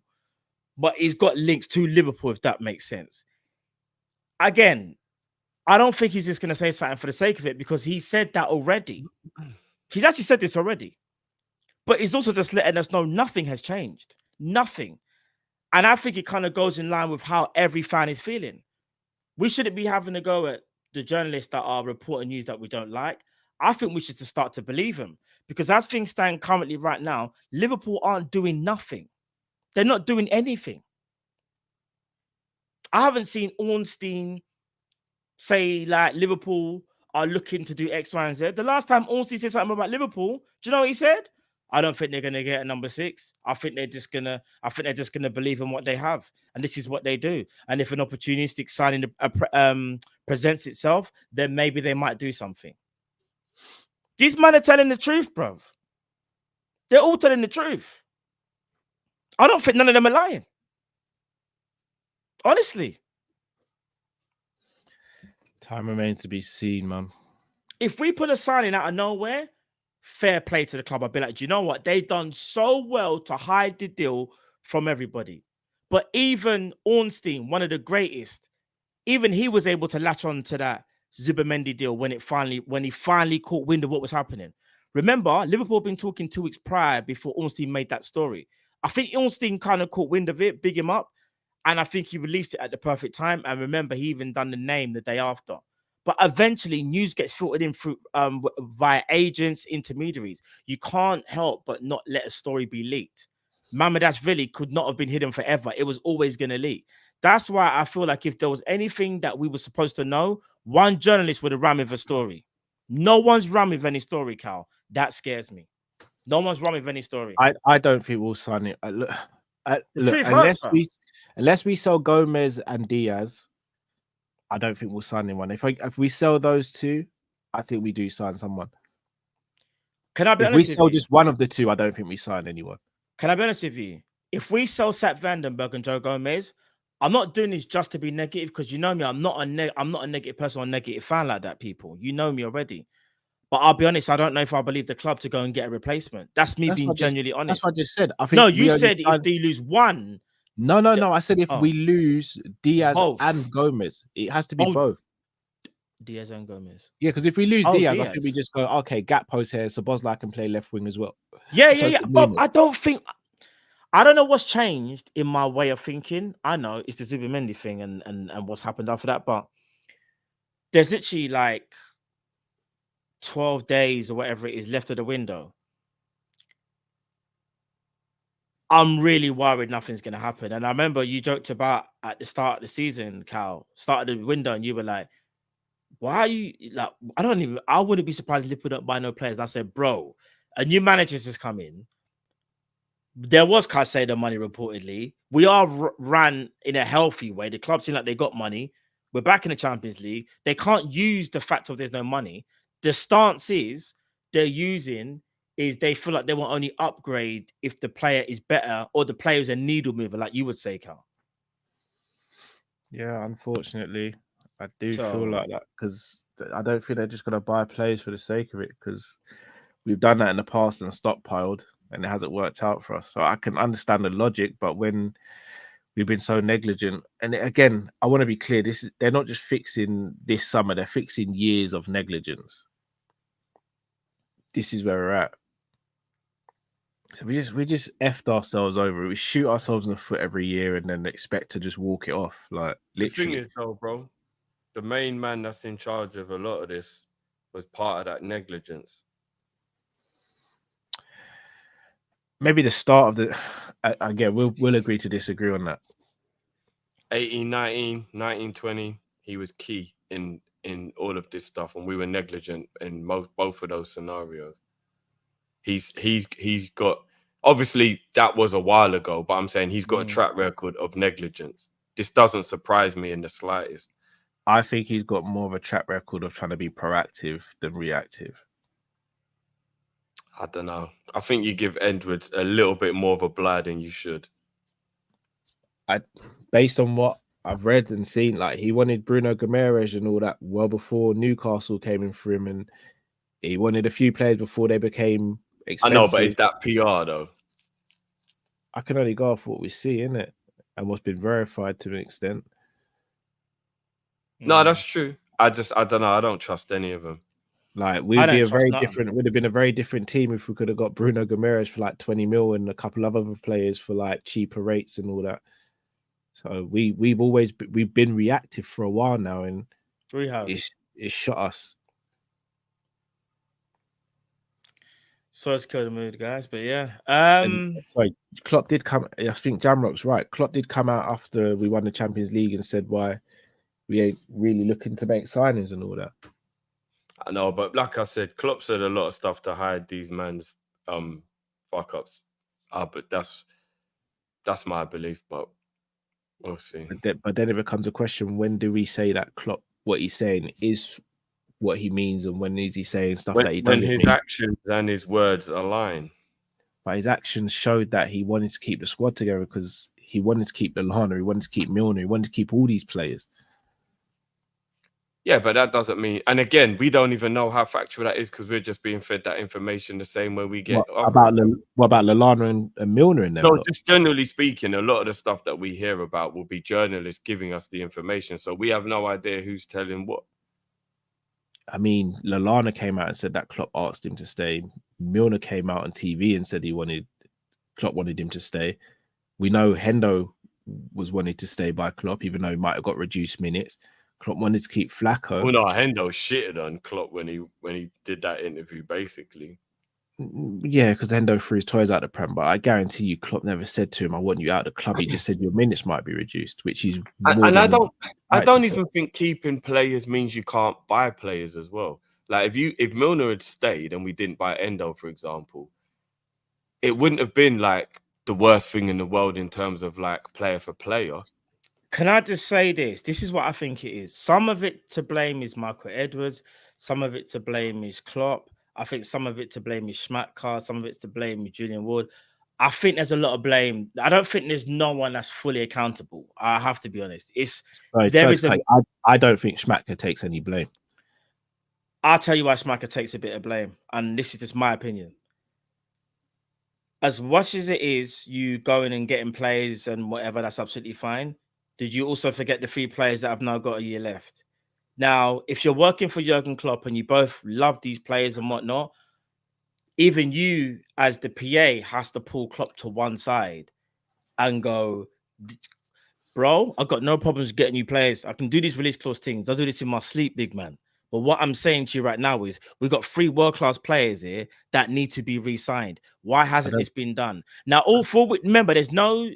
but he's got links to Liverpool, if that makes sense. Again, I don't think he's just going to say something for the sake of it, because he said that already. He's actually said this already. But he's also just letting us know nothing has changed. Nothing. And I think it kind of goes in line with how every fan is feeling. We shouldn't be having to go at the journalists that are reporting news that we don't like. I think we should just start to believe them. Because as things stand currently right now, Liverpool aren't doing nothing. They're not doing anything. I haven't seen Ornstein say like Liverpool are looking to do X, Y, and Z. The last time Ornstein said something about Liverpool, do you know what he said? I don't think they're going to get a number 6. I think they're just going to believe in what they have. And this is what they do. And if an opportunistic signing presents itself, then maybe they might do something. These men are telling the truth, bruv. They're all telling the truth. I don't think none of them are lying. Honestly. Time remains to be seen, man. If we put a signing out of nowhere, fair play to the club. I'd be like, do you know what? They've done so well to hide the deal from everybody. But even Ornstein, one of the greatest, even he was able to latch on to that Zubimendi deal when he finally caught wind of what was happening. Remember, Liverpool had been talking 2 weeks prior before Ornstein made that story. I think Ornstein kind of caught wind of it, big him up, and I think he released it at the perfect time. And remember, he even done the name the day after. But eventually, news gets filtered in through via agents, intermediaries. You can't help but not let a story be leaked. Mamadashvili could not have been hidden forever. It was always going to leak. That's why I feel like if there was anything that we were supposed to know, one journalist would have ran with a story. No one's run with any story, Cal. That scares me. No one's run with any story. I don't think we'll sign it. Look, unless we sell Gomez and Diaz, I don't think we'll sign anyone. If we sell those two, I think we do sign someone. Can I be honest? If we sell just one of the two, I don't think we sign anyone. Can I be honest with you? If we sell Sat Vandenberg and Joe Gomez, I'm not doing this just to be negative because you know me. I'm not a negative person or a negative fan like that. People, you know me already. But I'll be honest, I don't know if I believe the club to go and get a replacement. That's being genuinely honest. That's what I just said. I think no, you said if they lose one. No. I said if we lose Diaz and Gomez, it has to be both. Diaz and Gomez. Yeah, because if we lose Diaz, I think we just go, okay, gap post here, so Bosla can play left wing as well. Yeah. But I don't know what's changed in my way of thinking. I know it's the Zubimendi thing and what's happened after that, but there's literally like 12 days or whatever it is left of the window. I'm really worried nothing's going to happen. And I remember you joked about at the start of the season, Cal, started the window, and you were like, why are you like, I wouldn't be surprised if Liverpool don't buy no players. And I said, bro, a new manager's just come in. There was Caicedo money reportedly. We are ran in a healthy way. The club seem like they got money. We're back in the Champions League. They can't use the fact of there's no money. The stance is they're using is they feel like they will only upgrade if the player is better or the player is a needle mover, like you would say, Cal. Yeah, unfortunately, I do feel like that because I don't think they're just going to buy players for the sake of it because we've done that in the past and stockpiled and it hasn't worked out for us. So I can understand the logic, but when we've been so negligent, and again, I want to be clear, they're not just fixing this summer, they're fixing years of negligence. This is where we're at. So we just effed ourselves over. We shoot ourselves in the foot every year and then expect to just walk it off. Like literally. The thing is though, bro, the main man that's in charge of a lot of this was part of that negligence. Maybe the start of the again, we'll agree to disagree on that. 18-19, 19-20, he was key in all of this stuff, and we were negligent in both of those scenarios. He's got, obviously that was a while ago, but I'm saying he's got a track record of negligence. This doesn't surprise me in the slightest. I think he's got more of a track record of trying to be proactive than reactive. I don't know. I think you give Edwards a little bit more of a blight than you should. Based on what I've read and seen, like he wanted Bruno Guimaraes and all that well before Newcastle came in for him, and he wanted a few players before they became expensive. I know, but is that PR though? I can only go off what we see, innit? And what's been verified to an extent. No, that's true. I don't know. I don't trust any of them. Like would have been a very different team if we could have got Bruno Guimaraes for like 20 mil and a couple of other players for like cheaper rates and all that. So we've been reactive for a while now, and it's shot us. So it's killed the mood, guys. But yeah, sorry, Klopp did come. I think Jamrock's right. Klopp did come out after we won the Champions League and said why we ain't really looking to make signings and all that. I know, but like I said, Klopp said a lot of stuff to hide these man's fuck ups. But that's my belief. But we'll see. But then it becomes a question: when do we say that Klopp, what he's saying, is what he means and when is he saying stuff when, that he when doesn't his mean. actions and his words align. But his actions showed that he wanted to keep the squad together because he wanted to keep Lallana, he wanted to keep Milner, he wanted to keep all these players. Yeah, but that doesn't mean, and again, we don't even know how factual that is because we're just being fed that information the same way we get. What about Lallana and Milner in them? No, just generally speaking, a lot of the stuff that we hear about will be journalists giving us the information. So we have no idea who's telling what. I mean, Lallana came out and said that Klopp asked him to stay. Milner came out on TV and said Klopp wanted him to stay. We know Hendo was wanted to stay by Klopp, even though he might have got reduced minutes. Klopp wanted to keep Flacco. Well, no, Hendo shitted on Klopp when he did that interview, basically. Yeah, because Hendo threw his toys out the Prem, but I guarantee you, Klopp never said to him, "I want you out of the club." He just said your minutes might be reduced, which is. And I don't even think keeping players means you can't buy players as well. Like if Milner had stayed and we didn't buy Endo, for example, it wouldn't have been like the worst thing in the world in terms of like player for player. Can I just say this? This is what I think it is. Some of it to blame is Michael Edwards. Some of it to blame is Klopp. I think some of it to blame is Schmatka. Some of it's to blame is Julian Ward. I think there's a lot of blame. I don't think there's no one that's fully accountable. I have to be honest. I don't think Schmatka takes any blame. I'll tell you why Schmatka takes a bit of blame. And this is just my opinion. As much as it is you going and getting players and whatever, that's absolutely fine. Did you also forget the 3 players that have now got a year left? Now, if you're working for Jurgen Klopp and you both love these players and whatnot, even you as the PA has to pull Klopp to one side and go, bro, I've got no problems getting you players. I can do these release clause things. I'll do this in my sleep, big man. But what I'm saying to you right now is we've got 3 world-class players here that need to be re-signed. Why hasn't this been done? Now, all 4, remember, there's no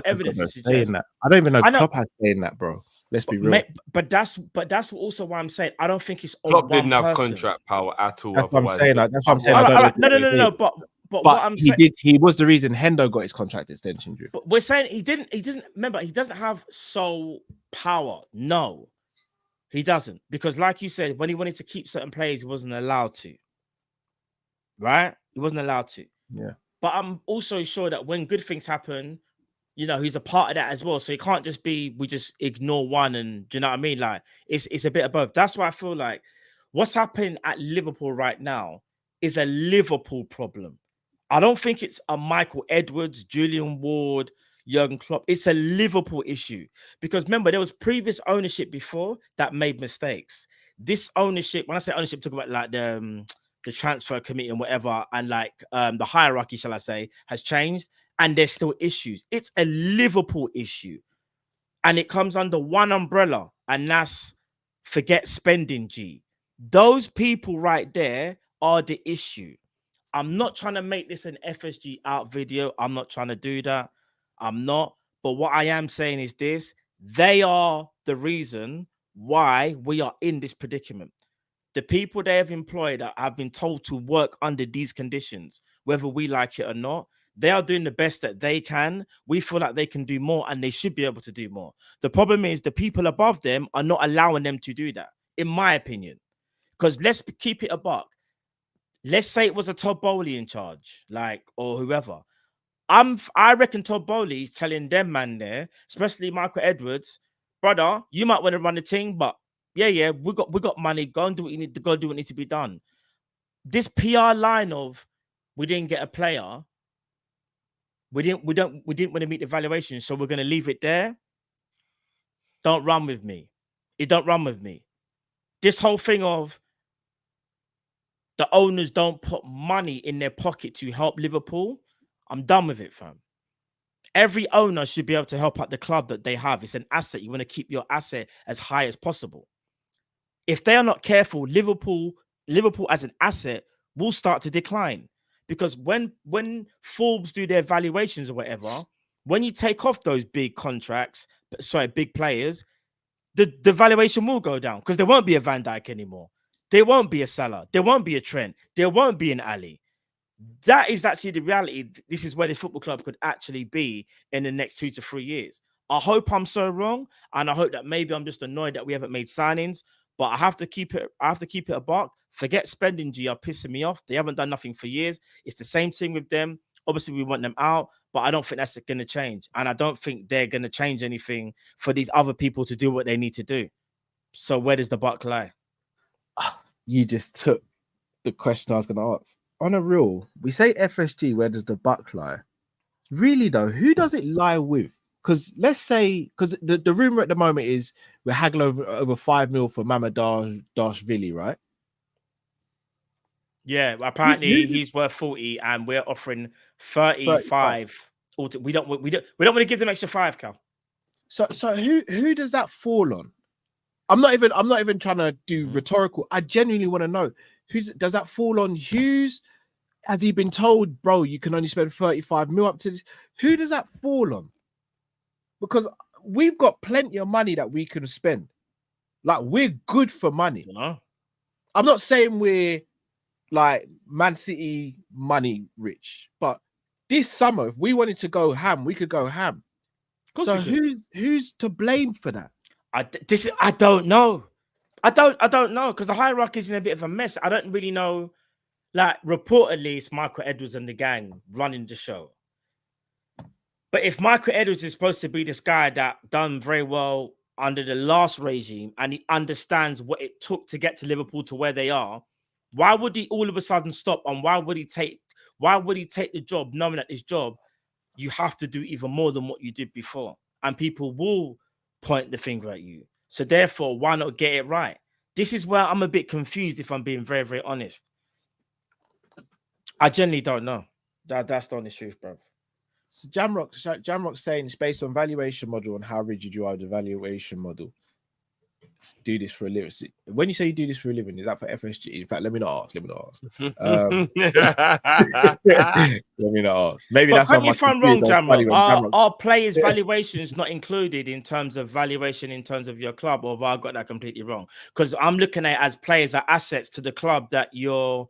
evidence to suggest that. I don't even know Klopp has saying that, bro. Let's be real. But that's also why I'm saying I don't think it's Klopp didn't have contract power at all. That's what I'm saying. That's what I'm saying. No. But what I'm saying, he was the reason Hendo got his contract extension. But we're saying he didn't. Remember, he doesn't have sole power. No. He doesn't, because like you said, when he wanted to keep certain players, he wasn't allowed to. Right? He wasn't allowed to. Yeah. But I'm also sure that when good things happen, you know, he's a part of that as well. So it can't just be we just ignore one and do you know what I mean? Like it's a bit of both. That's why I feel like what's happening at Liverpool right now is a Liverpool problem. I don't think it's a Michael Edwards, Julian Ward, Jurgen Klopp. It's a Liverpool issue because remember there was previous ownership before that made mistakes. This ownership, when I say ownership, talk about like the transfer committee and whatever, and like the hierarchy, shall I say, has changed, and there's still issues. It's a Liverpool issue, and it comes under one umbrella, and that's forget spending. G, those people right there are the issue. I'm not trying to make this an FSG out video. I'm not trying to do that. I'm not. But what I am saying is this. They are the reason why we are in this predicament. The people they have employed have been told to work under these conditions, whether we like it or not. They are doing the best that they can. We feel like they can do more and they should be able to do more. The problem is the people above them are not allowing them to do that, in my opinion. Because let's keep it a buck. Let's say it was a Todd Bowley in charge, like, or whoever. I reckon Todd Bowley is telling them man there, especially Michael Edwards, brother, you might want to run the team, but yeah, we got money. Go and do what you need to go do what needs to be done. This PR line of we didn't get a player, we didn't want to meet the valuation, so we're gonna leave it there. Don't run with me. It don't run with me. This whole thing of the owners don't put money in their pocket to help Liverpool. I'm done with it, fam. Every owner should be able to help out the club that they have. It's an asset. You want to keep your asset as high as possible. If they are not careful, Liverpool as an asset will start to decline. Because when Forbes do their valuations or whatever, when you take off those big contracts, big players, the valuation will go down because there won't be a Van Dijk anymore. There won't be a Salah. There won't be a Trent. There won't be an Ali. That is actually the reality. This is where the football club could actually be in the next 2 to 3 years. I hope I'm so wrong, and I hope that maybe I'm just annoyed that we haven't made signings. But I have to keep it a buck. Forget spending G are pissing me off. They haven't done nothing for years. It's the same thing with them. Obviously, we want them out, but I don't think that's going to change. And I don't think they're going to change anything for these other people to do what they need to do. So where does the buck lie? You just took the question I was going to ask. On a real, we say FSG, where does the buck lie? Really though, who does it lie with? Because let's say, because the rumor at the moment is we're haggling over 5 mil for Mamadashvili, right? Yeah, apparently he's worth 40 and we're offering 35. We don't want to give them extra 5, Cal. So who does that fall on? I'm not even trying to do rhetorical. I genuinely want to know, who does that fall on? Hughes? Has he been told, bro, you can only spend 35 mil up to this? Who does that fall on? Because we've got plenty of money that we can spend. Like, we're good for money. I'm not saying we're like Man City money rich, but this summer, if we wanted to go ham, we could go ham. So who's to blame for that? I don't know. I don't know, because the hierarchy is in a bit of a mess. I don't really know. Like, reportedly, it's Michael Edwards and the gang running the show. But if Michael Edwards is supposed to be this guy that done very well under the last regime and he understands what it took to get to Liverpool to where they are, why would he all of a sudden stop? And why would he take the job, knowing that this job, you have to do even more than what you did before? And people will point the finger at you. So therefore, why not get it right? This is where I'm a bit confused, if I'm being very, very honest. I genuinely don't know. That's the honest truth, bro. So Jamrock's saying it's based on valuation model and how rigid you are with the valuation model. Do this for a living. When you say you do this for a living, is that for FSG? In fact, let me not ask. Let me not ask. Maybe but that's correct me if I'm wrong, Jamrock. Are players' valuations not included in terms of valuation in terms of your club, or have I got that completely wrong? Because I'm looking at it as players are assets to the club that you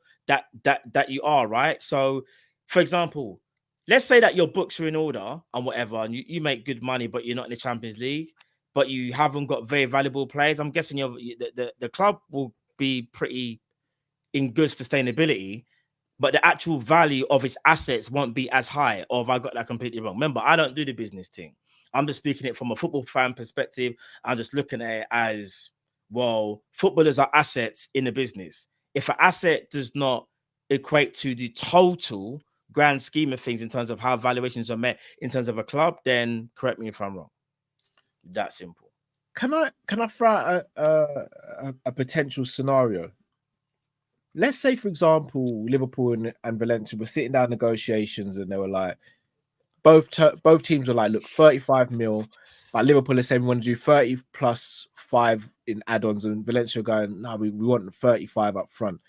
are, right? So, for example, let's say that your books are in order and whatever, and you make good money, but you're not in the Champions League, but you haven't got very valuable players. I'm guessing the club will be pretty in good sustainability, but the actual value of its assets won't be as high. Or have I got that completely wrong? Remember, I don't do the business thing. I'm just speaking it from a football fan perspective. I'm just looking at it as, well, footballers are assets in the business. If an asset does not equate to the total grand scheme of things in terms of how valuations are met in terms of a club, then correct me if I'm wrong. That simple. Can I throw out a potential scenario? Let's say, for example, Liverpool and Valencia were sitting down negotiations, and they were like, both teams were like, look, 35 mil, but Liverpool is saying we want to do 30 plus 5 in add-ons, and Valencia going, no, we want 35 up front.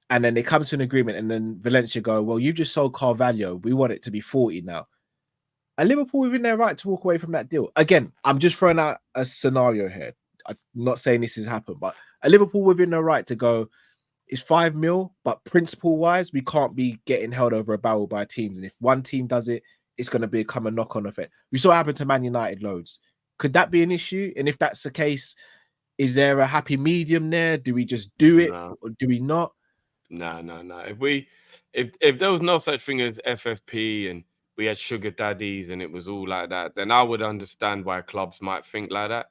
And then they come to an agreement, and then Valencia go, well, you just sold Carvalho, we want it to be 40 now. And Liverpool within their right to walk away from that deal. Again, I'm just throwing out a scenario here. I'm not saying this has happened, but a Liverpool within their right to go, it's 5 mil, but principle-wise, we can't be getting held over a barrel by teams. And if one team does it, it's going to become a knock-on effect. We saw it happen to Man United loads. Could that be an issue? And if that's the case, is there a happy medium there? Do we just do it, or do we not? No. If there was no such thing as FFP and we had sugar daddies and it was all like that, then I would understand why clubs might think like that.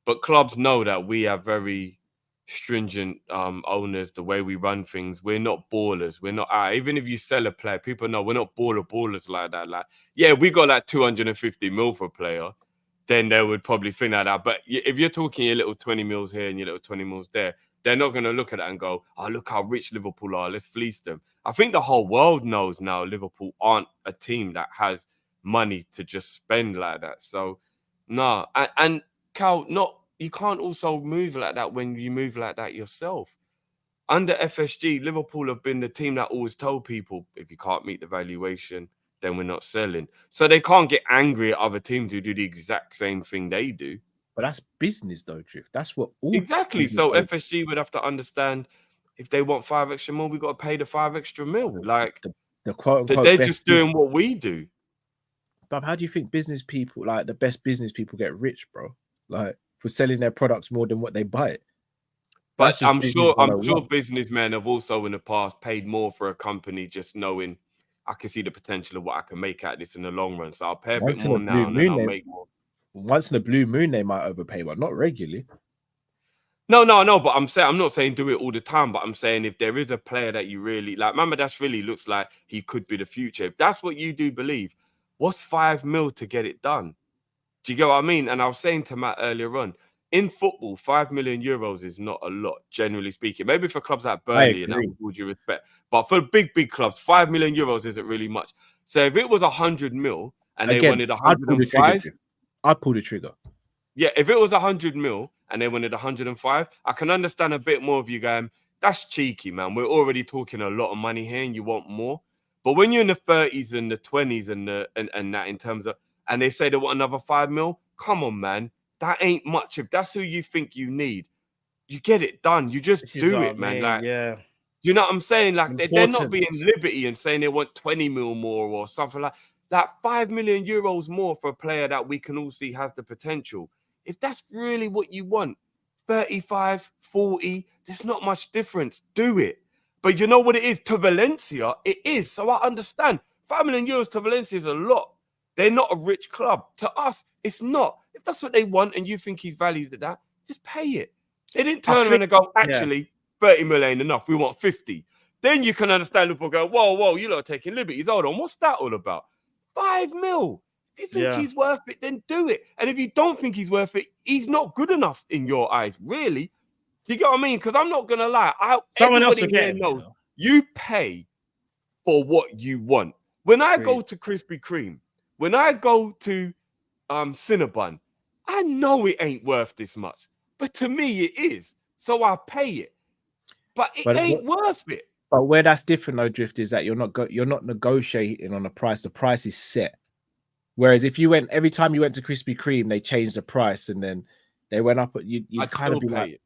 But clubs know that we are very stringent owners, the way we run things. We're not ballers. We're not, even if you sell a player, people know we're not ballers like that. Like, yeah, we got like 250 mil for a player, then they would probably think like that. But if you're talking your little 20 mils here and your little 20 mils there, they're not going to look at that and go, oh, look how rich Liverpool are. Let's fleece them. I think the whole world knows now Liverpool aren't a team that has money to just spend like that. So, no. And Cal, you can't also move like that when you move like that yourself. Under FSG, Liverpool have been the team that always told people, if you can't meet the valuation, then we're not selling. So they can't get angry at other teams who do the exact same thing they do. But that's business, though, Drift. That's what all exactly. So FSG would have to understand, if they want 5 extra mil, we got to pay the 5 extra mil. Like the quote unquote, they're just doing what we do. But how do you think business people, like the best business people, get rich, bro? Like for selling their products more than what they buy it. But I'm business sure 101. businessmen have also in the past paid more for a company just knowing I can see the potential of what I can make out of this in the long run. So I'll pay a bit more now and then I'll make more. Once in a blue moon, they might overpay, but not regularly. No. But I'm not saying do it all the time. But I'm saying if there is a player that you really like, Mamadashvili looks like he could be the future. If that's what you do believe, what's 5 mil to get it done? Do you get what I mean? And I was saying to Matt earlier on, in football, 5 million euros is not a lot, generally speaking. Maybe for clubs like Burnley, and that with all due respect. But for big clubs, 5 million euros isn't really much. So if it was 100 mil and they wanted 105, I'd pull the trigger. Yeah, if it was 100 mil and they wanted 105, I can understand a bit more of you going, that's cheeky, man. We're already talking a lot of money here and you want more. But when you're in the 30s and the 20s and that in terms of, and they say they want another 5 mil, come on, man. That ain't much. If that's who you think you need, you get it done. You just do it, man. Like, yeah. You know what I'm saying? Like, they're not being liberty and saying they want 20 mil more or something like that. 5 million euros more for a player that we can all see has the potential. If that's really what you want, 35, 40, there's not much difference. Do it. But you know what it is? To Valencia, it is. So I understand. 5 million euros to Valencia is a lot. They're not a rich club. To us, it's not. If that's what they want and you think he's valued at that, just pay it. They didn't turn around and go, actually, 30 mil ain't enough. We want 50. Then you can understand Liverpool go, whoa, you lot are taking liberties. Hold on, what's that all about? 5 mil. If you think he's worth it, then do it. And if you don't think he's worth it, he's not good enough in your eyes, really. Do you get what I mean? Because I'm not going to lie. Someone else will get knows you pay for what you want. When I go to Krispy Kreme, when I go to Cinnabon, I know it ain't worth this much. But to me, it is. So I pay it. But it ain't worth it. But where that's different, though, Drift, is that you're not negotiating on the price. The price is set. Whereas if you went every time you went to Krispy Kreme, they changed the price and then they went up. You kind of be like,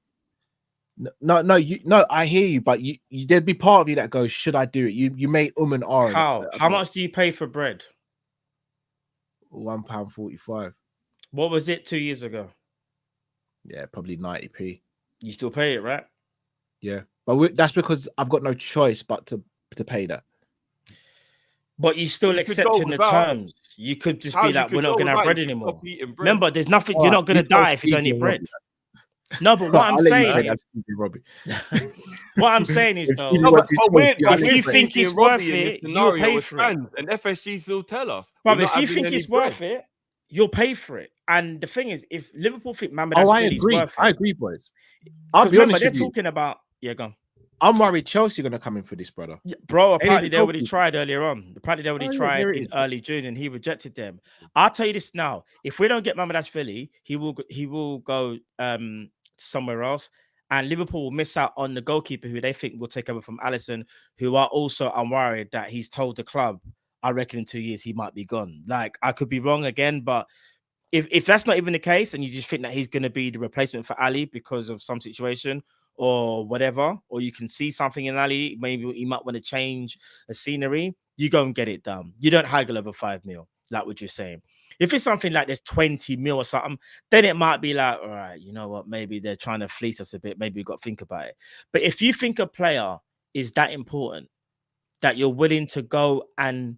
no, I hear you, but you there'd be part of you that goes, should I do it? You made and R. How much do you pay for bread? £1.45. What was it 2 years ago? Yeah, probably 90p. You still pay it, right? Yeah, but that's because I've got no choice but to pay that. But you still accepting the terms. You could just be like, we're not going to have bread anymore. Remember, there's nothing. You're not going to die if you don't eat bread. No, but what I'm saying is, what I'm saying is, though, if you think it's worth it, you'll pay for it. And FSG still tell us. But if you think it's worth it, you'll pay for it. And the thing is, if Liverpool think Mamadashvili is worth it, I agree, boys. I'll be honest. They're talking about go on. I'm worried Chelsea are going to come in for this, brother. Yeah, bro, apparently they already tried earlier on. Apparently they already tried in early June and he rejected them. I'll tell you this now. If we don't get Mamadashvili, he will go somewhere else. And Liverpool will miss out on the goalkeeper who they think will take over from Alisson, who are also unworried that he's told the club, I reckon in 2 years he might be gone. Like, I could be wrong again, but if that's not even the case and you just think that he's going to be the replacement for Ali because of some situation, or whatever, or you can see something in Ali, maybe he might want to change a scenery, you go and get it done. You don't haggle over 5 mil, like what you're saying. If it's something like there's 20 mil or something, then it might be like, all right, you know what, maybe they're trying to fleece us a bit, maybe we've got to think about it. But if you think a player is that important, that you're willing to go and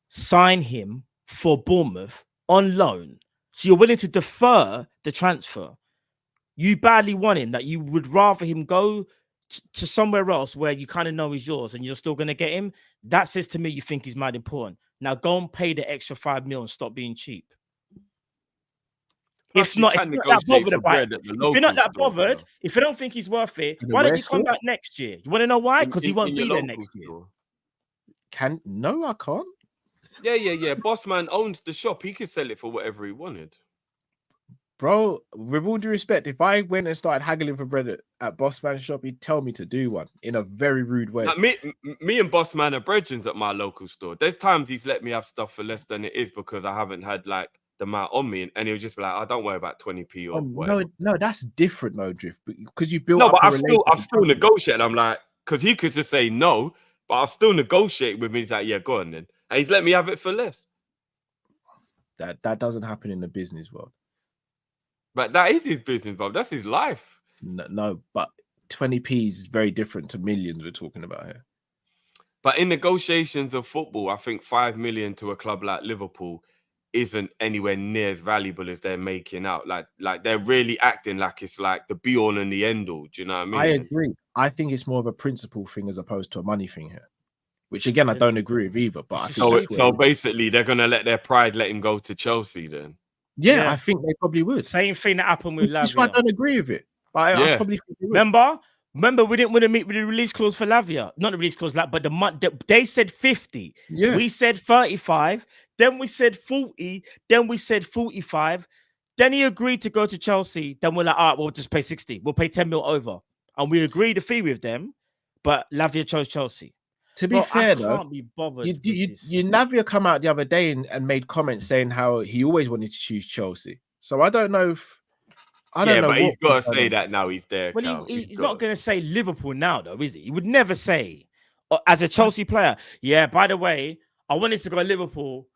sign him for Bournemouth on loan, so you're willing to defer the transfer, you badly want him, that you would rather him go to somewhere else where you kind of know he's yours and you're still going to get him, that says to me you think he's mad important. Now go and pay the extra 5 mil and stop being cheap. If you're not that bothered, if you don't think he's worth it, why don't you come back next year? You want to know why? Because he won't be there next year. No, I can't. Yeah. Boss man owns the shop. He could sell it for whatever he wanted. Bro, with all due respect, if I went and started haggling for bread at Bossman's shop, he'd tell me to do one in a very rude way. Like me and Bossman are brethrens at my local store. There's times he's let me have stuff for less than it is because I haven't had like the amount on me, and he'll just be like, "I don't worry about 20p or whatever." No, that's different, though, Drift, because you built. No, but I've still negotiated. I'm like, because he could just say no, but I've still negotiated with him. He's like, "Yeah, go on then," and he's let me have it for less. That doesn't happen in the business world. But that is his business, bro. That's his life. No, but 20p is very different to millions we're talking about here. But in negotiations of football, I think 5 million to a club like Liverpool isn't anywhere near as valuable as they're making out. Like they're really acting like it's like the be all and the end all. Do you know what I mean? I agree. I think it's more of a principle thing as opposed to a money thing here. Which again, I don't agree with either. But I think so basically, they're gonna let their pride let him go to Chelsea then. Yeah, I think they probably would. Same thing that happened with Lavia. That's why I don't agree with it. But I probably think they would. Remember, we didn't want to meet with the release clause for Lavia. Not the release clause, but they said 50. Yeah. We said 35. Then we said 40. Then we said 45. Then he agreed to go to Chelsea. Then we're like, all right, we'll just pay 60. We'll pay 10 mil over. And we agreed the fee with them, but Lavia chose Chelsea. To be fair, though, can't be bothered. Lavia come out the other day and made comments saying how he always wanted to choose Chelsea. So I don't know if I don't know. But he's got to say that now. He's there. Well, he's not going to say Liverpool now, though, is he? He would never say, as a Chelsea player, yeah, by the way, I wanted to go to Liverpool.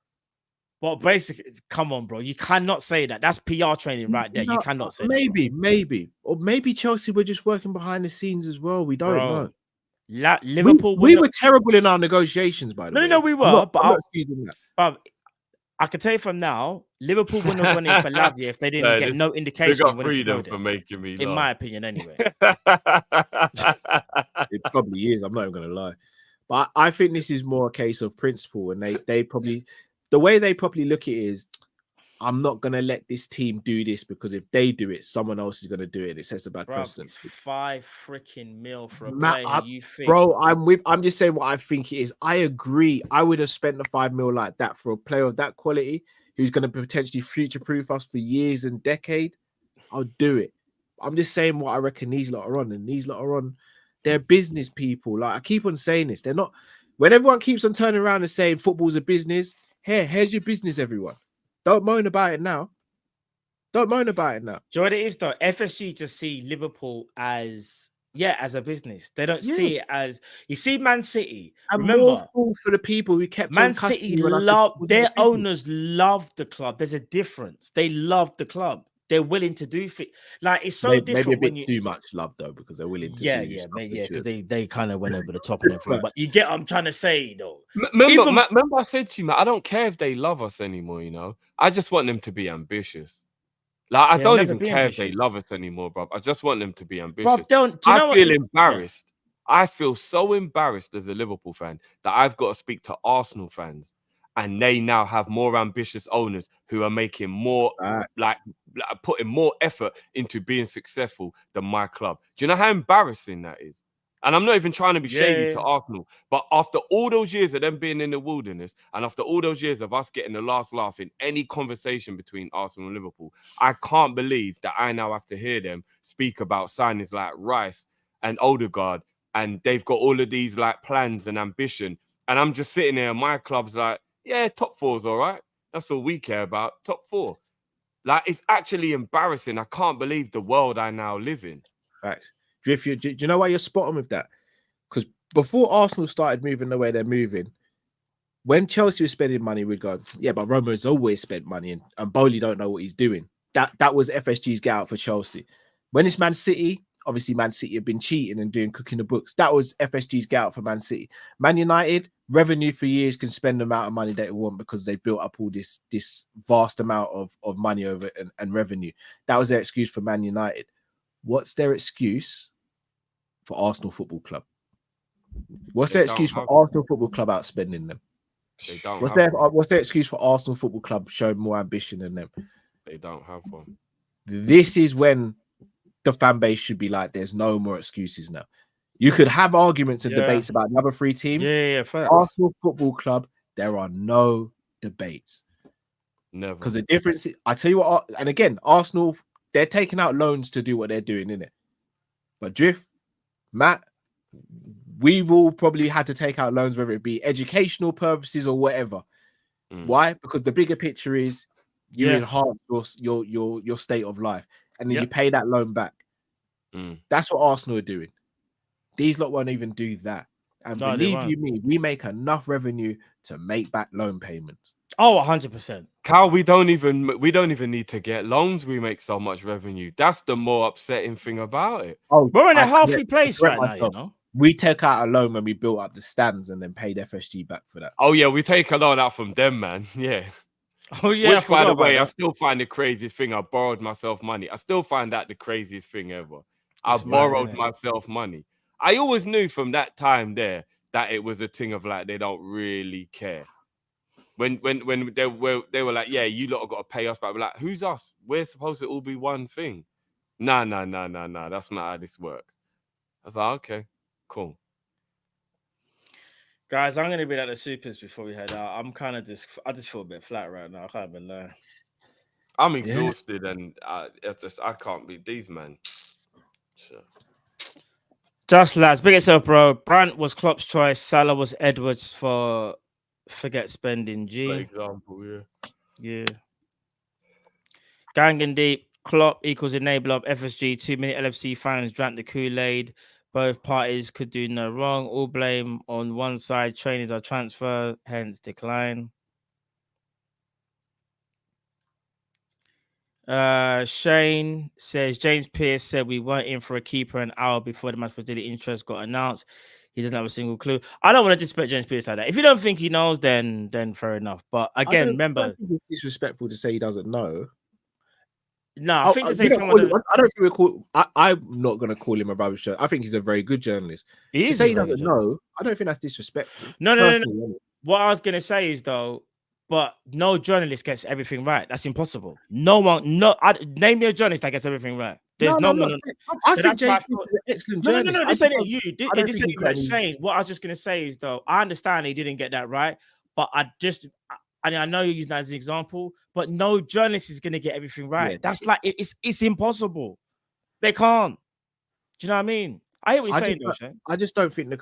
But basically, come on, bro. You cannot say that. That's PR training right there. You cannot say that. Or maybe Chelsea were just working behind the scenes as well. We don't know. Liverpool. We were terrible in our negotiations, by the way. No, we were. I'm not excusing that. But I can tell you from now, Liverpool wouldn't have gone in for Lavia if they didn't get no indication. They got freedom for making me laugh. In my opinion, anyway. It probably is. I'm not even going to lie. But I think this is more a case of principle. And they probably, the way they probably look at it is, I'm not going to let this team do this because if they do it, someone else is going to do it. It sets a bad precedent. 5 freaking mil for a player you think. Bro, I'm just saying what I think it is. I agree. I would have spent the 5 mil like that for a player of that quality who's going to potentially future-proof us for years and decades. I'll do it. I'm just saying what I reckon these lot are on. And these lot are on, they're business people. Like, I keep on saying this. They're not, when everyone keeps on turning around and saying football's a business, here's your business, everyone. Don't moan about it now. Don't moan about it now. Do you know what it is, though? FSG just see Liverpool as a business. They don't see it as, you see Man City. And remember, more fool for the people who kept Man City their owners love the club. There's a difference. They love the club. They're willing to do like it's so different. Maybe a bit too much love though, because they're willing to because they kind of went over the top and everything. But you get what I'm trying to say though. Remember I said to you, man, I don't care if they love us anymore, you know. I just want them to be ambitious. Like I don't even care if they love us anymore, bro. I just want them to be ambitious. I feel embarrassed. I feel so embarrassed as a Liverpool fan that I've got to speak to Arsenal fans. And they now have more ambitious owners who are making more, like putting more effort into being successful than my club. Do you know how embarrassing that is? And I'm not even trying to be shady to Arsenal, but after all those years of them being in the wilderness, and after all those years of us getting the last laugh in any conversation between Arsenal and Liverpool, I can't believe that I now have to hear them speak about signings like Rice and Odegaard, and they've got all of these like plans and ambition. And I'm just sitting there, and my club's like, yeah, top 4's all right. That's all we care about. Top 4. Like, it's actually embarrassing. I can't believe the world I now live in. Facts. Do you know why you're spot on with that? Because before Arsenal started moving the way they're moving, when Chelsea was spending money, we'd go, yeah, but Roma's always spent money and Bowley don't know what he's doing. That was FSG's get out for Chelsea. When it's Man City, obviously Man City have been cheating and cooking the books. That was FSG's get out for Man City. Man United, revenue for years, can spend the amount of money they want because they built up all this vast amount of money over and revenue. That was their excuse for Man United. What's their excuse for Arsenal Football Club? What's their excuse for Arsenal Football Club outspending them? They don't. What's their excuse for Arsenal Football Club showing more ambition than them? They don't have one. This is when the fan base should be like, there's no more excuses now. You could have arguments and debates about the other 3 teams. Arsenal Football Club, there are no debates. Never. Because the difference, I tell you what, and again, Arsenal, they're taking out loans to do what they're doing, innit? But Drift, Matt, we've all probably had to take out loans, whether it be educational purposes or whatever. Why? Because the bigger picture is you enhance your state of life, and then you pay that loan back. That's what Arsenal are doing. These lot won't even do that. And believe you me, we make enough revenue to make back loan payments. Oh, 100%. Cal, we don't even need to get loans. We make so much revenue. That's the more upsetting thing about it. Oh, We're in a I healthy correct place right now, myself. you know. We took out a loan when we built up the stands and then paid FSG back for that. Oh yeah, we take a loan out from them, man. Yeah. Oh yeah. Which, by the way, I still find the craziest thing. I borrowed myself money. I still find that the craziest thing ever. I borrowed myself money. I always knew from that time there that it was a thing of like they don't really care. When they were like, yeah, you lot have got to pay us back. We're like, who's us? We're supposed to all be one thing. Nah. That's not how this works. I was like, okay, cool. Guys, I'm gonna be like the supers before we head out. I'm kind of I just feel a bit flat right now. I can't even lie. I'm exhausted and I can't beat these men. Sure. Just lads, big yourself, bro. Brandt was Klopp's choice. Salah was Edwards for forget spending. G. For example, yeah. Gang and deep. Klopp equals enabler of FSG. Too many LFC fans drank the Kool-Aid. Both parties could do no wrong. All blame on one side. Trainers are transfer, hence decline. Shane says James Pearce said we weren't in for a keeper an hour before the match for daily interest got announced. He doesn't have a single clue. I don't want to disrespect James Pearce like that. If you don't think he knows, then fair enough. But again, remember, I don't think it's disrespectful to say he doesn't know. No, I think to say someone. I don't think we're call. I'm not going to call him a rubbish journalist. I think he's a very good journalist. He to say he doesn't know, I don't think that's disrespectful. No. What I was going to say is though, but no journalist gets everything right. That's impossible. No one. Name me a journalist that gets everything right. There's no one. I think James is an excellent journalist. No. This ain't you. This ain't even Shane. What I was just going to say is though, I understand he didn't get that right, but I know you're using that as an example, but no journalist is going to get everything right. Yeah, that's like it's impossible. They can't. Do you know what I mean? I hear what you're saying, though, Shane. I just don't think the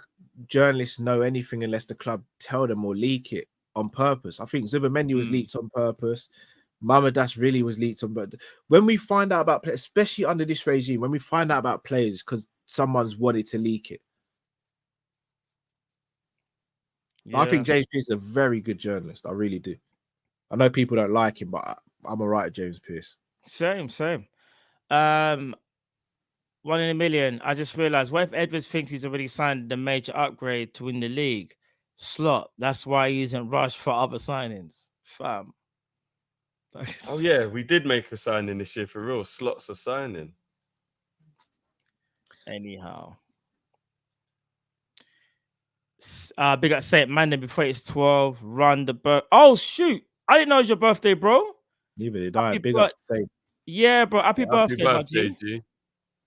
journalists know anything unless the club tell them or leak it on purpose. I think Zubimendi was leaked on purpose. Mamadash really was leaked on. But when we find out about players, especially under this regime, when we find out about players because someone's wanted to leak it. Yeah. I think James Pearce is a very good journalist. I really do. I know people don't like him, but I'm all right at James Pearce. Same. 1 in a million. I just realized, what if Edwards thinks he's already signed the major upgrade to win the league? Slot. That's why he isn't rushed for other signings. Fam. Oh, yeah. We did make a signing this year for real. Slot's a signing. Anyhow. Big up Saint Mandem before it's 12. Run the birth. Oh shoot! I didn't know it was your birthday, bro. Neither did I. Big up Saint. Yeah, bro. Happy birthday, G.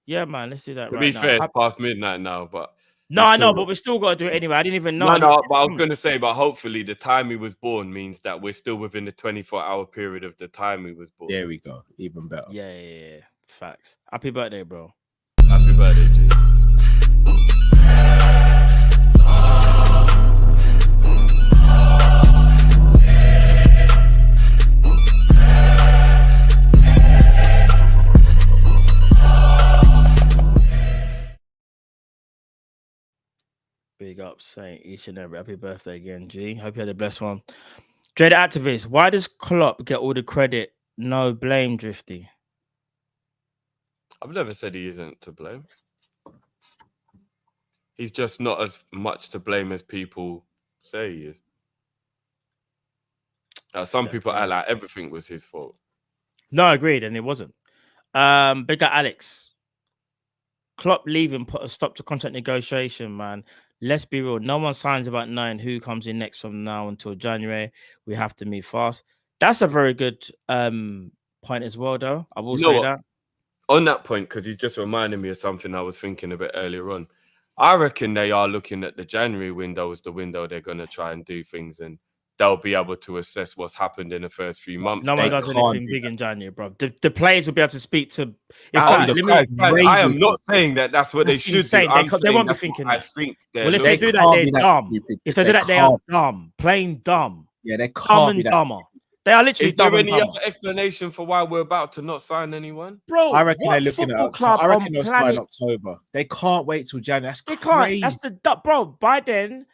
Yeah, man. Let's do that. To be fair, it's past midnight now, but no, I know, but we still got to do it anyway. I didn't even know. No, but I was gonna say, but hopefully the time he was born means that we're still within the 24-hour period of the time he was born. There we go. Even better. Yeah. Facts. Happy birthday, bro. Happy birthday, G. Big up, saying each and every happy birthday again, G. Hope you had a blessed one. Dread Activist, why does Klopp get all the credit? No blame, Drifty. I've never said he isn't to blame. He's just not as much to blame as people say he is. Some people act like everything was his fault. No, I agreed, and it wasn't. Big up Alex. Klopp leaving put a stop to contract negotiation, man. Let's be real. No one signs about knowing who comes in next from now until January. We have to move fast. That's a very good point as well, though. I will say that. On that point, because he's just reminding me of something I was thinking a bit earlier on. I reckon they are looking at the January window as the window they're going to try and do things, and they'll be able to assess what's happened in the first few months. No one does anything big in January, bro. The players will be able to speak to. I am not saying that that's what they should do. They won't be thinking. I think. Well, if they do that, they're dumb. If they do that, they are dumb. Plain dumb. Yeah, they can't be that. Dumber. They are literally dumb. Is there any other explanation for why we're about to not sign anyone? Bro, I reckon they're looking at. I reckon they'll sign October. They can't wait till January. That's crazy. That's the bro. By then,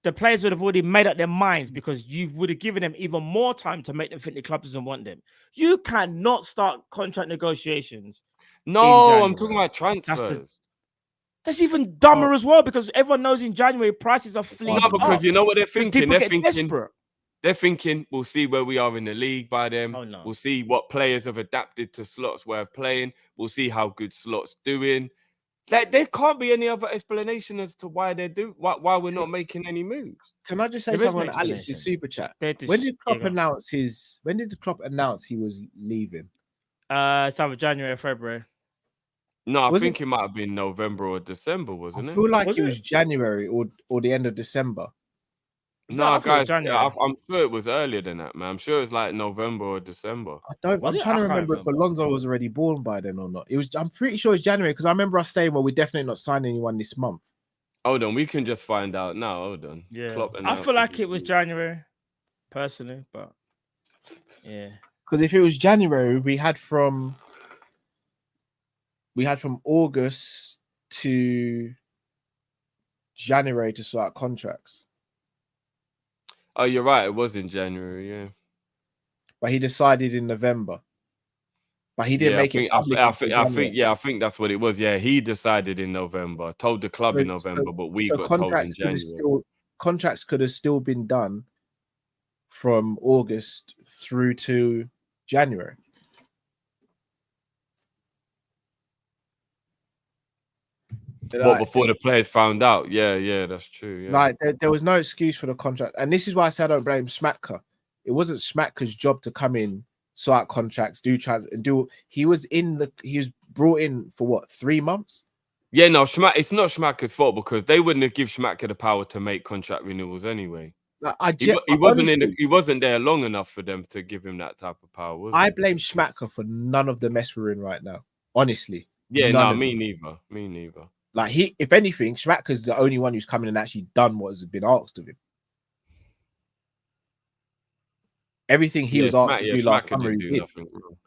the players would have already made up their minds because you would have given them even more time to make them think the club doesn't want them. You cannot start contract negotiations. No, I'm talking about transfers. That's even dumber as well because everyone knows in January prices are fleeced. No, because you know what they're thinking. People get desperate. They're thinking we'll see where we are in the league by then. Oh, no. We'll see what players have adapted to Slot's way of playing. We'll see how good Slot's doing. Like there can't be any other explanation as to why why we're not making any moves. Can I just say something on Alex's super chat? When did Klopp announce he was leaving? It's either January or February. No, I think it might have been November or December, wasn't it? I feel like it was January or the end of December. No, guys, I'm sure it was earlier than that, man. I'm sure it's like November or December. I'm trying to remember if Alonso was already born by then or not. I'm pretty sure it's January because I remember us saying, well, we're definitely not signing anyone this month. Hold on, we can just find out now. Hold on. Yeah. I feel like it was January, personally, but yeah. Because if it was January, we had from August to January to sort out contracts. Oh, you're right. It was in January, yeah. But he decided in November. But he didn't make it. I think that's what it was. Yeah, he decided in November. Told the club in November, but we got told in January. Contracts could have still been done from August through to January. What, before the players found out? Yeah, that's true. Yeah. Like there was no excuse for the contract, and this is why I say I don't blame Smatka. It wasn't Smatka's job to come in, sort out contracts, do. He was brought in for what, 3 months? Yeah, no, it's not Schmatka's fault because they wouldn't have given Schmatka the power to make contract renewals anyway. Like, he wasn't there long enough for them to give him that type of power. I blame Schmatka for none of the mess we're in right now. Honestly. Yeah, no, me neither. Like if anything, Schmatka's the only one who's come in and actually done what has been asked of him. Everything he was asked to do last summer, he did.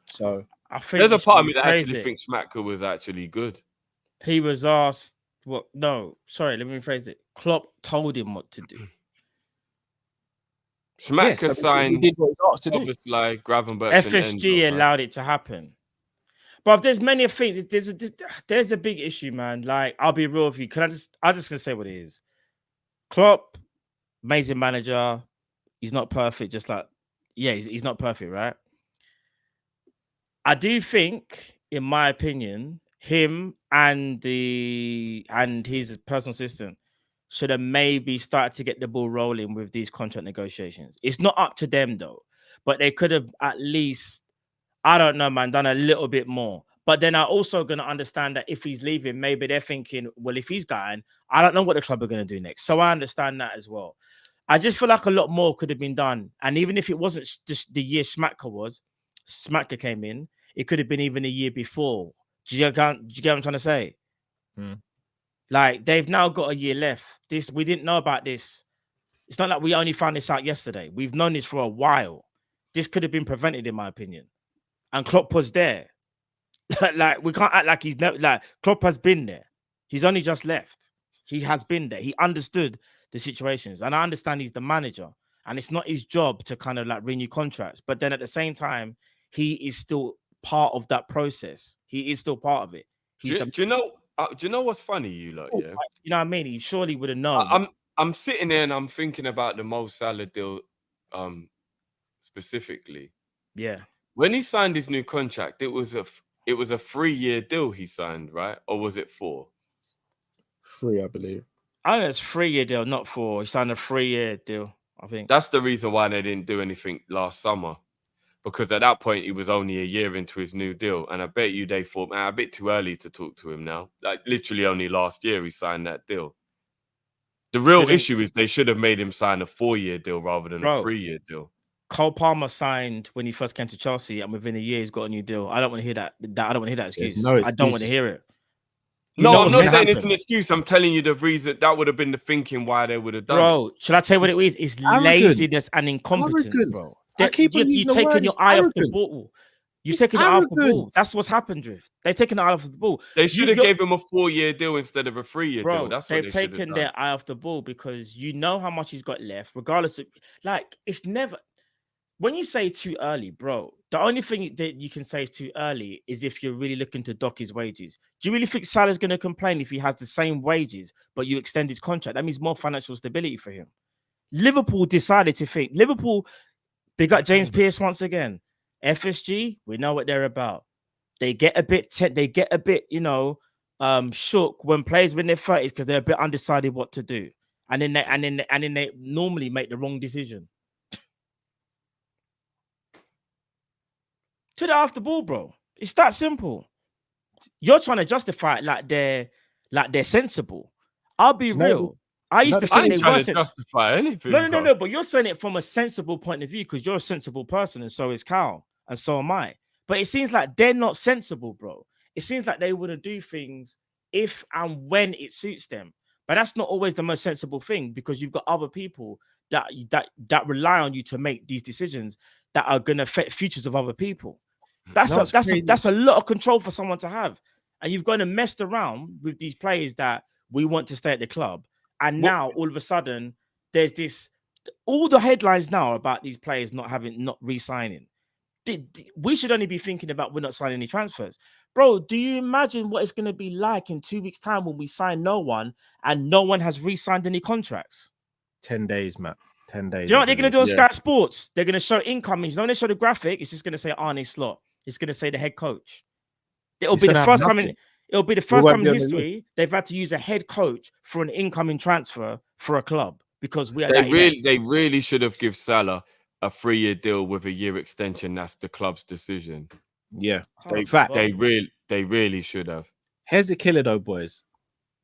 So I think there's a part of me that actually thinks Schmatka was actually good. He was asked what? No, sorry, let me rephrase it. Klopp told him what to do. Schmatka signed. He did what he was asked to do. Obviously, like Gravenberch. FSG allowed it to happen. But there's many things. There's a big issue, man. Like, I'll be real with you. I'm just gonna say what it is. Klopp, amazing manager. He's not perfect. Just like, yeah, he's not perfect, right? I do think, in my opinion, him and his personal assistant should have maybe started to get the ball rolling with these contract negotiations. It's not up to them though, but they could have at least, I don't know, man, done a little bit more. But then I'm also going to understand that if he's leaving, maybe they're thinking, well, if he's going, I don't know what the club are going to do next. So I understand that as well. I just feel like a lot more could have been done. And even if it wasn't just the year Smatka came in, it could have been even a year before. Do you get what I'm trying to say? Like, they've now got a year left. We didn't know about this. It's not like we only found this out yesterday. We've known this for a while. This could have been prevented, in my opinion. And Klopp was there. Like, we can't act like he's never, like, Klopp has been there. He's only just left. He has been there. He understood the situations. And I understand he's the manager. And it's not his job to kind of like renew contracts. But then at the same time, he is still part of that process. He is still part of it. Do you know what's funny, you lot? Yeah, you know what I mean. He surely would have known. I'm sitting there and I'm thinking about the Mo Salah deal, specifically. Yeah, when he signed his new contract, it was a 3-year deal he signed, right? Or was it 4? 3, I believe. I think it's 3-year deal, not 4. He signed a 3-year deal. I think that's the reason why they didn't do anything last summer. Because at that point, he was only a year into his new deal. And I bet you they thought, man, a bit too early to talk to him now. Like, literally only last year he signed that deal. The real issue is they should have made him sign a 4-year deal rather than a 3-year deal. Cole Palmer signed when he first came to Chelsea, and within a year, he's got a new deal. I don't want to hear that. I don't want to hear that excuse. I don't want to hear it. No, I'm not saying it's an excuse. I'm telling you the reason that would have been the thinking why they would have done it. Bro, should I tell you what it is? It's laziness and incompetence, bro. You're taking your eye off the ball. You've It's taken it out of the ball. arrogance. That's what's happened, Drift. They've taken it out of the ball. They should have You're- gave him a 4-year deal instead of a 3-year deal. Bro, That's what they've they should have taken done. their eye off the ball because you know how much he's got left, regardless of like it's never when you say too early, bro. The only thing that you can say is too early is if you're really looking to dock his wages. Do you really think Salah's going to complain if he has the same wages but you extend his contract? That means more financial stability for him. Liverpool decided to think. Liverpool, big up James Pearce once again. FSG, we know what they're about. They get a bit, shook when players in their 30s because they're a bit undecided what to do, and then they normally make the wrong decision. To the off the ball, bro. It's that simple. You're trying to justify it like they're sensible. I'll be real. I used to I think ain't they trying were to justify anything. No. But you're saying it from a sensible point of view because you're a sensible person, and so is Cal, and so am I. But it seems like they're not sensible, bro. It seems like they want to do things if and when it suits them. But that's not always the most sensible thing because you've got other people that rely on you to make these decisions that are going to affect futures of other people. That's a lot of control for someone to have, and you've gone and messed around with these players that we want to stay at the club. And now all of a sudden, there's this. All the headlines now are about these players not re-signing. We should only be thinking about we're not signing any transfers, bro. Do you imagine what it's going to be like in 2 weeks' time when we sign no one and no one has re-signed any contracts? 10 days, Matt. 10 days. Do you know what they're going to do on Sky Sports? They're going to show incomings. When they show the graphic, it's just going to say Arne Slot. It's going to say the head coach. It'll be the first time in history they've had to use a head coach for an incoming transfer for a club because they really should have given Salah a 3-year deal with a year extension. That's the club's decision. Yeah, they really should have. Here's the killer though, boys.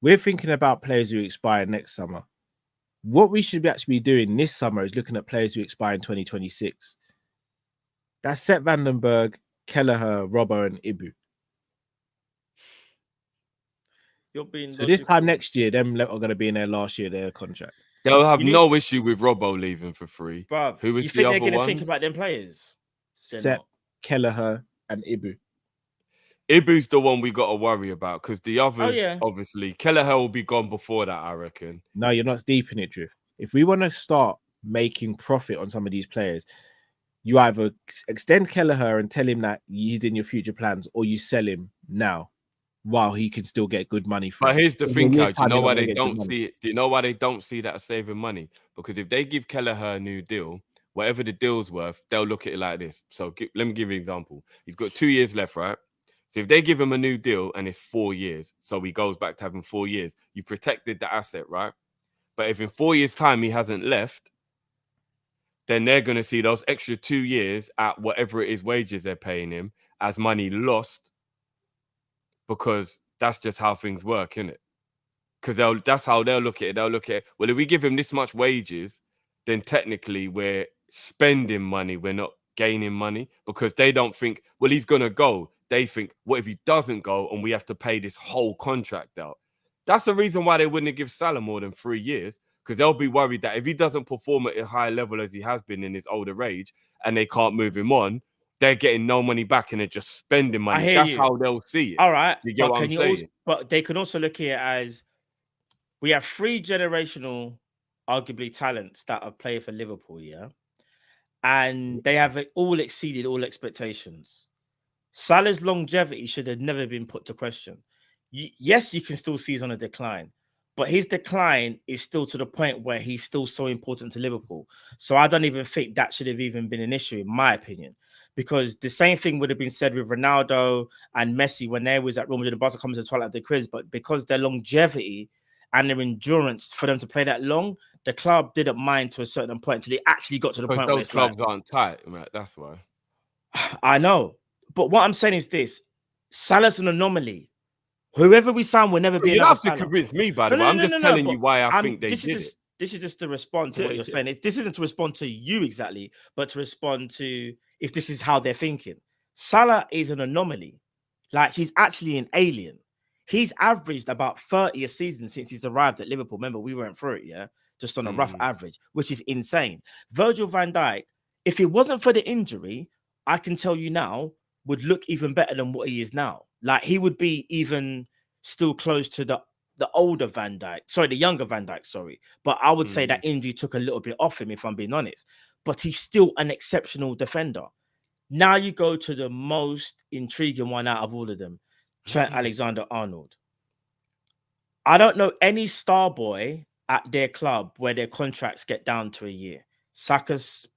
We're thinking about players who expire next summer. What we should actually be doing this summer is looking at players who expire in 2026. That's Sepp Vandenberg, Kelleher, Robbo, and Ibu. So this time next year, them are going to be in their last year of their contract. They'll have no issue with Robbo leaving for free. Bruv, who was you the think other they're going to ones? think about them players? Sepp, Kelleher, and Ibu. Ibu's the one we got to worry about because the others, obviously, Kelleher will be gone before that, I reckon. No, you're not deep in it, Drew. If we want to start making profit on some of these players, you either extend Kelleher and tell him that he's in your future plans, or you sell him now while he can still get good money for But here's the thing, Cal. Do you know why they don't see it? Do you know why they don't see that as saving money? Because if they give Kelleher a new deal, whatever the deal's worth, they'll look at it like this. So let me give you an example. He's got 2 years left, right? So if they give him a new deal and it's 4 years, so he goes back to having 4 years, you protected the asset, right? But if in 4 years' time he hasn't left, then they're going to see those extra 2 years at whatever it is wages they're paying him as money lost, because that's just how things work, isn't it? Because that's how they'll look at it. They'll look at it, well, if we give him this much wages, then technically we're spending money. We're not gaining money, because they don't think, well, he's going to go. They think, what if he doesn't go and we have to pay this whole contract out? That's the reason why they wouldn't give Salah more than 3 years, because they'll be worried that if he doesn't perform at a high level as he has been in his older age and they can't move him on, they're getting no money back and they're just spending money. That's how they'll see it. All right. You get what I'm saying? But they can also look at it as we have 3 generational, arguably, talents that have played for Liverpool, yeah? And they have all exceeded all expectations. Salah's longevity should have never been put to question. Yes, you can still see he's on a decline, but his decline is still to the point where he's still so important to Liverpool. So I don't even think that should have even been an issue, in my opinion, because the same thing would have been said with Ronaldo and Messi when they was at Real Madrid and Barca comes to the twilight of the Chris, but because their longevity and their endurance for them to play that long, the club didn't mind to a certain point until they actually got to the point where those clubs aren't tight, right? That's why. I know. But what I'm saying is this: Salah's an anomaly. Whoever we sign will never be. You don't have to convince me, by the way. I'm just telling you why I think they did it. This is just to respond to what you're saying. This isn't to respond to you exactly, but to respond to if this is how they're thinking. Salah is an anomaly. Like, he's actually an alien. He's averaged about 30 a season since he's arrived at Liverpool. Remember, we went through it, yeah? Just on a rough average, which is insane. Virgil van Dijk, if it wasn't for the injury, I can tell you now, would look even better than what he is now. Like he would be even still close to the older Van Dijk, sorry, the younger Van Dijk, sorry. But I would say that injury took a little bit off him, if I'm being honest. But he's still an exceptional defender. Now you go to the most intriguing one out of all of them, Trent Alexander-Arnold. I don't know any star boy at their club where their contracts get down to a year. Saka's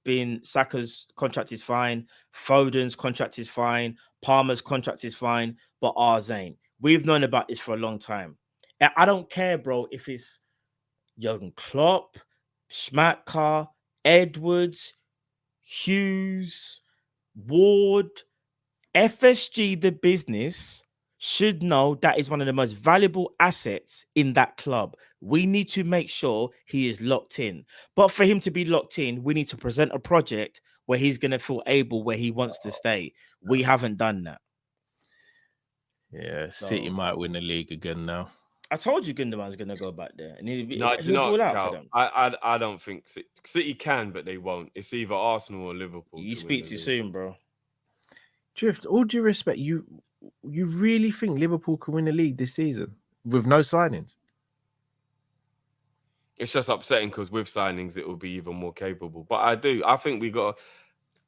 contract is fine. Foden's contract is fine. Palmer's contract is fine. But ours ain't. We've known about this for a long time. And I don't care, bro, if it's Jurgen Klopp, Schmatka, Edwards, Hughes, Ward, FSG, the business should know that is one of the most valuable assets in that club. We need to make sure he is locked in. But for him to be locked in, we need to present a project where he's going to feel able, where he wants to stay. We haven't done that. Yeah, City might win the league again now. I told you Gundogan's going to go back there. And he'll ball out for them. I don't think City can, but they won't. It's either Arsenal or Liverpool. You speak too soon, bro. Drift, all due respect, you really think Liverpool can win the league this season with no signings? It's just upsetting because with signings, it will be even more capable. But I think we got...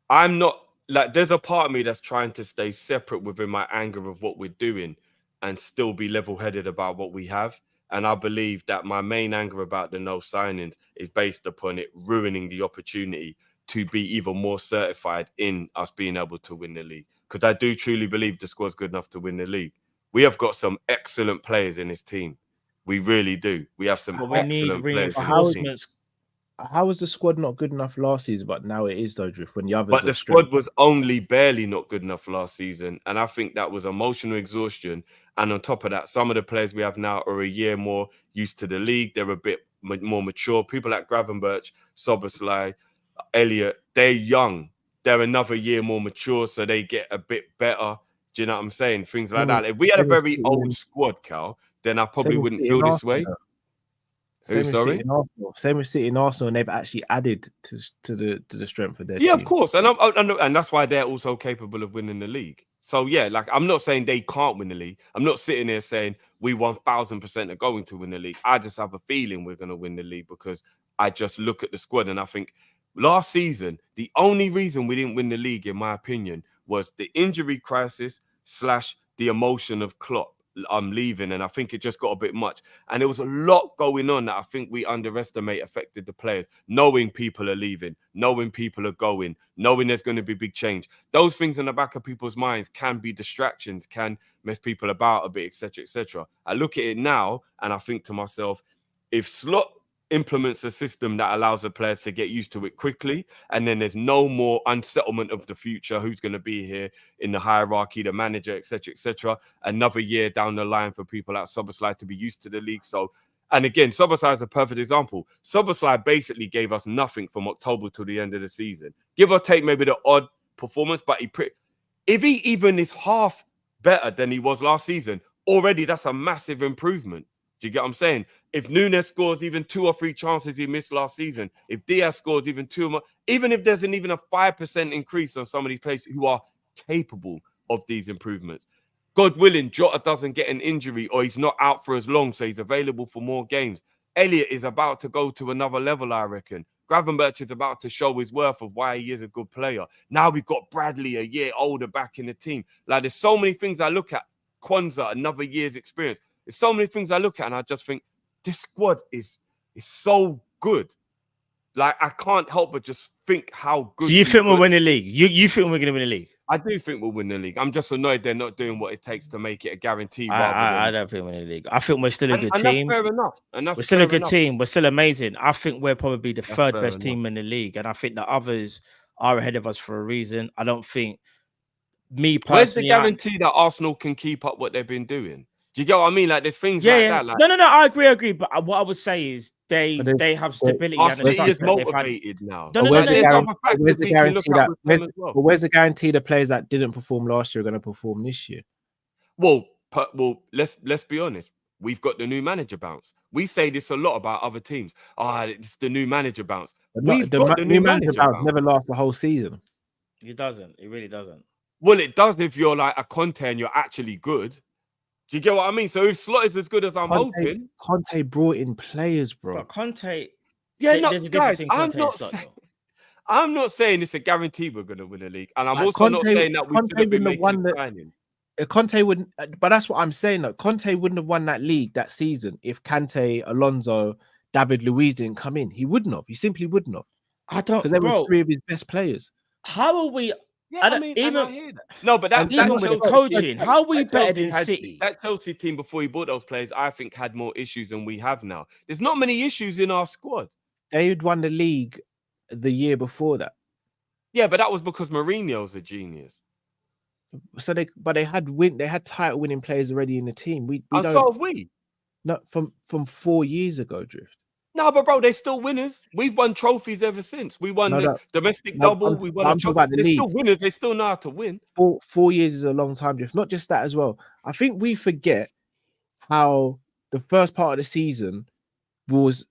I'm not... Like, there's a part of me that's trying to stay separate within my anger of what we're doing and still be level-headed about what we have. And I believe that my main anger about the no signings is based upon it ruining the opportunity to be even more certified in us being able to win the league. Because I do truly believe the squad's good enough to win the league. We have got some excellent players in this team. We really do. We have some excellent players. How was the squad not good enough last season, but now it is, though, Drift, when the others... But the squad was only barely not good enough last season. And I think that was emotional exhaustion. And on top of that, some of the players we have now are a year more used to the league. They're a bit more mature. People like Gravenberch, Szoboszlai, Elliott, they're young. They're another year more mature, so they get a bit better. Do you know what I'm saying? Things like that. If we had a very old squad, Cal, then I probably wouldn't feel this way. Same with City and Arsenal, and they've actually added to the strength of their team. Of course, and that's why they're also capable of winning the league. So yeah, like I'm not saying they can't win the league. I'm not sitting there saying we 1,000% are going to win the league. I just have a feeling we're going to win the league because I just look at the squad and I think last season the only reason we didn't win the league, in my opinion, was the injury crisis / the emotion of Klopp. I'm leaving, and I think it just got a bit much. And there was a lot going on that I think we underestimate affected the players. Knowing people are leaving, knowing people are going, knowing there's going to be big change. Those things in the back of people's minds can be distractions, can mess people about a bit, etc., etc. I look at it now, and I think to myself, if Slot implements a system that allows the players to get used to it quickly, and then there's no more unsettlement of the future, who's going to be here in the hierarchy, the manager, etc., etc. Another year down the line for people like Szoboszlai to be used to the league. So, and again, Szoboszlai is a perfect example. Szoboszlai basically gave us nothing from October to the end of the season. Give or take maybe the odd performance, but if he even is half better than he was last season, already that's a massive improvement. Do you get what I'm saying? If Núñez scores even 2 or 3 chances he missed last season, if Diaz scores even 2 more, even if there's even a 5% increase on some of these players who are capable of these improvements. God willing, Jota doesn't get an injury or he's not out for as long, so he's available for more games. Elliott is about to go to another level, I reckon. Gravenberch is about to show his worth of why he is a good player. Now we've got Bradley, a year older, back in the team. Like, there's so many things I look at. Kwanzaa, another year's experience. There's so many things I look at and I just think this squad is so good. Like, I can't help but just think how good. So you think we'll win the league? You think we're going to win the league? I do think we'll win the league. I'm just annoyed they're not doing what it takes to make it a guarantee. I don't think we're in the league. I think we're still a good team. That's fair enough. We're still a good team. We're still amazing. I think we're probably the third best team in the league. And I think the others are ahead of us for a reason. I don't think me personally... Where's the guarantee that Arsenal can keep up what they've been doing? Do you get what I mean? Like, there's things like that. Like... No, I agree. But what I would say is they have stability. Arsenal is motivated now. Where's the guarantee the players that didn't perform last year are going to perform this year? Well, let's be honest. We've got the new manager bounce. We say this a lot about other teams. It's the new manager bounce. The new manager bounce never lasts the whole season. It doesn't. It really doesn't. Well, it does if you're like a Conte and you're actually good. Do you get what I mean? So if Slot is as good as I'm hoping, Conte brought in players, bro. But Conte, yeah, no, there's a difference guys, in Conte and Slot, though. I'm not saying it's a guarantee we're going to win the league, and I'm Like, also not Conte- saying that we Conte shouldn't be wouldn't have won making the- signings. Conte wouldn't, but that's what I'm saying. Though Conte wouldn't have won that league that season if Kante, Alonso, David Luiz didn't come in. He wouldn't have. He simply wouldn't have. I don't, Because they were bro. 3 of his best players. How are we? Yeah, I don't- I mean, even- and I hear that. No, but that Even with the Chelsea coaching, team- how are we that better Chelsea than had- City? That Chelsea team before he bought those players, I think, had more issues than we have now. There's not many issues in our squad. They had won the league the year before that. Yeah, but that was because Mourinho's a genius. So they had title winning players already in the team. We And don't so have we. not from 4 years ago, Drift. No, but bro, they're still winners. We've won trophies ever since. We won the domestic double. We won. I'm talking about the they're league. still winners. They still know how to win. 4 years is a long time, Drift. Not just that as well. I think we forget how the first part of the season was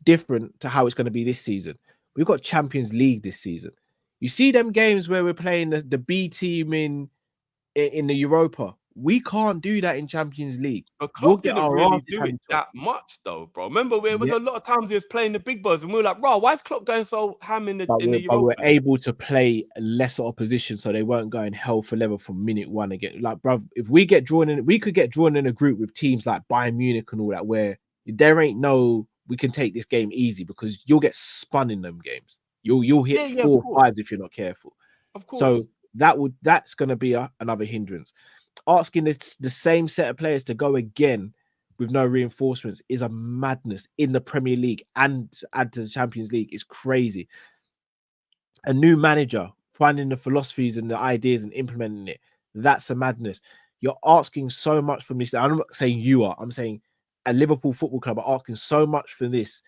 different to how it's going to be this season. We've got Champions League this season. You see them games where we're playing the B team in the Europa. We can't do that in Champions League. But We'll Klopp get didn't our really asses do it handed to that much, though, bro. Remember, there was a lot of times he was playing the big boys, and we were like, "Bro, why is Klopp going so ham in the But we're Europa?" able to play lesser opposition, so they weren't going hell for leather from minute one again. Like, bro, if we get drawn in, we could get drawn in a group with teams like Bayern Munich and all that, where there ain't no we can take this game easy because you'll get spun in them games. You'll hit 4 or 5 if you're not careful. Of course. So that's going to be another hindrance. Asking the same set of players to go again with no reinforcements is a madness in the Premier League and add to the Champions League is crazy. A new manager finding the philosophies and the ideas and implementing it, that's a madness. You're asking so much from this. I'm not saying you are. I'm saying a Liverpool Football Club are asking so much for this.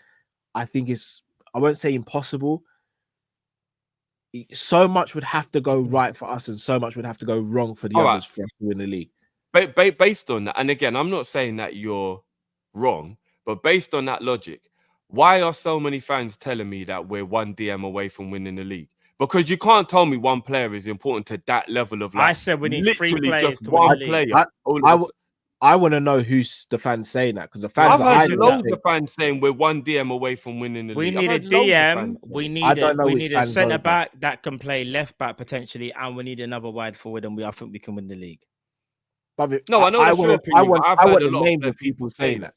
I think I won't say impossible. So much would have to go right for us and so much would have to go wrong for the others for us to win the league. Based on that, and again, I'm not saying that you're wrong, but based on that logic, why are so many fans telling me that we're 1 DM away from winning the league? Because you can't tell me one player is important to that level of, like, I said we need 3 players to one win the league. player. I want to know who's the fans saying that, because the fans I've heard loads of fans saying we're 1 DM away from winning the league. We need a DM. We need a centre back that can play left back potentially, and we need another wide forward. And I think we can win the league. No, I know that's your opinion. I want the names of people saying that.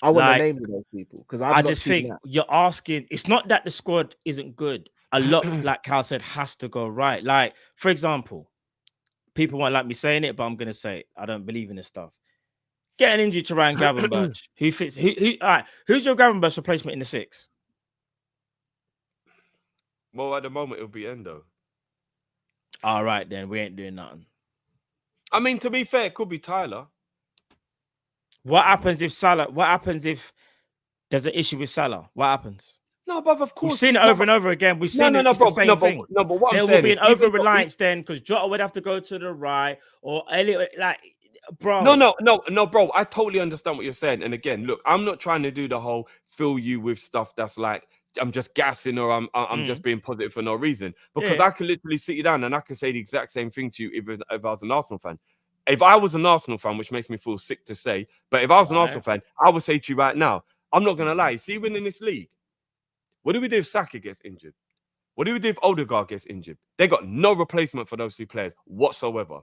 I want the names of those people because I just think you're asking. It's not that the squad isn't good. A lot, like Cal said, has to go right. Like, for example, people won't like me saying it, but I'm gonna say it. I don't believe in this stuff. Get an injury to Ryan Gravenberch. Who fits? All right. Who's your Gravenberch replacement in the 6? Well, at the moment it'll be Endo. All right, then we ain't doing nothing. I mean, to be fair, it could be Tyler. What happens if Salah? What happens if there's an issue with Salah? What happens? No, but of course we've seen it over and over again. We've seen the same thing. But what there I'm will be saying an over reliance then because Jota would have to go to the right or Elliot. Like, bro. No, bro. I totally understand what you're saying. And again, look, I'm not trying to do the whole fill you with stuff that's like I'm just gassing or I'm just being positive for no reason. Because I can literally sit you down and I can say the exact same thing to you if I was an Arsenal fan. If I was an Arsenal fan, which makes me feel sick to say, but if I was an Arsenal fan, I would say to you right now, I'm not gonna lie. See, winning this league, what do we do if Saka gets injured? What do we do if Odegaard gets injured? They got no replacement for those 2 players whatsoever.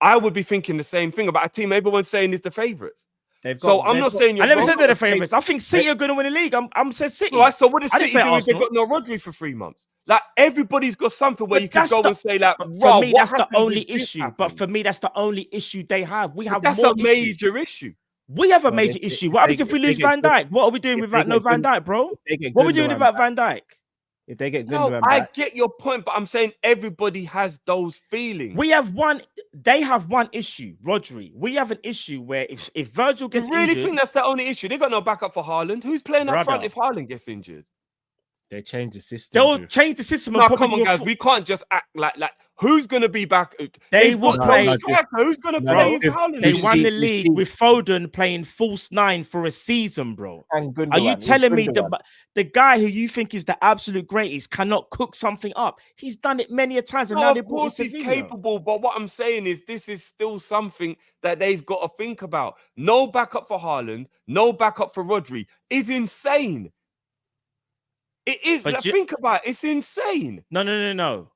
I would be thinking the same thing about a team everyone's saying is the favourites. I'm not saying you're I never wrong. said they're the favourites. I think City are going to win the league. I'm saying City. Right, so what does City do if Arsenal. they've got no Rodri for 3 months? Like, everybody's got something where you can go and say, like, for me, that's the only issue. But for me, that's the only issue they have. We have that's more a major issue. We have a major issue. What happens if we lose Van Dijk? What are we doing without no Van Dijk, bro? What are we doing without Van Dijk? If they get Gundogan I get your point, but I'm saying everybody has those feelings. We have one. They have one issue, Rodri. We have an issue where if Virgil gets injured, you really injured, think that's the only issue? They got no backup for Haaland. Who's playing up front if Haaland gets injured? They changed the system. They'll Drew. change the system. And No, probably come on, do a guys. We can't just act like who's gonna be back? They They've will got play. no striker. Who's gonna No, play no, with if- Haaland? They We've won seen- the we've league seen- with Foden playing false 9 for a season, bro. And Gundogan, Are you with telling me Gundogan. the guy who you think is the absolute greatest cannot cook something up? He's done it many a times, and No, now they of brought in course he's Sevilla. capable, but what I'm saying is this is still something that they've got to think about. No backup for Haaland, no backup for Rodri is insane. It is. But Think about it. It's insane. No.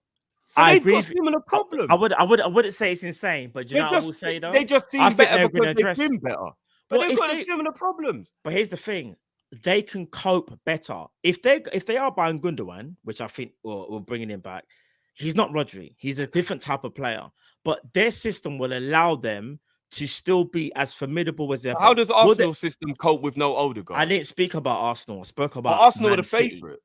So I they've agree got similar problems. I wouldn't say it's insane, but you know what I will say though? They just I seem think better they're because gonna they've address- been better. But Well, they've if got they- similar problems. But here's the thing: they can cope better if they are buying Gundogan, which I think we're bringing him back. He's not Rodri. He's a different type of player, but their system will allow them to still be as formidable as ever. How does Will Arsenal's system cope with no older guy? I didn't speak about Arsenal. I spoke about Arsenal are Man the City. favourite.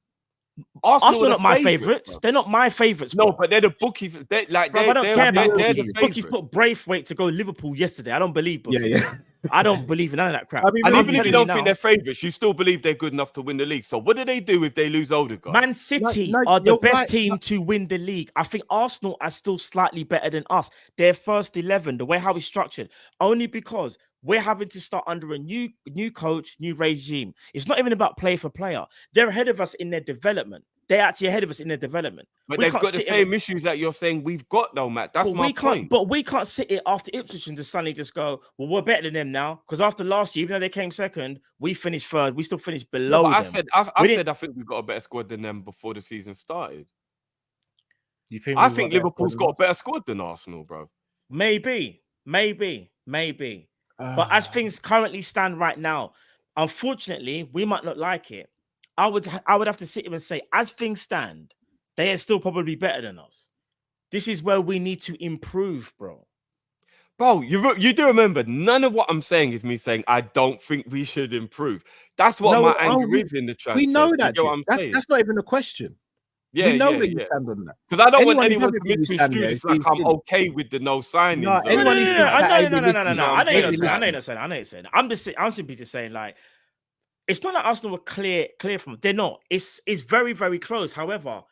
Arsenal are not my favourites, favourites. bro. They're not my favourites. No, bro. but they're the bookies. They're like Bro, I don't care about they're bookies. the Bookies favourites. put Braithwaite to go Liverpool yesterday. I don't believe bookies. Yeah. I don't believe in none of that crap. I mean, And I'm even if telling you don't now, think they're favourites, you still believe they're good enough to win the league. So what do they do if they lose older guys? Man City No, are the you're best right. team to win the league. I think Arsenal are still slightly better than us. Their first 11, the way how it's structured, only because we're having to start under a new coach, new regime. It's not even about player for player. They're ahead of us in their development. They're actually ahead of us in their development. But We they've can't got the sit same issues that you're saying we've got, though, Matt. That's my point. But we can't sit here after Ipswich and just suddenly just go, well, we're better than them now. Because after last year, even though they came second, we finished third. We still finished below No, but them. I said I think we've got a better squad than them before the season started. You think I we've think got Liverpool's better got a better squad than Arsenal, bro. Maybe. But as things currently stand right now, unfortunately, we might not like it. I would have to sit here and say, as things stand, they are still probably better than us. This is where we need to improve, bro. Bro, you do remember, none of what I'm saying is me saying I don't think we should improve. That's what my anger is in the transfer. We know Do you that. get what I'm saying? That's not even a question. Yeah, we know yeah, where you yeah. stand on that. Because I don't want Anyone who anyone to doesn't really stand there misconstrue this is like I'm being okay with the no signings. No, or anyone who anything. thinks that ain't No. listening, I know you're not listening. saying. I know you're saying. I'm simply just saying, like, it's not like Arsenal were clear from. They're not. It's very, very close. However,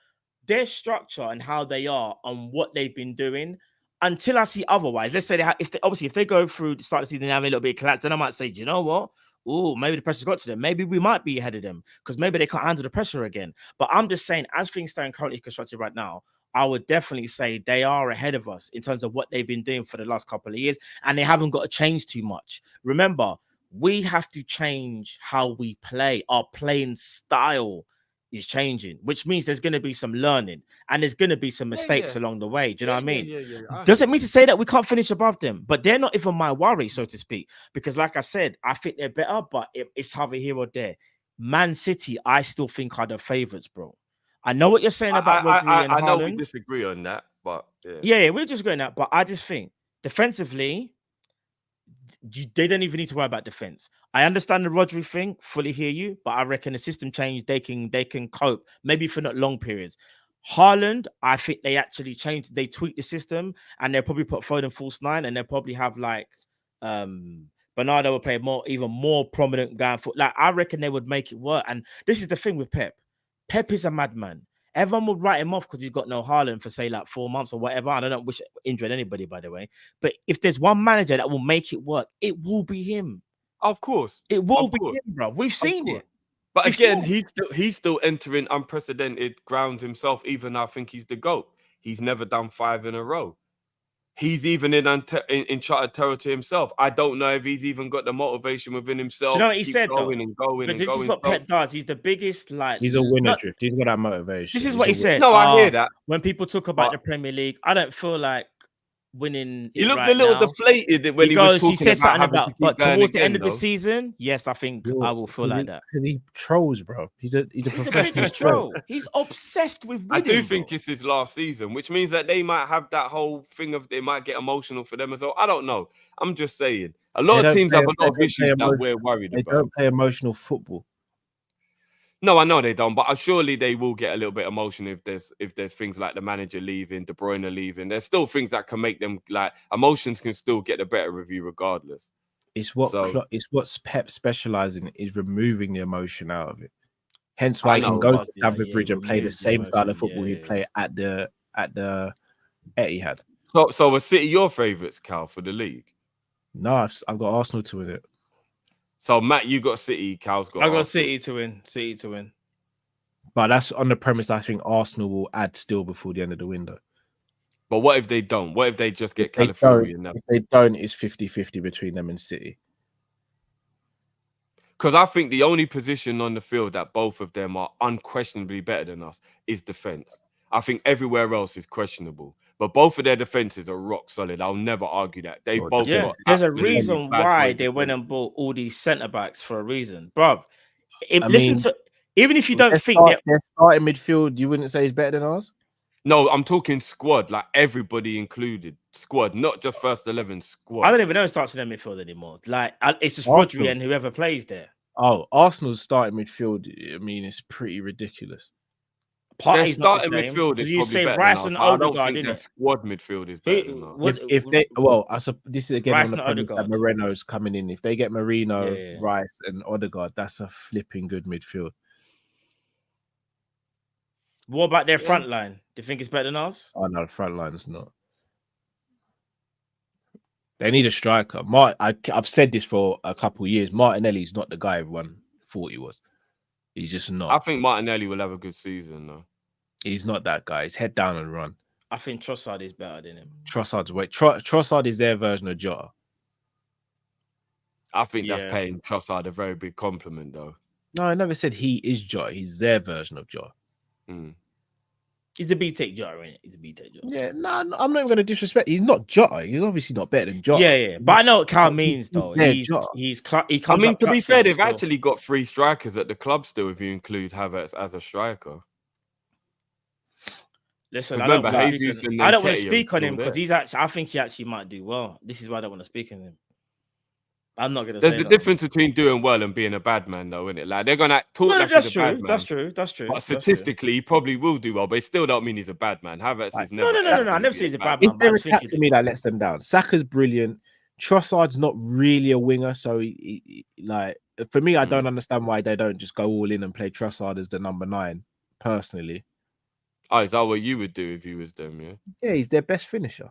their structure and how they are and what they've been doing, until I see otherwise, let's say if they go through the start of the season and have a little bit of collapse, then I might say, do you know what? Oh, maybe the pressure's got to them. Maybe we might be ahead of them because maybe they can't handle the pressure again. But I'm just saying, as things stand currently constructed right now, I would definitely say they are ahead of us in terms of what they've been doing for the last couple of years, and they haven't got to change too much. Remember, we have to change how we play. Our playing style is changing, which means there's going to be some learning and there's going to be some mistakes along the way. Do you know what I mean? Doesn't mean to say that we can't finish above them, but they're not even my worry, so to speak, because like I said, I think they're better, but it's either here or there. Man City, I still think are the favourites, bro. I know what you're saying about Rodri and I know we Haaland. disagree on that, but Yeah, we're just going that. But I just think defensively, they don't even need to worry about defense. I understand the Rodri thing, fully hear you, but I reckon the system change, they can cope, maybe for not long periods. Haaland, I think they actually changed, they tweaked the system, and they'll probably put Foden false 9, and they'll probably have like Bernardo will play even more prominent guy for. Like, I reckon they would make it work. And this is the thing with Pep. Pep is a madman. Everyone would write him off because he's got no Haaland for, say, like 4 months or whatever. And I don't wish injured anybody, by the way. But if there's one manager that will make it work, it will be him. Of course. It will be him, bro. We've seen it. But again, he's still entering unprecedented grounds himself, even though I think he's the GOAT. He's never done 5 in a row. He's even in uncharted territory himself. I don't know if he's even got the motivation within himself. Do you know what he said, though? But this is what Pep does. He's the biggest, like... He's a winner, Drift. He's got that motivation. This is what he said. No, I hear that. When people talk about the Premier League, I don't feel like winning. He looked a little deflated when he was talking. He said something about, but towards the end of the though. season, yes, I think I will feel like that. He trolls, bro. He's a professional troll. He's obsessed with winning. I do think it's his last season, which means that they might have that whole thing of they might get emotional for them as well. I don't know. I'm just saying. A lot of teams have a lot of issues that we're worried about. They don't play emotional football. No, I know they don't, but surely they will get a little bit emotional if there's things like the manager leaving, De Bruyne leaving. There's still things that can make them, like, emotions can still get a better review regardless. It's what Pep specializes in, is removing the emotion out of it. Hence why I he can know, go but to Stamford yeah, Bridge and play the removes the same style of emotion. football he'd play at the Etihad. So was City your favourites, Cal, for the league? No, I've got Arsenal to win it. So Matt, you got City, Cal's got I got Arsenal. City to win. City to win. But that's on the premise I think Arsenal will add still before the end of the window. But what if they don't? What if they just get If they Calafiori don't, if they don't, it's 50-50 between them and City. Because I think the only position on the field that both of them are unquestionably better than us is defence. I think everywhere else is questionable. But both of their defences are rock solid. I'll never argue that. They've Well, both Yeah, got there's a absolutely reason bad why boy they went defence. and bought all these centre backs for a reason, bro. I Listen mean, to even if you don't think that their starting midfield, you wouldn't say is better than ours? No, I'm talking squad, like everybody included. Squad, not just first 11 squad. I don't even know who starts in their midfield anymore. Like it's just Arsenal. Rodri and whoever plays there. Oh, Arsenal's starting midfield, I mean, it's pretty ridiculous. Their Partey's not the starting same. midfield Because is you probably say better Rice than and us, but I don't Odegaard, think their innit? squad midfield is better than us. If they, well, this is again Rice on the and premise that Odegaard. Moreno's coming in. If they get Marino, Yeah. Rice, and Odegaard, that's a flipping good midfield. What about their front line? Do you think it's better than ours? Oh no, the front line's not. They need a striker. I've said this for a couple of years. Martinelli's not the guy everyone thought he was. He's just I not. think Martinelli will have a good season, though. He's not that guy. He's head down and run. I think Trossard is better than him. Trossard is their version of Jota. I think Yeah. that's paying Trossard a very big compliment, though. No, I never said he is Jota. He's their version of Jota. Mm. He's a B-Tech Jota, isn't it? He's a B-Tech Jota. Yeah, no, I'm not even going to disrespect. He's not Jota. He's obviously not better than Jota. Yeah. But I know what Cal means, though. Yeah, He I comes mean, up to be clutch fair, with they've still. actually got 3 strikers at the club still, if you include Havertz as a striker. Listen, I Remember, don't want Jesus to and speak Nketiah on are him because still he's actually. I think he actually might do well. This is why I don't want to speak on him. I'm not going to. There's say a that. difference between doing well and being a bad man, though, isn't it? Like they're gonna talk No, like that's he's a bad true. man. That's true. That's true. But That's true. statistically, he probably will do well, but it still don't mean he's a bad man. Havertz is never. No. I never say he's a bad Is man. But I there a just think tap to me that lets them down? Saka's brilliant. Trossard's not really a winger, so he like for me, I don't understand why they don't just go all in and play Trossard as the number 9. Personally, Oh, is that what you would do if you was them? Yeah, yeah, he's their best finisher.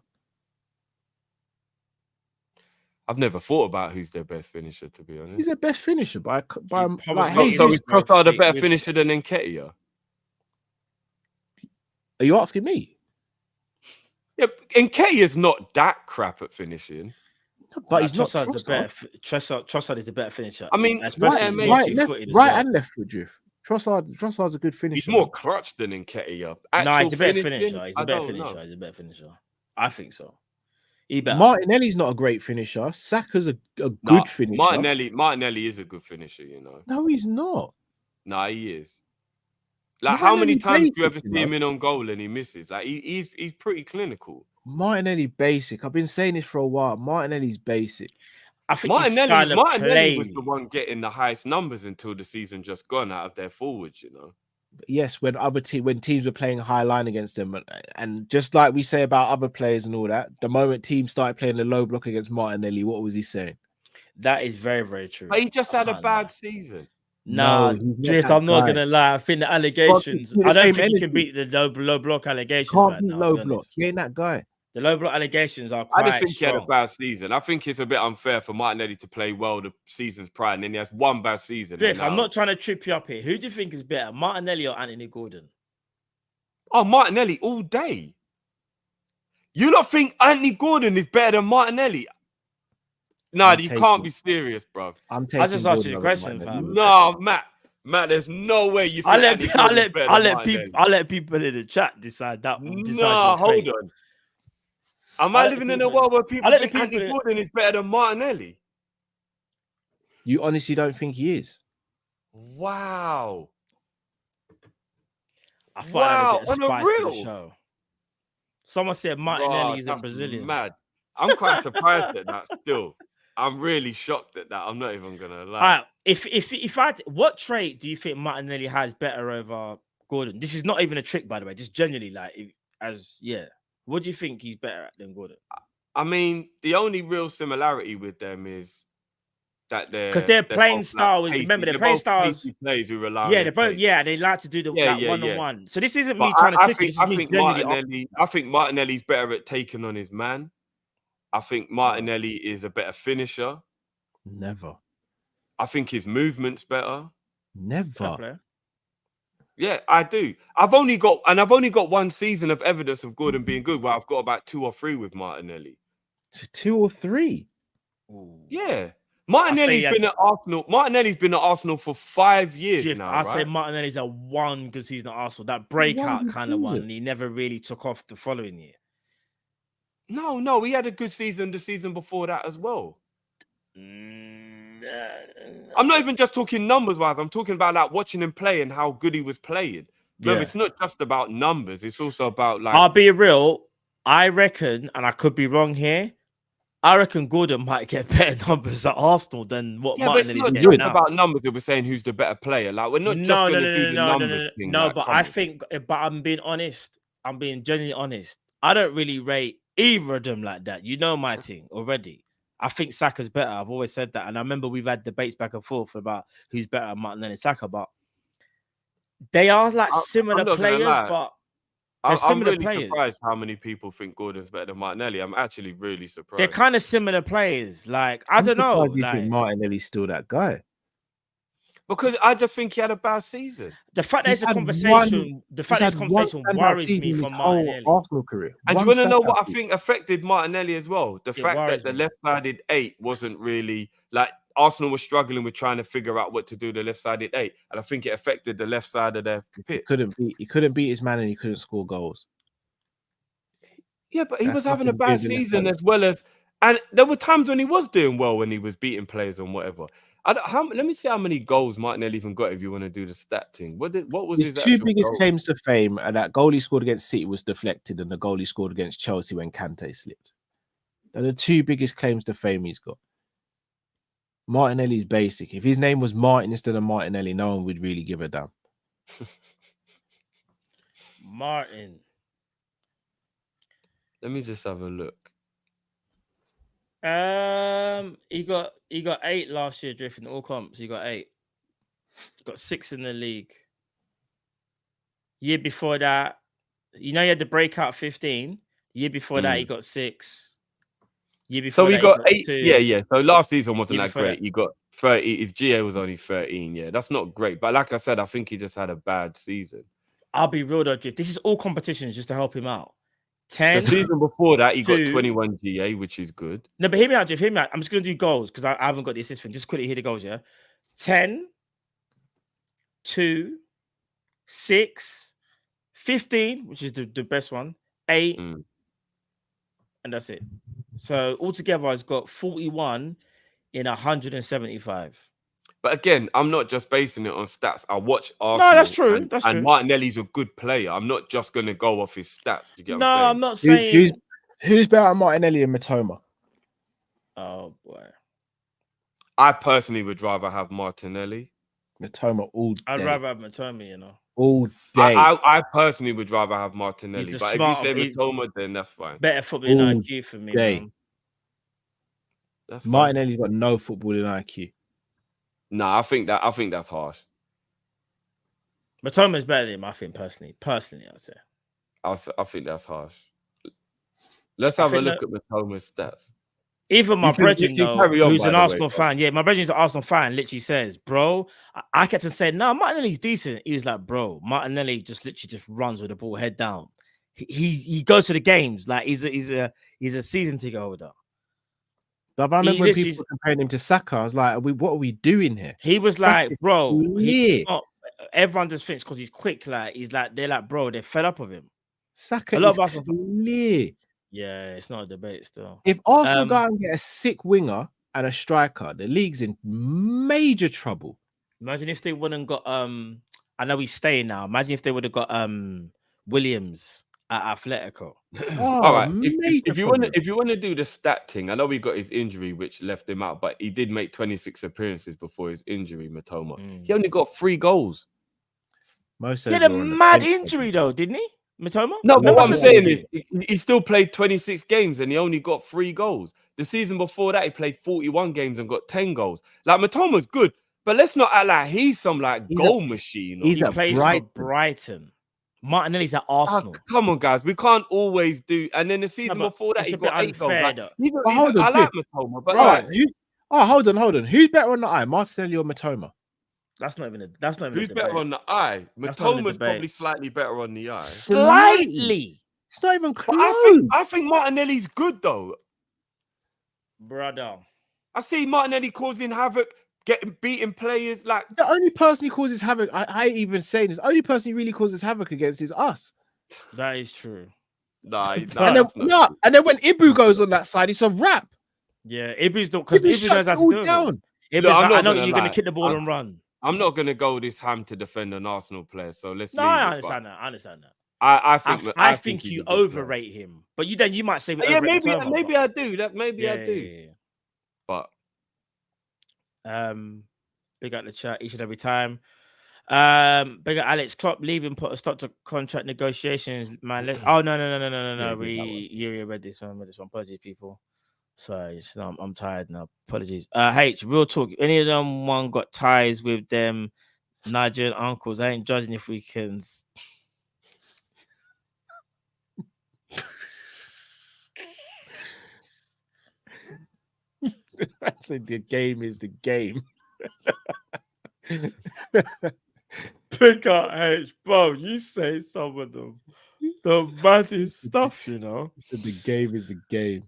I've never thought about who's their best finisher, to be honest. He's their best finisher by probably like, not. hey, So he's is bro, Trossard a fit better with- finisher than Nketiah? are you asking me? Yeah, Nketiah's not that crap at finishing. But he's not Trossard's Trossard. Trossard is a better finisher. I mean, especially right, he's mate, more Right, two-footed as right well. and left foot drift. Trossard's a good finisher. He's more clutch than Nketiah. No, he's a better Actual finisher. He's a I better don't finisher. know. He's a better finisher. I think so. He better. Martinelli's not a great finisher. Saka's a good Nah, finisher. Martinelli is a good finisher, you know. No, he's not. Nah, he is. Like, how many Martinelli times do you ever basic, see you him know? in on goal and he misses? Like, he's pretty clinical. Martinelli basic. I've been saying this for a while. Martinelli's basic. I think his style of Martinelli was play- the one getting the highest numbers until the season just gone out of their forwards, you know. Yes, when teams were playing high line against them, and just like we say about other players and all that, the moment teams started playing the low block against Martinelli, what was he saying? That is very, very true. But he just I had a can't lie. bad season. Nah, No, he's not Drift, that I'm not guy. gonna lie. I think the allegations. Well, I don't same think you can energy. beat the low block allegations Can't right be now. low to be block. honest. He ain't that guy. The low block allegations are I quite just think he strong. had a bad season. I think it's a bit unfair for Martinelli to play well the seasons prior, and then he has one bad season. Drift, and I'm now- not trying to trip you up here. Who do you think is better, Martinelli or Anthony Gordon? Oh, Martinelli all day. You don't think Anthony Gordon is better than Martinelli? Nah, I'm you taking- can't be serious, bro. I'm taking. I just asked you the Gordon over question, Martinelli. fam. No, Matt, there's no way you think I'll Anthony Gordon's better than Martinelli. let people in the chat decide that. Decide No, your hold fate. on. Am I'll I let the living in a people- world where people I'll let the think Anthony people- Gordon is better than Martinelli? You honestly don't think he is? Wow. I thought I had a bit of on a spice to the real? show. Someone said Martinelli Rah, is a that's Brazilian. Mad. I'm quite surprised at that still. I'm really shocked at that. I'm not even gonna lie. All right, if I what trait do you think Martinelli has better over Gordon? This is not even a trick, by the way. Just generally, like, what do you think he's better at than Gordon? I mean, the only real similarity with them is that because their playing both, style is, pacey. remember, their They're playing both styles. pacey players who rely on Yeah, their they're both. pace. Yeah, they like to do that one-on-one. So this isn't But me trying to I trick you. This is I me think genuinely. I think Martinelli's better at taking on his man. I think Martinelli is a better finisher. Never. I think his movement's better. Never. Yeah, I do. I've only got one season of evidence of Gordon being good, where I've got about 2 or 3 with Martinelli. 2 or 3. Yeah. Martinelli's been at Arsenal. Martinelli's been at Arsenal for 5 years now. I say Martinelli's a one good season at Arsenal. That breakout kind of one. And he never really took off the following year. No, he had a good season the season before that as well. I'm not even just talking numbers wise. I'm talking about like watching him play and how good he was playing. Remember, it's not just about numbers. It's also about like. I'll be real. I reckon, and I could be wrong here, I reckon Gordon might get better numbers at Arsenal than what Martinelli's but it's not getting just now. about numbers. That we're saying who's the better player. Like we're not just going to do the numbers thing. No, like, but I think, but I'm being honest. I'm being genuinely honest. I don't really rate either of them like that. You know my thing already. I think Saka's better. I've always said that. And I remember we've had debates back and forth about who's better, Martinelli and Saka, but they are like similar players, but I'm really surprised how many people think Gordon's better than Martinelli. I'm actually really surprised. They're kind of similar players. Like, I don't know. You think Martinelli's still that guy? Because I just think he had a bad season. The fact there's a conversation, worries me from Martinelli. Arsenal career. And do you want to know what I think affected Martinelli as well? The fact that the left-sided 8 wasn't really like Arsenal was struggling with trying to figure out what to do the left-sided 8, and I think it affected the left side of their pitch. He couldn't beat his man, and he couldn't score goals. Yeah, but he was having a bad season as well as, and there were times when he was doing well when he was beating players and whatever. Let me see how many goals Martinelli even got if you want to do the stat thing. What was his 2 biggest claims to fame? And that goal he scored against City was deflected, and the goal he scored against Chelsea when Kante slipped. They're the 2 biggest claims to fame he's got. Martinelli's basic. If his name was Martin instead of Martinelli, no one would really give a damn. Martin. Let me just have a look. He got 8 last year, Drift, in all comps. He got 8. Got 6 in the league. Year before that, he had the breakout 15. Year before that, he got 6. Year before so he got 8. 2. Yeah. So last season wasn't that great. He got 30. His GA was only 13. Yeah, that's not great. But like I said, I think he just had a bad season. I'll be real though, Drift. This is all competitions just to help him out. 10. The season before that, he got 21 GA, which is good. No, but hear me out, Jeff. Hear me out. I'm just going to do goals because I haven't got the assist thing. Just quickly hear the goals, yeah? 10, 2, 6, 15, which is the best one, 8, and that's it. So altogether, it's got 41 in 175. But again, I'm not just basing it on stats. I watch Arsenal. No, that's true. And Martinelli's a good player. I'm not just going to go off his stats. Do you get what I'm saying? No, I'm not saying. Who's better at Martinelli and Matoma? Oh, boy. I personally would rather have Martinelli. Matoma all day. I'd rather have Matoma, All day. I personally would rather have Martinelli. But if you say Matoma, then that's fine. Better footballing IQ for me. Man. Martinelli's got no footballing IQ. No, I think that's harsh. Matoma's better than him, I think, personally. Personally, I would say. I think that's harsh. Let's have a look at Matoma's stats. Even my brethren, who's an Arsenal fan, my brethren's an Arsenal fan, literally says, bro, I kept on saying, no, Martinelli's decent. He was like, bro, Martinelli just runs with the ball head down. He goes to the games like he's a season ticket holder. But I remember when people were comparing him to Saka, I was like, what are we doing here? He was like, bro, everyone just thinks because he's quick, they're like, bro, they're fed up with him. Saka is clear. Yeah, it's not a debate still. If Arsenal go and get a sick winger and a striker, the league's in major trouble. Imagine if they wouldn't got I know he's staying now. Imagine if they would have got Williams at Atletico. All right. If you want to do the stat thing, I know we got his injury, which left him out, but he did make 26 appearances before his injury, Matoma. He only got 3 goals. Most he had a mad injury though, didn't he? Matoma? No, but what I'm saying is he still played 26 games and he only got 3 goals. The season before that, he played 41 games and got 10 goals. Like, Matoma's good, but let's not act like he's some goal machine. He plays for Brighton. Martinelli's at Arsenal. Come on, guys. We can't always do. And then the season before that, he got 8 goals. I like Matoma, but hold on. Who's better on the eye, Martinelli or Matoma? That's not even a Who's better on the eye? Matoma's probably slightly better on the eye. Slightly. It's not even close. I think Martinelli's good though, brother. I see Martinelli causing havoc, beating players. Like, the only person who causes havoc, I even say this, the only person who really causes havoc against is us. That is true. And then when Ibu goes on that side, it's a wrap. Yeah, Ibu's not, because Ibu knows how to do it. I know you're going to kick the ball and run. I'm not going to go this ham to defend an Arsenal player, so let's. No, I understand that. I think you overrate him, but you might say maybe I do. I do. But big up the chat each and every time. Big up Alex. Klopp leaving put a stop to contract negotiations, man. No. You read this one. Apologies, people. Sorry, I'm tired now. Apologies. H, real talk. Any of them one got ties with them Nigerian uncles? I ain't judging if we can. I said the game is the game. Pick up H, bro. You say some of them the maddest stuff, you know. The game is the game.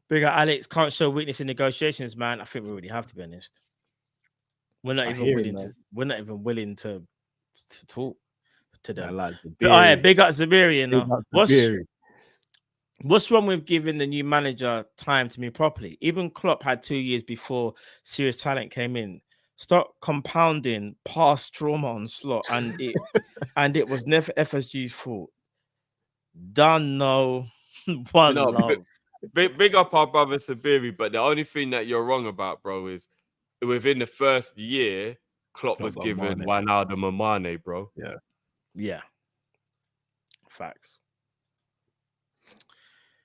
Big up Alex. Can't show weakness in negotiations, man. I think we already have, to be honest. We're not even willing to talk to them. Big up Zabiri. What's wrong with giving the new manager time to move properly? Even Klopp had 2 years before serious talent came in. Stop compounding past trauma on Slot, and it was never FSG's fault. Done, no. One love. Big up our brother Sabiri, but the only thing that you're wrong about, bro, is within the first year, Klopp was given Wijnaldum and Mane, bro. Yeah. Facts.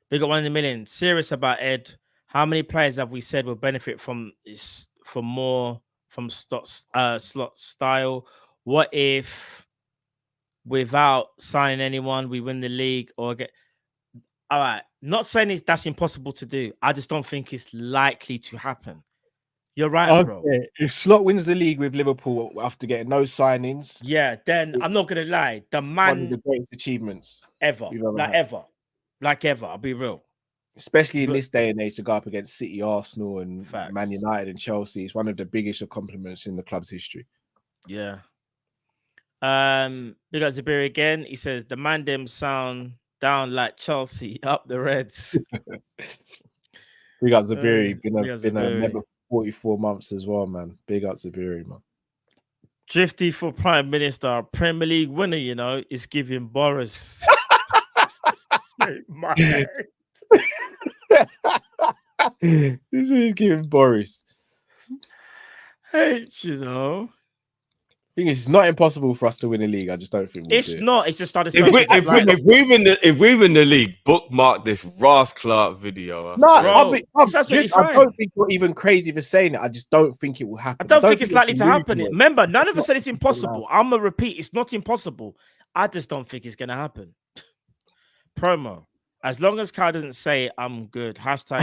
Big up 1 in a million. Serious about Ed. How many players have we said will benefit from Slot style? What if without signing anyone we win the league or get? All right, not saying that's impossible to do. I just don't think it's likely to happen. You're right, bro. If Slot wins the league with Liverpool after getting no signings, then I'm not gonna lie. The man, one of the greatest achievements ever. I'll be real. Especially in this day and age, to go up against City, Arsenal, and Man United and Chelsea is one of the biggest accomplishments in the club's history. Yeah. Big up Zabiri again. He says the man them sound down like Chelsea up the Reds. Big up Zabiri. Been a member for 44 months as well, man. Big up Zabiri, man. Drifty for Prime Minister, Premier League winner, you know, is giving Boris. My head. This is giving Boris. Hate, you know. I think it's not impossible for us to win a league. I just don't think it's not. It's just started. If we win the league, bookmark this Ross Clark video. I don't think you're even crazy for saying it. I just don't think it will happen. I don't think it's likely to happen. Remember, none of us said it's impossible. I'm gonna repeat, it's not impossible. I just don't think it's gonna happen. Promo. As long as Kyle doesn't say I'm good. Hashtag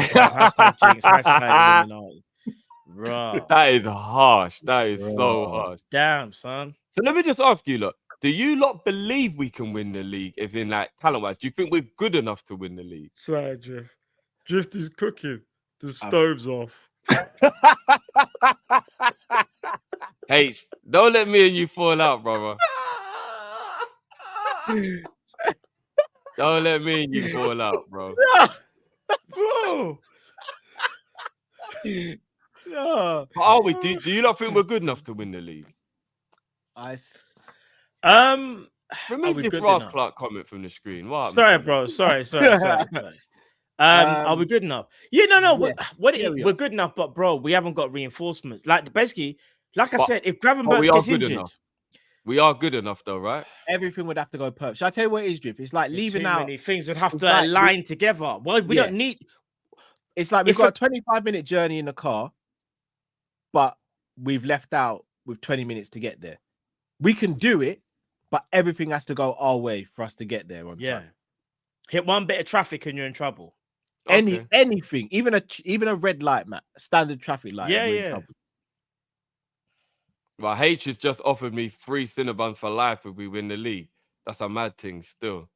drinks. Hashtag Illuminati. Bro. That is harsh. That is so harsh. Damn, son. So let me just ask you, look, do you lot believe we can win the league, as in like talent-wise? Do you think we're good enough to win the league? Sorry, Drift. Drift is cooking. The stove's off. Hey, don't let me and you fall out, brother. Don't let me and you fall out, bro. Bro. No. Are we? Do you not think we're good enough to win the league? Remove this Ross Clark comment from the screen. What? Sorry, bro. Sorry. Are we good enough? Yeah, no. We're good enough, but bro, we haven't got reinforcements. Like basically, I said, if Gravenberch gets injured. Enough. We are good enough, though, right? Everything would have to go perfect. Shall I tell you what it is, Drift? It's like leaving out. Many things would have to align together. Well, we don't need. It's like we've got a 25-minute journey in the car, but we've left out with 20 minutes to get there. We can do it, but everything has to go our way for us to get there on time. Hit one bit of traffic and you're in trouble. Anything, even a red light, Matt, standard traffic light. Yeah, we're in yeah. trouble. Well, H has just offered me free Cinnabon for life if we win the league. That's a mad thing still.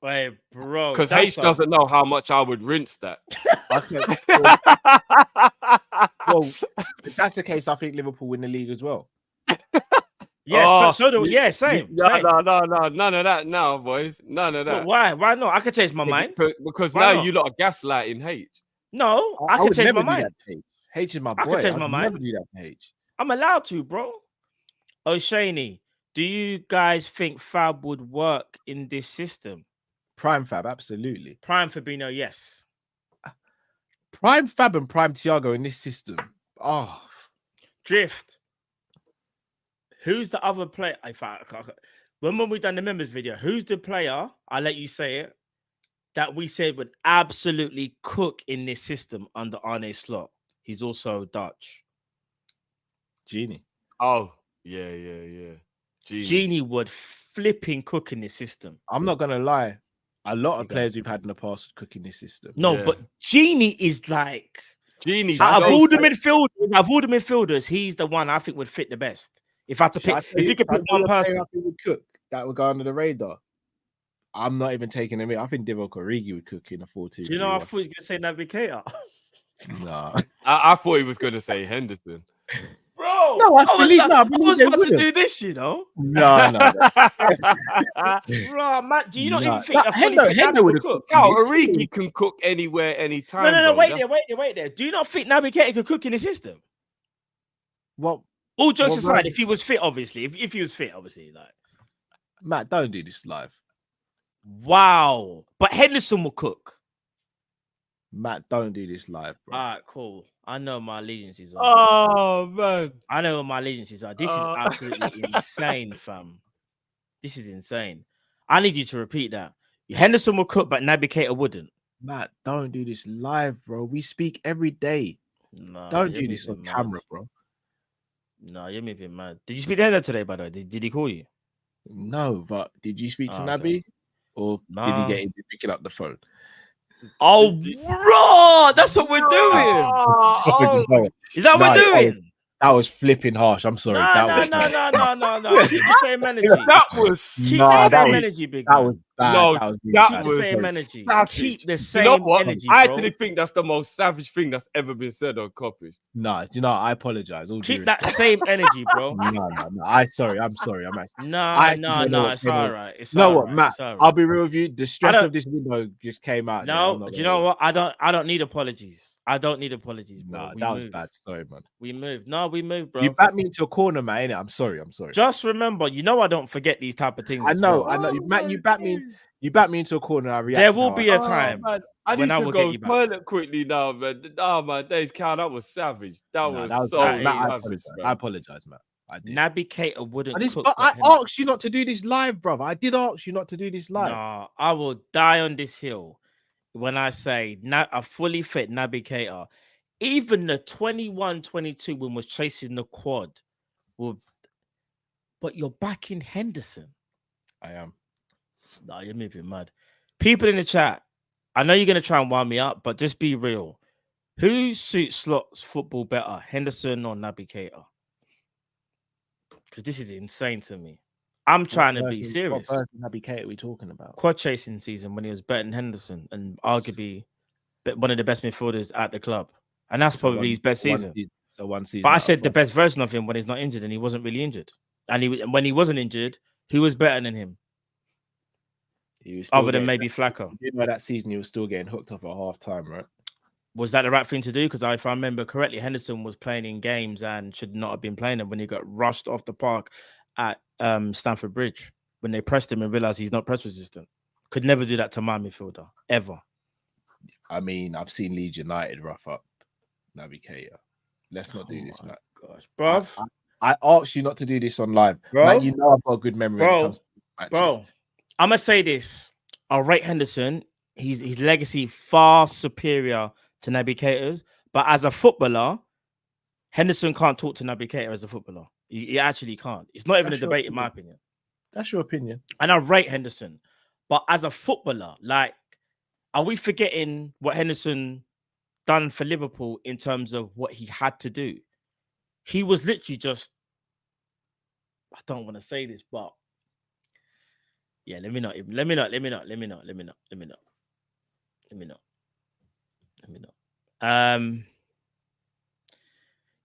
Wait, bro. Because H doesn't know how much I would rinse that. Okay. Well, if that's the case, I think Liverpool win the league as well. Yeah, same. Same. No, none of that now, boys. None of that. But why? Why not? I could change my mind. Because Why now not? you lot are gaslighting H. No, I could change my mind. H is my boy. I could change my mind. Never do that to H. I'm allowed to, bro. O'Shaney, do you guys think Fab would work in this system? Prime Fab, absolutely. Prime Fabinho, yes. Prime Fab and Prime Thiago in this system. Oh, Drift. Who's the other player? When we done the members video, who's the player? I'll let you say it. That we said would absolutely cook in this system under Arne Slot. He's also Dutch. Genie. Oh, yeah. Genie would flipping cook in this system. I'm not gonna lie. A lot of players we've had in the past would cook in this system. No, but Genie is like out of all the midfielders, he's the one I think would fit the best. If I had to pick, if you could pick one person, I think would cook that would go under the radar. I'm not even taking him in. I think Divock Origi would cook in a 4-2. Do you know? I thought he was gonna say Navigator. No, I thought he was going to say Henderson. Bro, no, I was about to do this, you know. No. Bro, Matt, do you not even think Hendo would cook? No, Origi can cook anywhere, anytime. No, wait there. Do you not think Naby Keita could cook in the system? Well, all jokes aside, if he was fit, obviously. If he was fit, obviously, like Matt, don't do this live. Wow, but Henderson will cook. Matt, don't do this live, bro. All right, cool. I know my allegiances are. Oh man, I know what my allegiances are. This is absolutely insane, fam. This is insane. I need you to repeat that. Henderson will cook, but Naby Keita wouldn't. Matt, don't do this live, bro. We speak every day. No, don't do this on camera, bro. No, you're moving mad. Did you speak to Hendo today, by the way? Did he call you? No, but did you speak to Naby? Or did he get into picking up the phone? Oh, bro, that's what we're doing. Is that what we're doing? That was flipping harsh. I'm sorry. No. Keep the same energy. That was keep the same energy, big man. That was bad. No, that was the same energy. Keep the same energy, bro. I actually think that's the most savage thing that's ever been said on Kopish. No, you know, I apologize. Keep that same energy, bro. No. I'm sorry. I'm actually. No. It's all right. It's you know all what, right. Matt? Right. I'll be real with you. The stress of this window just came out. No, do you know what? I don't need apologies. I don't need apologies, bro. No, that was bad. Sorry, man. We moved. No, we moved, bro. You backed me into a corner, man. Innit? I'm sorry. Just remember, you know I don't forget these type of things. I know. Matt, you backed me into a corner. I reacted. There will be a time. I need to go toilet quickly now, man. Oh my days, Cal, that was savage. That was so savage. I apologize, Matt. Naby Keita wouldn't cook. I asked you not to do this live, brother. I did ask you not to do this live. No, I will die on this hill when I say a fully fit Naby Keita. Even the 21-22 when was chasing the quad but you're backing Henderson. I am. No, you're moving mad. People in the chat, I know you're going to try and wind me up, but just be real. Who suits Slot's football better, Henderson or Naby Keita? Because this is insane to me. I'm trying to be serious. What version of Naby Keita are we talking about? Quad chasing season when he was better than Henderson and arguably one of the best midfielders at the club. And that's probably his best season. So one season. But I said the best version of him when he's not injured, and he wasn't really injured. And when he wasn't injured, he was better than him. Other than maybe Flacco. You know that season he was still getting hooked up at half time, right? Was that the right thing to do? Because if I remember correctly, Henderson was playing in games and should not have been playing them when he got rushed off the park at Stamford Bridge when they pressed him and realized he's not press resistant. Could never do that to my midfielder ever. I mean, I've seen Leeds United rough up Naby Keita. Let's not do this, Matt. Gosh, bro. I asked you not to do this on live, bro. Matt, you know I've got a good memory when it comes to matches. Bro, I'm gonna say this. I'll rate Henderson. His legacy far superior to Naby Keita's. But as a footballer, Henderson can't talk to Naby Keita as a footballer. He actually can't. It's not even That's a your debate, in my opinion. opinion. That's your opinion. And I rate Henderson. But as a footballer, like, are we forgetting what Henderson done for Liverpool in terms of what he had to do? He was literally just, I don't want to say this, but yeah, let me not.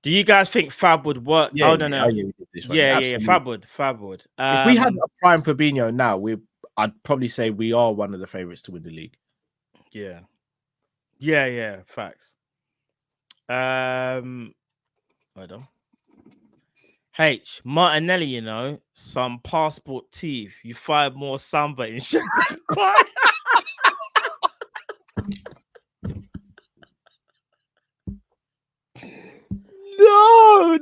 Do you guys think Fab would work? Yeah, Oh, no. we did this one. Yeah. Fab would. If we had a prime Fabinho now, I'd probably say we are one of the favourites to win the league. Yeah. Facts. Hold on. H Martinelli, you know, some passport teeth. You fired more Samba in Shepherd's Pie. No.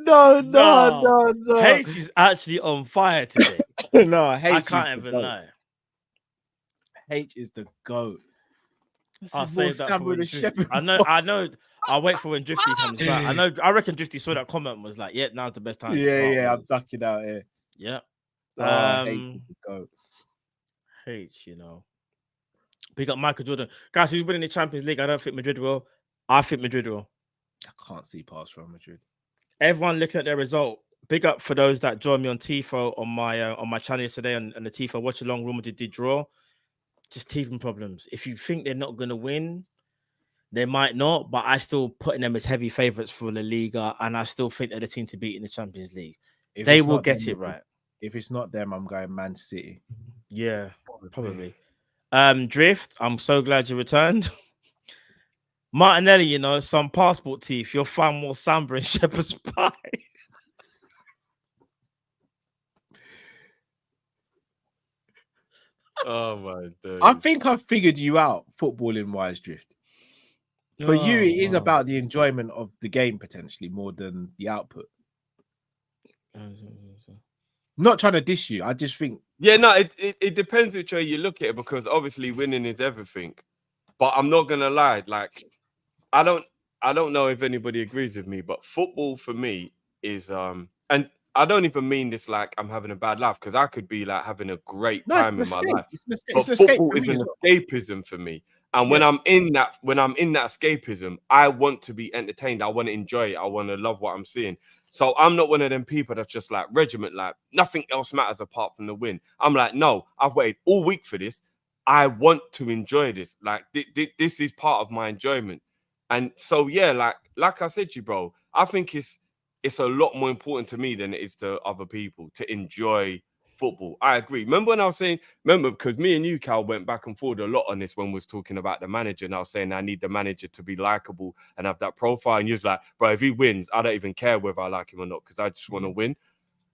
H is actually on fire today. No, H I can't even lie. H is the GOAT. I'll save that for when Drifty. I know. I'll wait for when Drifty comes back. I reckon Drifty saw that comment and was like, yeah, now's the best time. Yeah, I'm ducking out here. Yeah. H is the GOAT. H, you know. Big up Michael Jordan. Guys, who's winning the Champions League? I don't think Madrid will. I think Madrid will. I can't see past Real Madrid. Everyone looking at their result. Big up for those that joined me on Tifo on my channel yesterday and the Tifo watch along. Real Madrid did draw. Just teething problems. If you think they're not going to win, they might not. But I still putting them as heavy favourites for La Liga, and I still think they're the team to beat in the Champions League. They will get it right. If it's not them, I'm going Man City. Yeah, probably. Drift, I'm so glad you returned. Martinelli, you know, some passport teeth. You'll find more Samba in Shepherd's Pie. Oh my God. I think I've figured you out, footballing wise, Drift. For you, it is about the enjoyment of the game potentially more than the output. Not trying to diss you. I just think. Yeah, no, it depends which way you look at it, because obviously winning is everything. But I'm not gonna lie, like I don't know if anybody agrees with me, but football for me is and I don't even mean this like I'm having a bad life, because I could be like having a great time in my life. But football is an escapism for me. And when I'm in that escapism, I want to be entertained. I want to enjoy it. I want to love what I'm seeing. So I'm not one of them people that's just like regiment, like nothing else matters apart from the win. I'm like, no, I've waited all week for this. I want to enjoy this. Like this is part of my enjoyment. And so, yeah, like I said to you, bro, I think it's a lot more important to me than it is to other people to enjoy football. I agree. Remember when I was saying, because me and you, Cal, went back and forth a lot on this when we was talking about the manager, and I was saying I need the manager to be likable and have that profile. And you was like, bro, if he wins, I don't even care whether I like him or not, because I just want to win.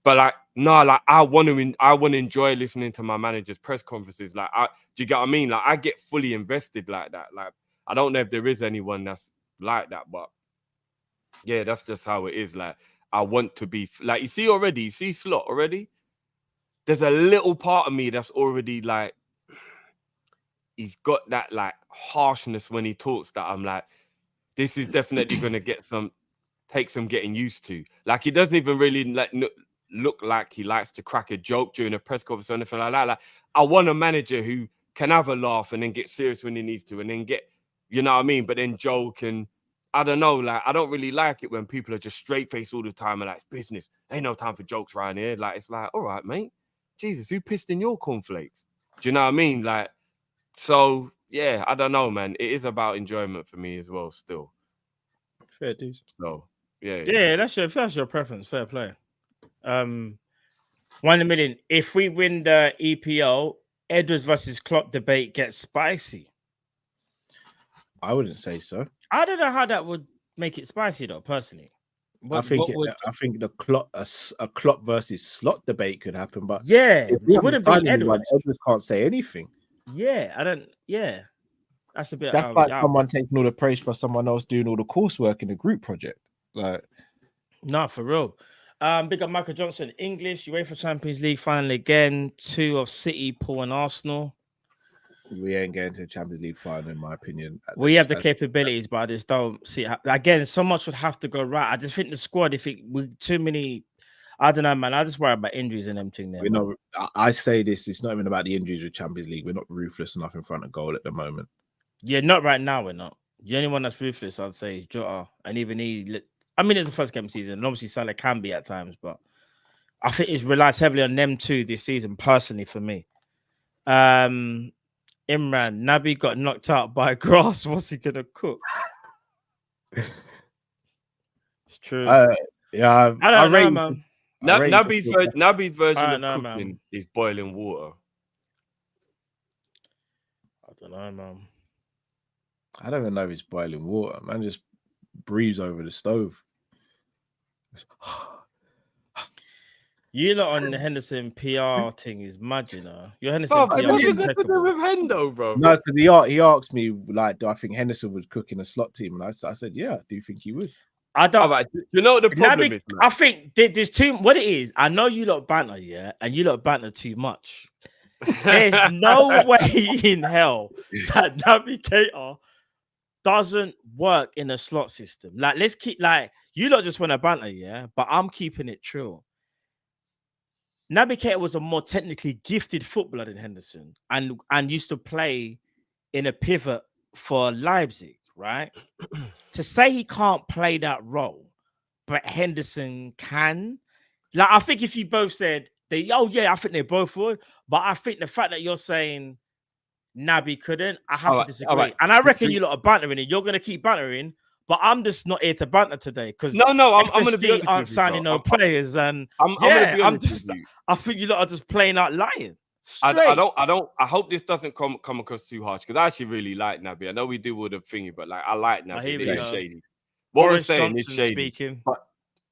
But like, no, like I want to enjoy listening to my manager's press conferences. Like, do you get what I mean? Like, I get fully invested like that. Like, I don't know if there is anyone that's like that, but yeah, that's just how it is. Like, I want to be like, you see Slot already. There's a little part of me that's already like, he's got that like harshness when he talks that I'm like, this is definitely going to take some getting used to. Like, he doesn't even really like look like he likes to crack a joke during a press conference or anything like that. Like, I want a manager who can have a laugh and then get serious when he needs to, and then get, you know what I mean? But then joke, and I don't know, like, I don't really like it when people are just straight faced all the time and like, it's business. Ain't no time for jokes around here. Like, it's like, all right, mate. Jesus, who pissed in your cornflakes? Do you know what I mean? Like, so yeah, I don't know, man. It is about enjoyment for me as well, still. Fair dues. So yeah. That's your preference. Fair play. 1 in a million. If we win the EPL, Edwards versus Klopp debate gets spicy. I wouldn't say so. I don't know how that would make it spicy though, personally. I think the Klopp versus Slot debate could happen, but yeah, it wouldn't be Edwards. Edwards can't say anything. Yeah, I don't. Yeah, that's a bit. That's like someone taking all the praise for someone else doing all the coursework in the group project. Like, no, for real. Big up Michael Johnson. English UEFA Champions League final again. 2 of City, Paul, and Arsenal. We ain't getting to the Champions League final, in my opinion. We have the capabilities, but I just don't see it. Again, so much would have to go right. I just think the squad, if it with too many, I don't know, man. I just worry about injuries and everything there. I say this, it's not even about the injuries with Champions League. We're not ruthless enough in front of goal at the moment. Yeah, not right now, we're not. The only one that's ruthless, I'd say, is Jota. And even he, I mean, it's the first game of the season, and obviously Salah can be at times, but I think it relies heavily on them two this season, personally, for me. Imran, Naby got knocked out by grass. What's he gonna cook? It's true. Yeah, I don't know, man. Naby's version of cooking is boiling water. I don't know, man. I don't even know if it's boiling water. Man, just breathes over the stove. You lot on the Henderson PR thing is mad, you know. Your Henderson PR what's is it got to do with Hendo, bro? No, because he asked me, like, do I think Henderson would cook in a slot team? And I said, yeah, I do think he would. I don't. Right. You know what the problem is? Man? I think there's too. What it is, I know you lot banter, yeah, and you lot banter too much. There's no way in hell that Naby Keita doesn't work in a slot system. Like, let's keep you lot just want to banter, yeah, but I'm keeping it true. Naby Keita was a more technically gifted footballer than Henderson, and used to play in a pivot for Leipzig, right? To say he can't play that role, but Henderson can. Like, I think if you both said I think they both would, but I think the fact that you're saying Naby couldn't, I have to disagree. Right. And I reckon you lot are bantering, and you're gonna keep bantering. But I'm just not here to banter today because I'm going to be honest aren't signing no players, and I think you lot are just playing out lying. I hope this doesn't come across too harsh because I actually really like Naby. I know we do all the thingy, but like I like Naby. It's shady. What we're saying is shady. Speaking.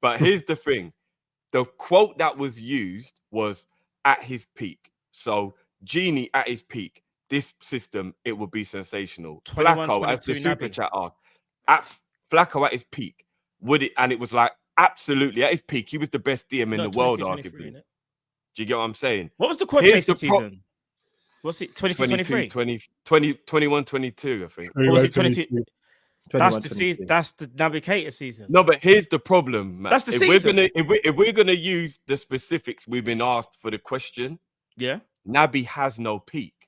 But here's the thing: the quote that was used was at his peak. So Genie at his peak, this system it would be sensational. Flacco, as the super chat asked, at Flacco at his peak, would it? And it was like absolutely at his peak. He was the best DM in the world, arguably. Do you get what I'm saying? What was the quotation season? What's it? 22, 23? 21, 22, I think. What was it? 22? That's the season. That's the Naby Keita season. No, but here's the problem, man. That's the season. If we're gonna use the specifics we've been asked for the question, yeah, Naby has no peak,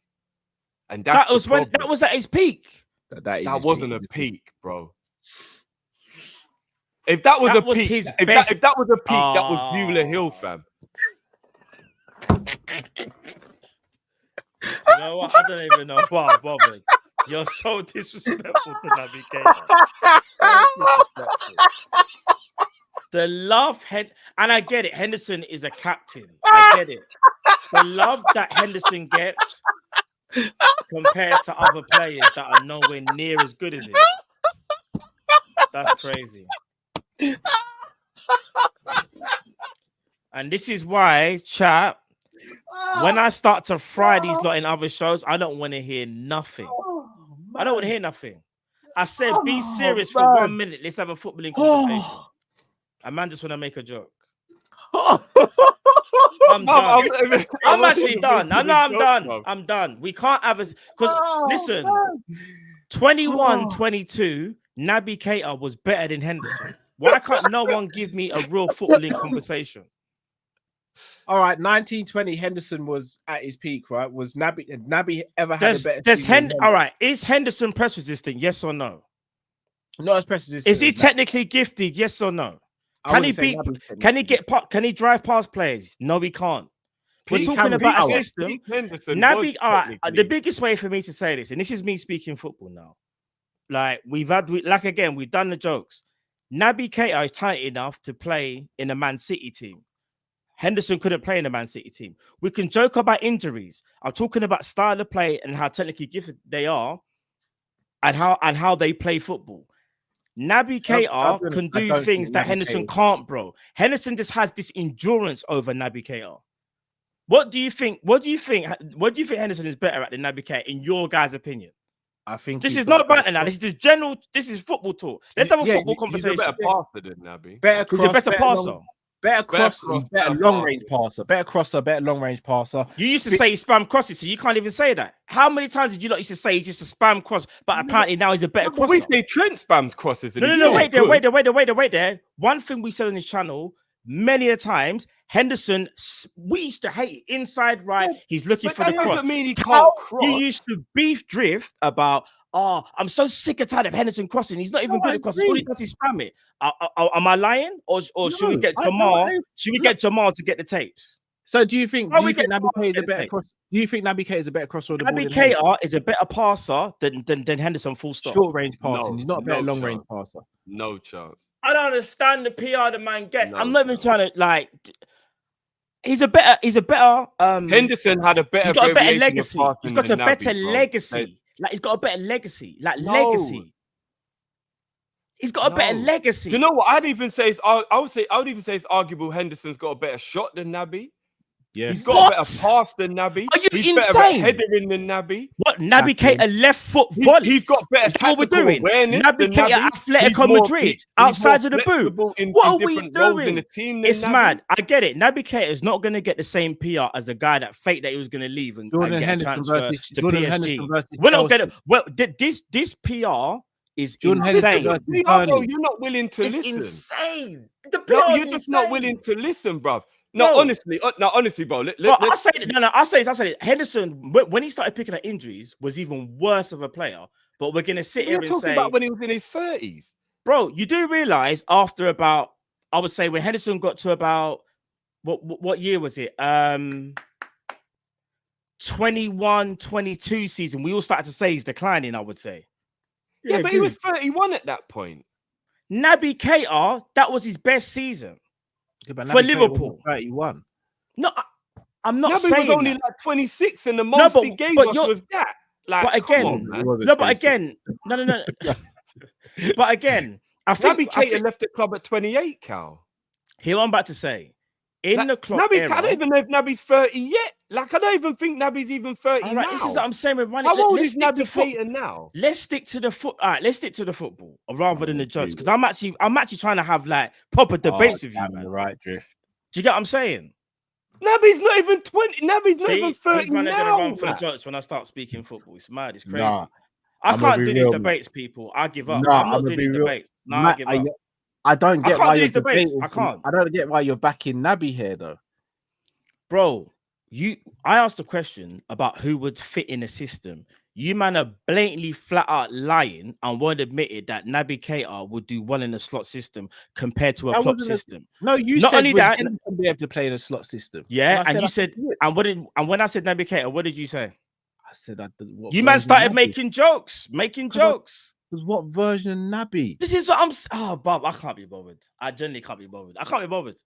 and that was at his peak. That wasn't a peak, bro. If that was a peak, if that was a peak, that was Beulah Hill, fam. You know what? I don't even know why I'm bothered. You're so disrespectful to Naby Keita. So the love, and I get it. Henderson is a captain. I get it. The love that Henderson gets compared to other players that are nowhere near as good as him. That's crazy. And this is why, chat, when I start to fry these lot in other shows, I don't want to hear nothing. I don't want to hear nothing. I said, be serious for 1 minute. Let's have a footballing conversation. A man just want to make a joke. I'm done. I'm actually done. I know I'm done. I'm done. We can't have because listen, 21-22, Naby Keita was better than Henderson. Why can't no one give me a real footballing conversation? All right, 1920, Henderson was at his peak, right? Was Naby ever had a better all right, is Henderson press resistant? Yes or no? Not as press resistant. Is he technically gifted? Yes or no? Can he drive past players? No, he can't. We're talking about a system. Naby, all right, the biggest way for me to say this, and this is me speaking football now. Like we've done the jokes. Naby Keita is talented enough to play in a Man City team. Henderson couldn't play in a Man City team. We can joke about injuries. I'm talking about style of play and how technically gifted they are, and how they play football. Naby Keita can do things that Henderson can't, bro. Henderson just has this endurance over Naby Keita. What do you think? What do you think Henderson is better at than Naby Keita, in your guys' opinion? I think this is not banter now. This is just general. This is football talk. Let's have a football conversation. He's a better passer than Naby. He's a better passer. Better cross, cross, better better long pass. range passer. Better crosser, better long range passer. You used to say he spam crosses, so you can't even say that. How many times did you not used to say he's just a spam cross, but apparently now he's a better But we crosser? say Trent spams crosses. And No, he's wait still there, good. wait there. One thing we said on this channel many a times, Henderson, we used to hate it. Inside right, he's looking But for the that cross. doesn't mean he can't How cross. you used to beef drift about, oh, I'm so sick and tired of Henderson crossing. He's not even No, good I at crossing. All he agree. does is spam it. Am I lying? Or should we No, get I- Jamal? no, I- Should we get Jamal to get the tapes? So do you think Why we Naby get Keita is a Jamal better to cross? Do you think Naby Keita is a better crosser of the ball Naby than Henderson? Keita is a better passer than Henderson, full stop. Short range passing. No, He's not a better no long range chance. passer. No chance. I don't understand the PR the man gets. No, I'm not even no. trying to like. He's a better. Henderson had a better. He's got a better variation of legacy. He's passing got a than better Naby, bro. legacy. Like he's got a better legacy. Like No. legacy. He's got a better No. legacy. You know what? I would even say it's arguable. Henderson's got a better shot than Naby. Yeah. He's got What? a better pass than Naby. Are you He's better at insane? headering than Naby. What Naby Exactly. Keita left foot He's- volley. he's got better Is that what we're tactical doing? awareness Naby than Keita, Naby. Atletico He's more Madrid, he's outside more of the boot. flexible in What are we different roles in doing? the team than It's Naby. mad. I get it. Naby Keita is not going to get the same PR as a guy that faked that he was going to leave and Jordan get a Henderson transfer versus to Jordan PSG. Henderson versus We're not Chelsea. going to. Well, this PR is Jordan Henderson insane. versus Yeah, bro, Burnley. you're not willing to It's listen. insane. The PR No, is you're just not insane. willing to listen, bruv. No, Bro. honestly, bro. Bro, I say it. Henderson, when he started picking up injuries, was even worse of a player. But we're gonna sit here We're and talking say, about when he was in his 30s. bro, you do realize after about, I would say when Henderson got to about what year was it? 21, 22 season, we all started to say he's declining, I would say. Yeah, but he was 31 at that point. Naby Keita, that was his best season. Yeah, but For Naby Keita Liverpool. was 31. No, I'm not Naby saying was only that. like 26, and the most he gave us was that. Like, but again, come on, man. no, but again, no. But again, I think Naby Keita left the club at 28, Cal. here I'm about to say, in Like, the club Naby, era, I don't even know if Naby's 30 yet. Like, I don't even think Naby's even 30 all right, now. this is what I'm saying. We're running. How old let's is stick Naby to foot- Keita now? Let's stick to the foot. All right, let's stick to the football rather than the jokes, because I'm actually trying to have like proper debates with you, damn, man. you're right, Drift. Do you get what I'm saying? Naby's not even 20. Naby's not even See, 30 these men are gonna now. run for the man. jokes when I start speaking football. It's mad. It's crazy. Nah, I I'ma can't be do these real, man. debates, people. I give up. Nah, I'm not I'ma doing be these real. debates. No, I Matt, give up. I don't get can't why do you're these debates. debating. I can't. I don't get why you're backing Naby here, though. Bro, I asked a question about who would fit in a system. You man are blatantly flat out lying and won't admit it that Naby Keita would do well in a slot system compared to a That Klopp wasn't a- system. No, you Not said only would that- Henderson be able to play in a slot system. Yeah, I and you I said, could do it. and when I said Naby Keita, what did you say? I said, what You man version started of Naby? making jokes, Because what version of Naby? This is what oh, Bob, I can't be bothered. I genuinely can't be bothered. I can't be bothered.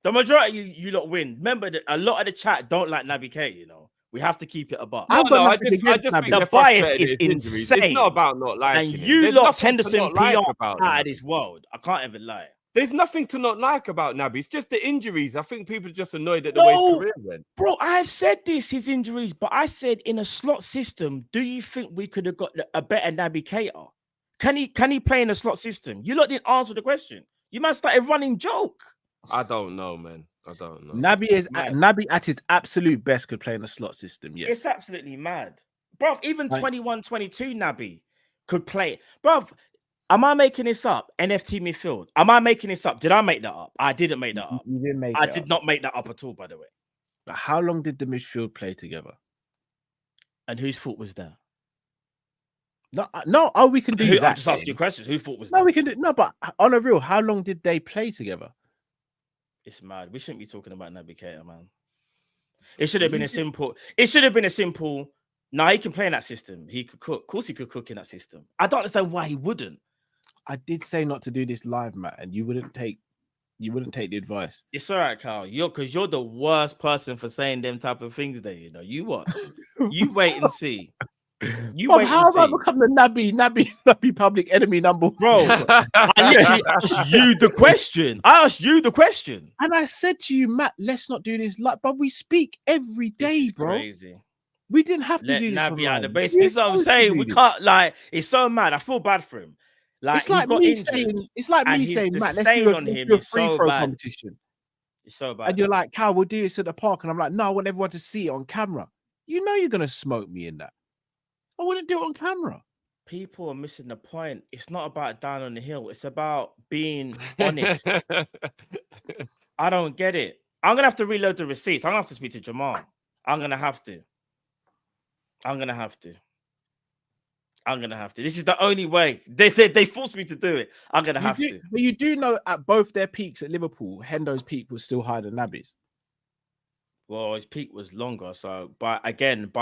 The majority of you lot win. Remember that a lot of the chat don't like Naby Keita, you know. We have to keep it above. I've got I nothing just against think Naby. The they're bias frustrated is at his injuries. insane. It's not about not liking And him. you There's lost nothing to Henderson not PR like out about of Naby. this world. I can't even lie. There's nothing to not like about Naby. It's just the injuries. I think people are just annoyed at the way his No. career went. Bro, I've said this, his injuries, but I said in a slot system, do you think we could have got a better Naby Keita? Can he play in a slot system? You lot didn't answer the question. You man started running joke. I don't know, man. I don't know. Naby Naby at his absolute best could play in a slot system. Yes. It's absolutely mad. Bro, even Right. 21, 22 Naby could play. Bro, am I making this up? NFT midfield. Am I making this up? Did I make that up? I didn't make that up. You didn't make I it did up. not make that up at all, by the way. But how long did the midfield play together? And whose fault was that? No. Oh, we can do that. I'm just asking you questions. Who fault was No, that? we can do no, but on a real, how long did they play together? It's mad. We shouldn't be talking about Naby Keita, man. It should have been a simple. It should have been a simple. Nah, he can play in that system. He could cook. Of course, he could cook in that system. I don't understand why he wouldn't. I did say not to do this live, Matt, and you wouldn't take the advice. It's all right, Carl. You're the worst person for saying them type of things. There, you know. You watch. You wait and see. You Bob, wait how and have I see, become the Naby public enemy number one? bro. I literally asked you the question. I asked you the question. And I said to you, Matt, let's not do this live. But we speak every This day, is bro. crazy. We didn't have to Let do this. Naby out online. the base. We're This is what I'm supposed to saying. do We this. can't like. It's so mad. I feel bad for him. Like It's like he got me injured, saying, it's like and me his saying, Matt, let's disdain do a, on let's him do a is free so throw bad. competition. It's so bad. And you're like, Cal, we'll do this at the park. And I'm like, no, I want everyone to see it on camera. You know you're gonna smoke me in that. I wouldn't do it on camera. People are missing the point. It's not about down on the hill. It's about being honest. I don't get it. I'm gonna have to reload the receipts. I'm gonna have to speak to Jamal. I'm gonna have to. This is the only way. They forced me to do it. I'm gonna have to. But you do know at both their peaks at Liverpool, Hendo's peak was still higher than Naby's. Well, his peak was longer, so by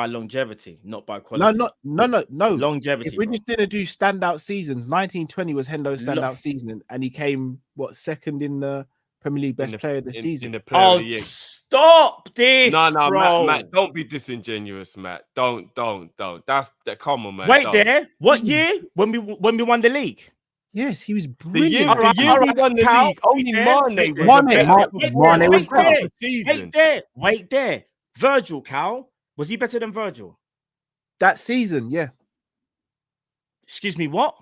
longevity, not by quality. No. Longevity. If we bro. just didn't do standout seasons, 1920 was Hendo's standout season, and he came second in the Premier League best player of the season. In the player of the year. Stop this, No, bro. Matt, don't be disingenuous, Matt. Don't. That's that. Come on, man. Wait there. What year? When we won the league? Yes, he was The brilliant. year we won the league, only Mane was Wait there. Virgil, Cal, was he better than Virgil? That season, yeah. Excuse me, what?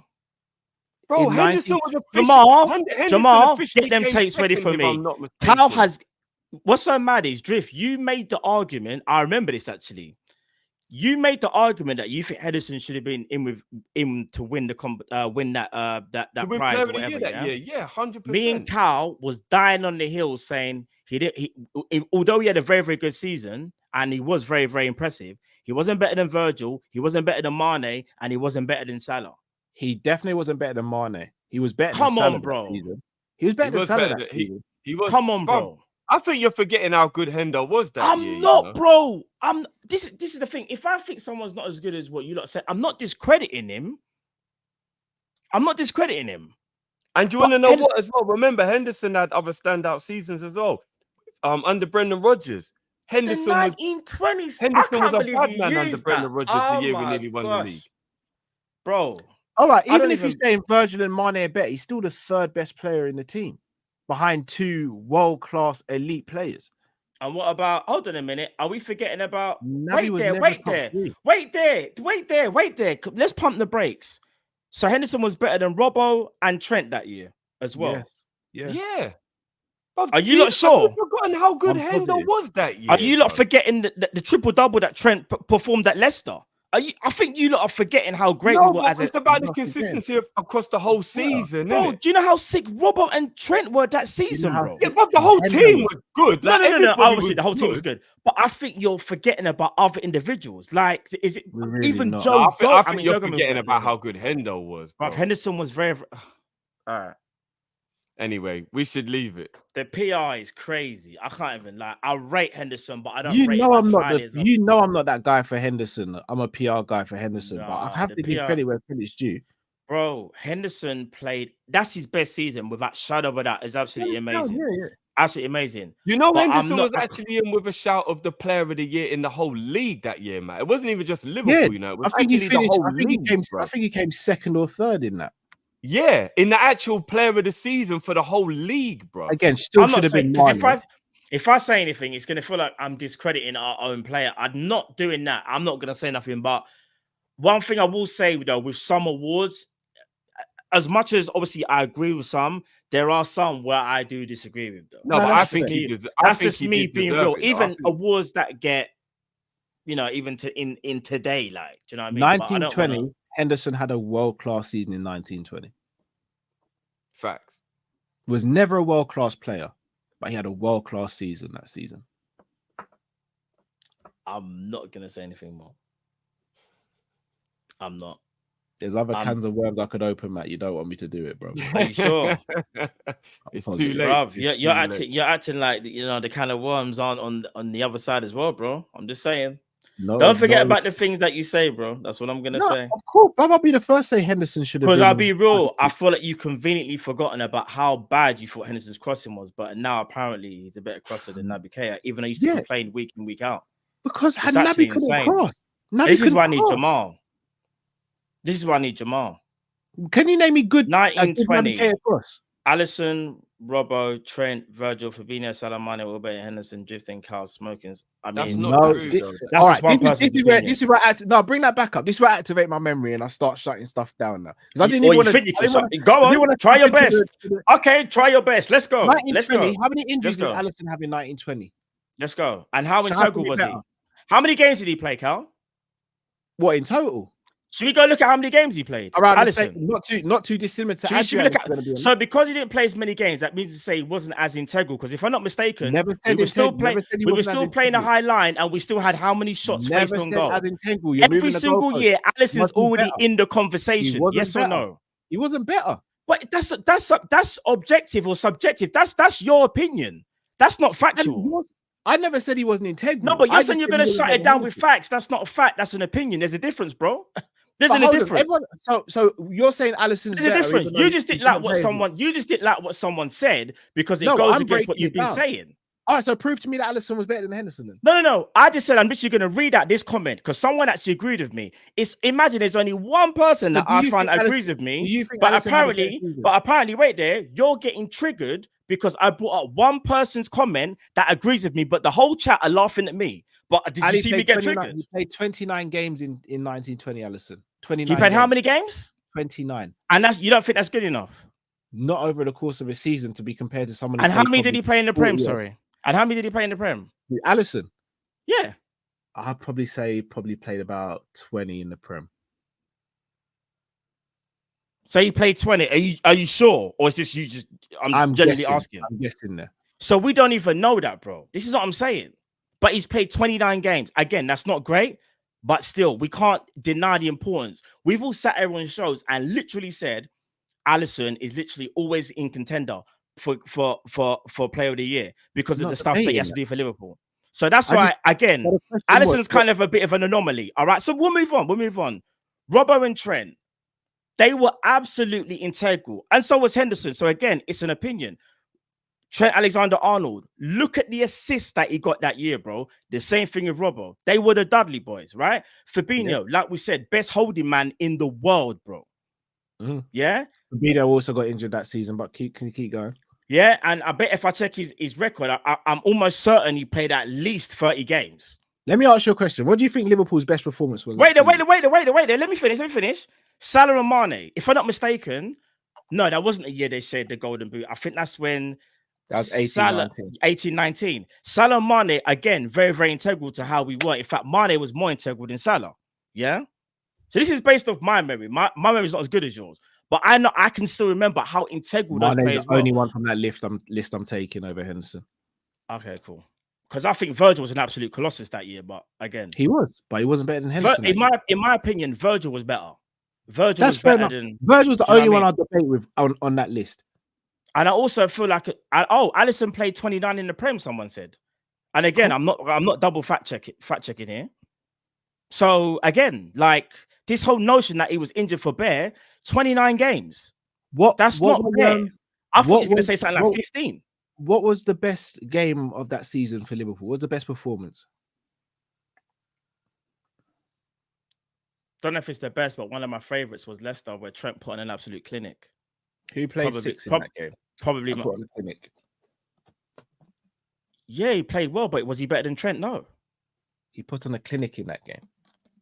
Bro, In Henderson was Jamal, officially get them came tapes ready second, for if I'm me. not mistaken. Cal has. What's so mad is Drift. You made the argument. I remember this actually. You made the argument that you think Henderson should have been in to win the win that prize or whatever. Yeah, 100%. Me and Cal was dying on the hill saying although he had a very, very good season and he was very, very impressive, he wasn't better than Virgil, he wasn't better than Mane, and he wasn't better than Salah. He definitely wasn't better than Mane. He was better Come than Salah on, bro. that season. He was better than Salah that season. He was. Come on, bro. I think you're forgetting how good Hendo was that year. I'm not, bro. This is the thing. If I think someone's not as good as what you lot said, I'm not discrediting him. And you want to know what as well? Remember, Henderson had other standout seasons as well. Under Brendan Rodgers. Henderson the 1920s. Henderson was a bad man under Brendan Rodgers the year we nearly won the league. Bro. All right, even if you're saying Virgil and Mane are better, he's still the third best player in the team, behind two world-class elite players. And what about? Hold on a minute. Are we forgetting about? Naby Wait there. Let's pump the brakes. So Henderson was better than Robbo and Trent that year as well. Yes. Yeah. Are you not sure? I've forgotten how good Hendo was that year. Are you not forgetting the triple-double that Trent performed at Leicester? I think you lot are forgetting how great we were. It's about the consistency across the whole season, bro. Do you know how sick Robbo and Trent were that season, bro? Yeah, but the whole team was good. No. Obviously, the whole team was good, but I think you're forgetting about other individuals. Like, is it really even not. Joe? I think you're forgetting about how good Hendo was. But Henderson was very. All right. Anyway, we should leave it. The PR is crazy. I can't even I rate Henderson, but I don't. You rate know him I'm not that guy for Henderson. I'm a PR guy for Henderson, but I have to give credit where credit's due. Bro, Henderson played. That's his best season without shadow of a doubt. It's absolutely amazing. Yeah. Absolutely amazing. You know, Henderson was actually in with a shout of the player of the year in the whole league that year, man. It wasn't even just Liverpool, you know. It was I think he came second or third in that. Yeah, in the actual player of the season for the whole league, bro. Again, still should have been mine. If I say anything, it's going to feel like I'm discrediting our own player. I'm not doing that. I'm not going to say nothing. But one thing I will say, though, with some awards, as much as obviously I agree with some, there are some where I do disagree with, though. No, but I think that's just me being real. Even awards that get, even in today, like, do you know what I mean? 1920. Henderson had a world-class season in 1920. Facts. Was never a world-class player, but he had a world-class season that season. I'm not going to say anything more. I'm not. There's other cans of worms I could open, Matt. You don't want me to do it, bro. Are you sure? It's too late. Bruv, you're acting like the kind of worms aren't on the other side as well, bro. I'm just saying. No, don't forget about the things that you say, bro. That's what I'm gonna say. Of course, I'll be the first to say Henderson should have. Because I'll be real, I feel like you conveniently forgotten about how bad you thought Henderson's crossing was, but now apparently he's a better crosser than Naby Keita, even though he used to complain week in, week out. Because Naby couldn't cross. This is why I need Jamal. This is why I need Jamal. Can you name me good 1920? Alisson, Robbo, Trent, Virgil, Fabinho, Salah, Mane, Wilbeck, Henderson, drifting, Carl, smoking. I mean, That's No, not true. this- Though. that's all just right, one this person's is where no, bring that back up. This is where I activate my memory and I start shutting stuff down now. Because I didn't Or even you want to. think you can shut? Go on, try your best. Okay, try your best. Let's go. Let's 1920. go. How many injuries Let's did go. Allison have in 1920? Let's go. And how So how integral can we was he? better? How many games did he play, Cal? What in total? Should we go look at how many games he played? Around the Allison. same, not too dissimilar to Should we Adrian. look at, so because he didn't play as many games, that means to say he wasn't as integral. Because if I'm not mistaken, Never said we were still integral. playing. Never said he We were wasn't still as playing a integral. high line, and we still had how many shots Never faced on said goal? as integral. You're Every moving the single goalpost. year, Allison's Wasn't already better. in the He conversation. wasn't Yes or better. no? He wasn't better. But that's objective or subjective. That's your opinion. That's not factual. I never said he wasn't integral. No, but you're I saying just you're said going to he shut wasn't it down with integral. facts. That's not a fact. That's an opinion. There's a difference, bro. There's But a hold on, difference. So you're saying Allison's There's a better, difference. even though You he just didn't couldn't like what play as well? someone. You just didn't like what someone said because it No, goes I'm against what breaking you've it been down. saying. All right, so prove to me that Allison was better than Henderson then. No. I just said I'm literally going to read out this comment because someone actually agreed with me. It's imagine there's only one person that do I you find think agrees Alisson- with do me, you think but Alisson had a better apparently, season? wait there, you're getting triggered because I brought up one person's comment that agrees with me, but the whole chat are laughing at me. But did And you he see me played get 29 triggered? He played 29 games in 1920, Allison. 29. He played how games. many games? 29. And you don't think that's good enough? Not over the course of a season to be compared to someone. And how many did probably he play in the Prem? 40 Sorry. And how many did he play in the Prem? Allison, Yeah. I'd probably say he played about 20 in the Prem. So he played 20. Are you sure? Or is this you just I'm generally guessing. asking? I'm guessing there. So we don't even know that, bro. This is what I'm saying. But he's played 29 games. Again, that's not great, but still, we can't deny the importance. We've all sat everyone's shows and literally said Allison is literally always in contender for player of the year because of Not the stuff that he has debating to do for Liverpool. So that's why, again, Allison's kind of a bit of an anomaly. All right, so we'll move on. Robbo and Trent, they were absolutely integral. And so was Henderson. So again, it's an opinion. Trent Alexander-Arnold, look at the assists that he got that year, bro. The same thing with Robbo. They were the Dudley boys, right? Fabinho, like we said, best holding man in the world, bro. Mm-hmm. Yeah? Fabinho also got injured that season, but can you keep going? Yeah, and I bet if I check his record, I'm almost certain he played at least 30 games. Let me ask you a question. What do you think Liverpool's best performance was? Wait there. Let me finish. Salah and Mane, if I'm not mistaken, no, that wasn't the year they shared the golden boot. I think that's when that was 18-19. Salah and Mane, again, very, very integral to how we were. In fact, Mane was more integral than Salah. Yeah? So this is based off my memory. My memory is not as good as yours. But I know I can still remember how integral those Mane's players the only one from that list I'm taking over Henderson. Okay, cool. Because I think Virgil was an absolute colossus that year, but again, he wasn't better than Henderson. In my opinion, Virgil was better. Virgil's the only one I'd debate with on that list. And I also feel like Allison played 29 in the Prem. Someone said, and again, I'm not double fact checking here. So again, like this whole notion that he was injured for bare 29 games. That's not bare. I thought he was going to say something like 15. What was the best game of that season for Liverpool? What was the best performance? Don't know if it's the best, but one of my favorites was Leicester, where Trent put on an absolute clinic. Who played 6 in that game? Probably not. Clinic. Yeah, he played well, but was he better than Trent? No. He put on a clinic in that game.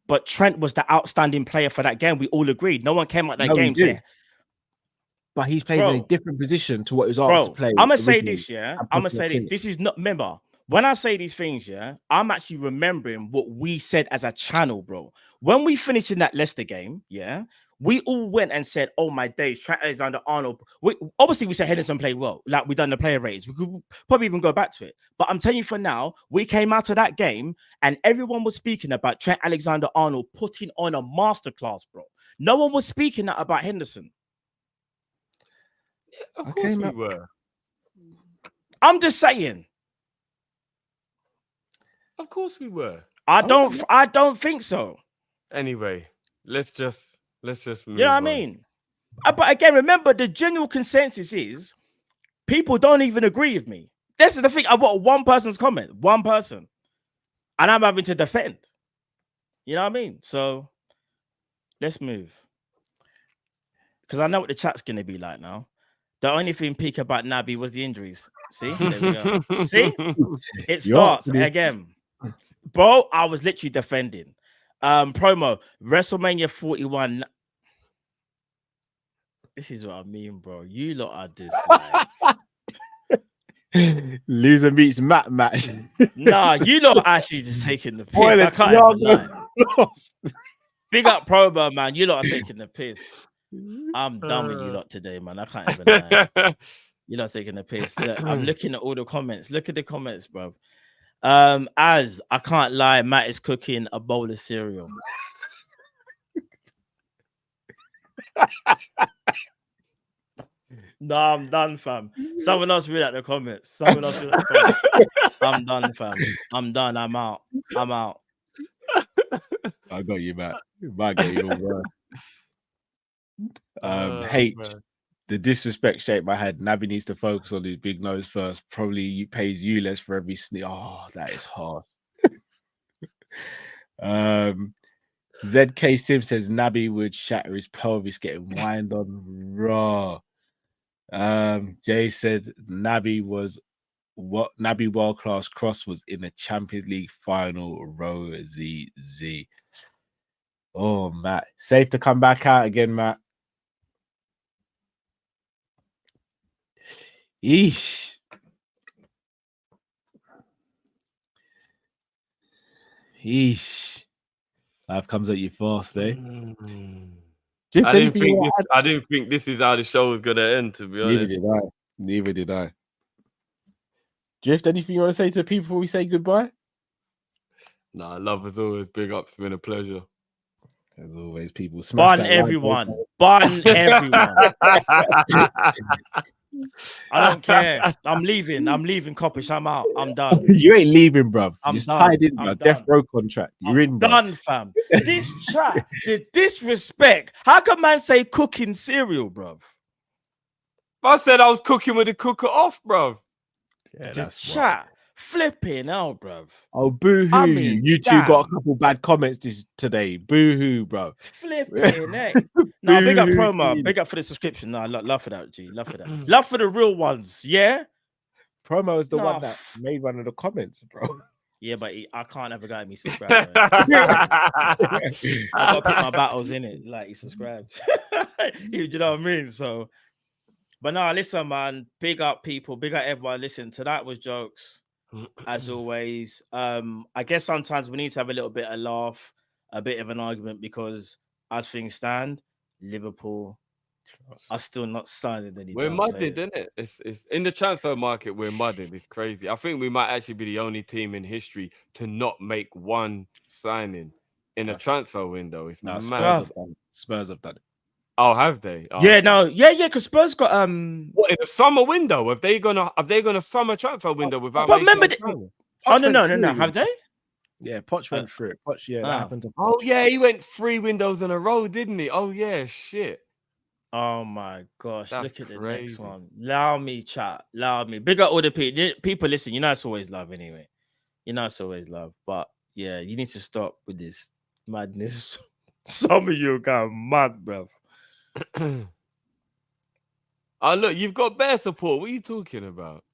But Trent was the outstanding player for that game. We all agreed. No one came out that game saying. But he's played in a different position to what he was asked to play. I'm going to say this, yeah? I'm going to say this. This is not, remember, when I say these things, yeah, I'm actually remembering what we said as a channel, bro. When we finished in that Leicester game, yeah, we all went and said, oh my days, Trent Alexander-Arnold. Obviously, we said Henderson played well. Like, we done the player ratings. We could probably even go back to it. But I'm telling you for now, we came out of that game and everyone was speaking about Trent Alexander-Arnold putting on a masterclass, bro. No one was speaking that about Henderson. Yeah, of course we were. I'm just saying. Of course we were. I don't think so. Anyway, let's just move on. You know what I mean? But again, remember the general consensus is people don't even agree with me. This is the thing. I got one person's comment, one person, and I'm having to defend. You know what I mean? So let's move because I know what the chat's gonna be like now. The only thing peak about Naby was the injuries. See, there we go. See, it starts again, bro. I was literally defending. Promo WrestleMania 41. This is what I mean, bro. You lot are just like loser meets Matt match. Nah, you lot are actually just taking the piss. I can't even lie. Big up Promo, man. You lot are taking the piss. I'm done with you lot today, man. I can't even lie. You lot taking the piss. Look, I'm looking at all the comments. Look at the comments, bro. As I can't lie, Matt is cooking a bowl of cereal. No, I'm done, fam. Someone else read out the comments. Someone else read out the comments. I'm done, fam. I'm done. I'm out. I'm out. I got you, Matt. Might get you worse. H, man. the disrespect shaped my head. Naby needs to focus on his big nose first. Probably pays you less for every sneak. Oh, that is hard. ZK Sim says Naby would shatter his pelvis getting whined on raw. Jay said Naby world class cross was in the Champions League final row ZZ. Oh, Matt, safe to come back out again, Matt. Eesh. Life comes at you fast, eh? I didn't think this is how the show was gonna end, to be honest. Neither did I. Drift, anything you want to say to people before we say goodbye? Nah, love as always. Big up. It's been a pleasure. As always, people smash Bun everyone. Bun everyone. I don't care. I'm leaving. I'm leaving Kopish. I'm out. I'm done. You ain't leaving, bruv. I'm You're done. tied in, I'm bruv. done. Death row contract. You're in, bruv. Done, fam. This chat, the disrespect. How can man say cooking cereal, bruv? I said I was cooking with the cooker off, bro. Yeah, The that's chat. Flipping out, bruv. Oh, boo-hoo. I mean, YouTube got a damn. couple bad comments today. Boo-hoo, bruv. Flipping, eh? No, big up Promo. Big up for the subscription. No, love for that, G. Love for that. Love for the real ones, yeah? Promo is the one that made one of the comments, bro. Yeah, but I can't have a guy me subscribe. I gotta pick my battles in it. Like he subscribed. You know what I mean? So, but no, listen, man. Big up people, big up everyone. Listen, tonight was jokes, as always. I guess sometimes we need to have a little bit of laugh, a bit of an argument, because as things stand, Liverpool are still not signing any. We're mudded, isn't it? It's in the transfer market. We're mudded. It's crazy. I think we might actually be the only team in history to not make one signing in a transfer window. It's mad. Spurs have done it. Oh, have they? Oh, yeah, no, yeah, because Spurs got What, in a summer window? Have they gonna summer transfer window without? But remember, no. Have they? Yeah, Poch went through it. Poch, yeah, that happened to Poch. Oh yeah, he went 3 windows in a row, didn't he? Oh yeah, shit. Oh my gosh, That's look at crazy. the next one. Allow me, chat. Allow me. Big up all the people. Listen, you know it's always love anyway. You know it's always love. But yeah, you need to stop with this madness. Some of you got mad, bro. Oh look, you've got bear support. What are you talking about?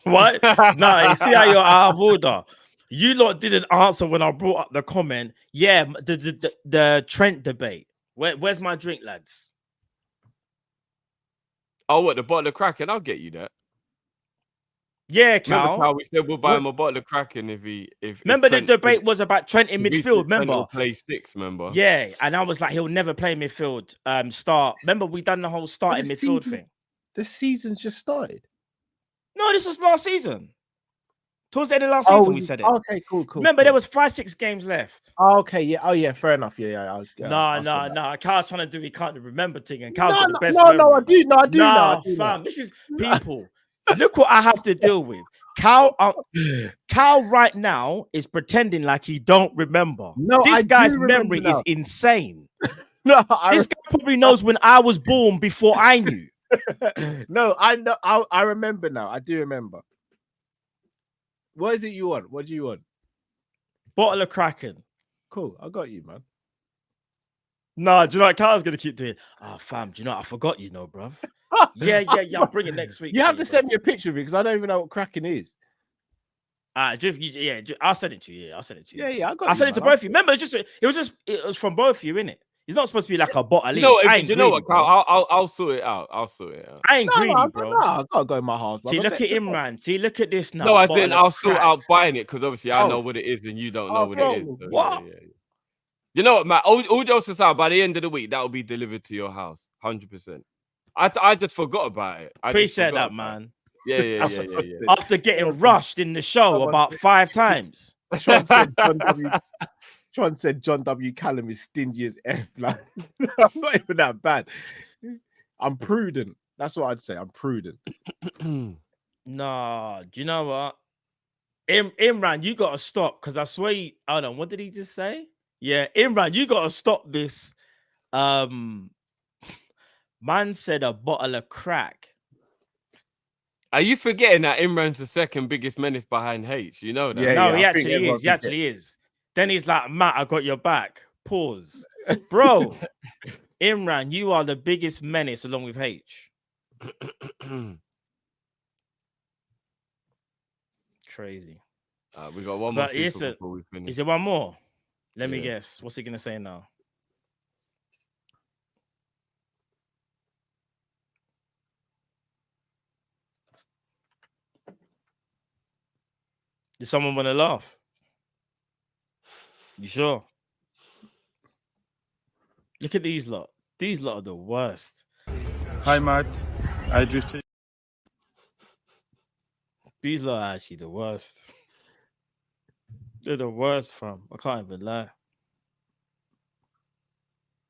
What? No, you see how you're out of order. You lot didn't answer when I brought up the comment. Yeah, the Trent debate. Where's my drink, lads? Oh, what, the bottle of Kraken? I'll get you that. Yeah, Cal. Remember, Cal, we said we'll buy him a bottle of Kraken if remember Trent, the debate was about Trent in midfield. Remember, play 6. Remember? Yeah, and I was like, he'll never play midfield. Start. Remember, we done the whole start in midfield thing. The season's just started. No, this was last season. Towards the end of last season, we said it. Okay, cool. Remember, there was 5-6 games left. Oh, okay, yeah. Oh, yeah. Fair enough. Yeah. No. Carl's trying to do. He can't remember thing, and Carl's No, got the best. no, I do. No, I do. Nah, fam, this is people. Look what I have to deal with. Cal right now is pretending like he don't remember. No, this guy's memory is insane. No, this guy probably knows when I was born before I knew. No, I know. I remember now. I do remember. What is it you want? What do you want? Bottle of Kraken. Cool. I got you, man. Nah, do you know what Carl's gonna keep doing? Oh, fam, do you know what? I forgot, bruv. Yeah. I'll bring it next week. You have for to send me a picture of it because I don't even know what cracking is. I'll send it to you. I'll send it to you. Yeah, I got. I'll send it to both of you. Remember, it was from both of you, innit? It's not supposed to be like a bottle. No, I ain't you know greedy, what, bro. Carl? I'll sort it out. I ain't greedy, bro. No, I gotta go in my half. See, look at him, man. See, look at this now. No, as in I'll sort crack. out buying it because obviously I Oh. know what it is and you don't know what bro, it is. So, what? Yeah. You know what, Matt? All jokes aside, by the end of the week, that will be delivered to your house, 100%. I just forgot about it. Appreciate that, man. Yeah. After getting rushed in the show about 5 times. Tron said John W. Callum is stingy as F. Like, I'm not even that bad. I'm prudent. That's what I'd say. I'm prudent. No, do you know what? Imran, you gotta stop because I swear hold on, what did he just say? Yeah, Imran, you gotta stop this. Man said a bottle of crack. Are you forgetting that Imran's the second biggest menace behind H? You know that? Yeah, No, I he think actually everyone is. He actually is. Then he's like, Matt, I got your back. Pause. Bro, Imran, you are the biggest menace along with H. Crazy. We got one more But super before we finish. Is there one more? Let me guess. What's he gonna say now? Does someone want to laugh? You sure? Look at these lot. These lot are the worst. Hi, Matt. I drifted. These lot are actually the worst. They're the worst, fam. I can't even lie.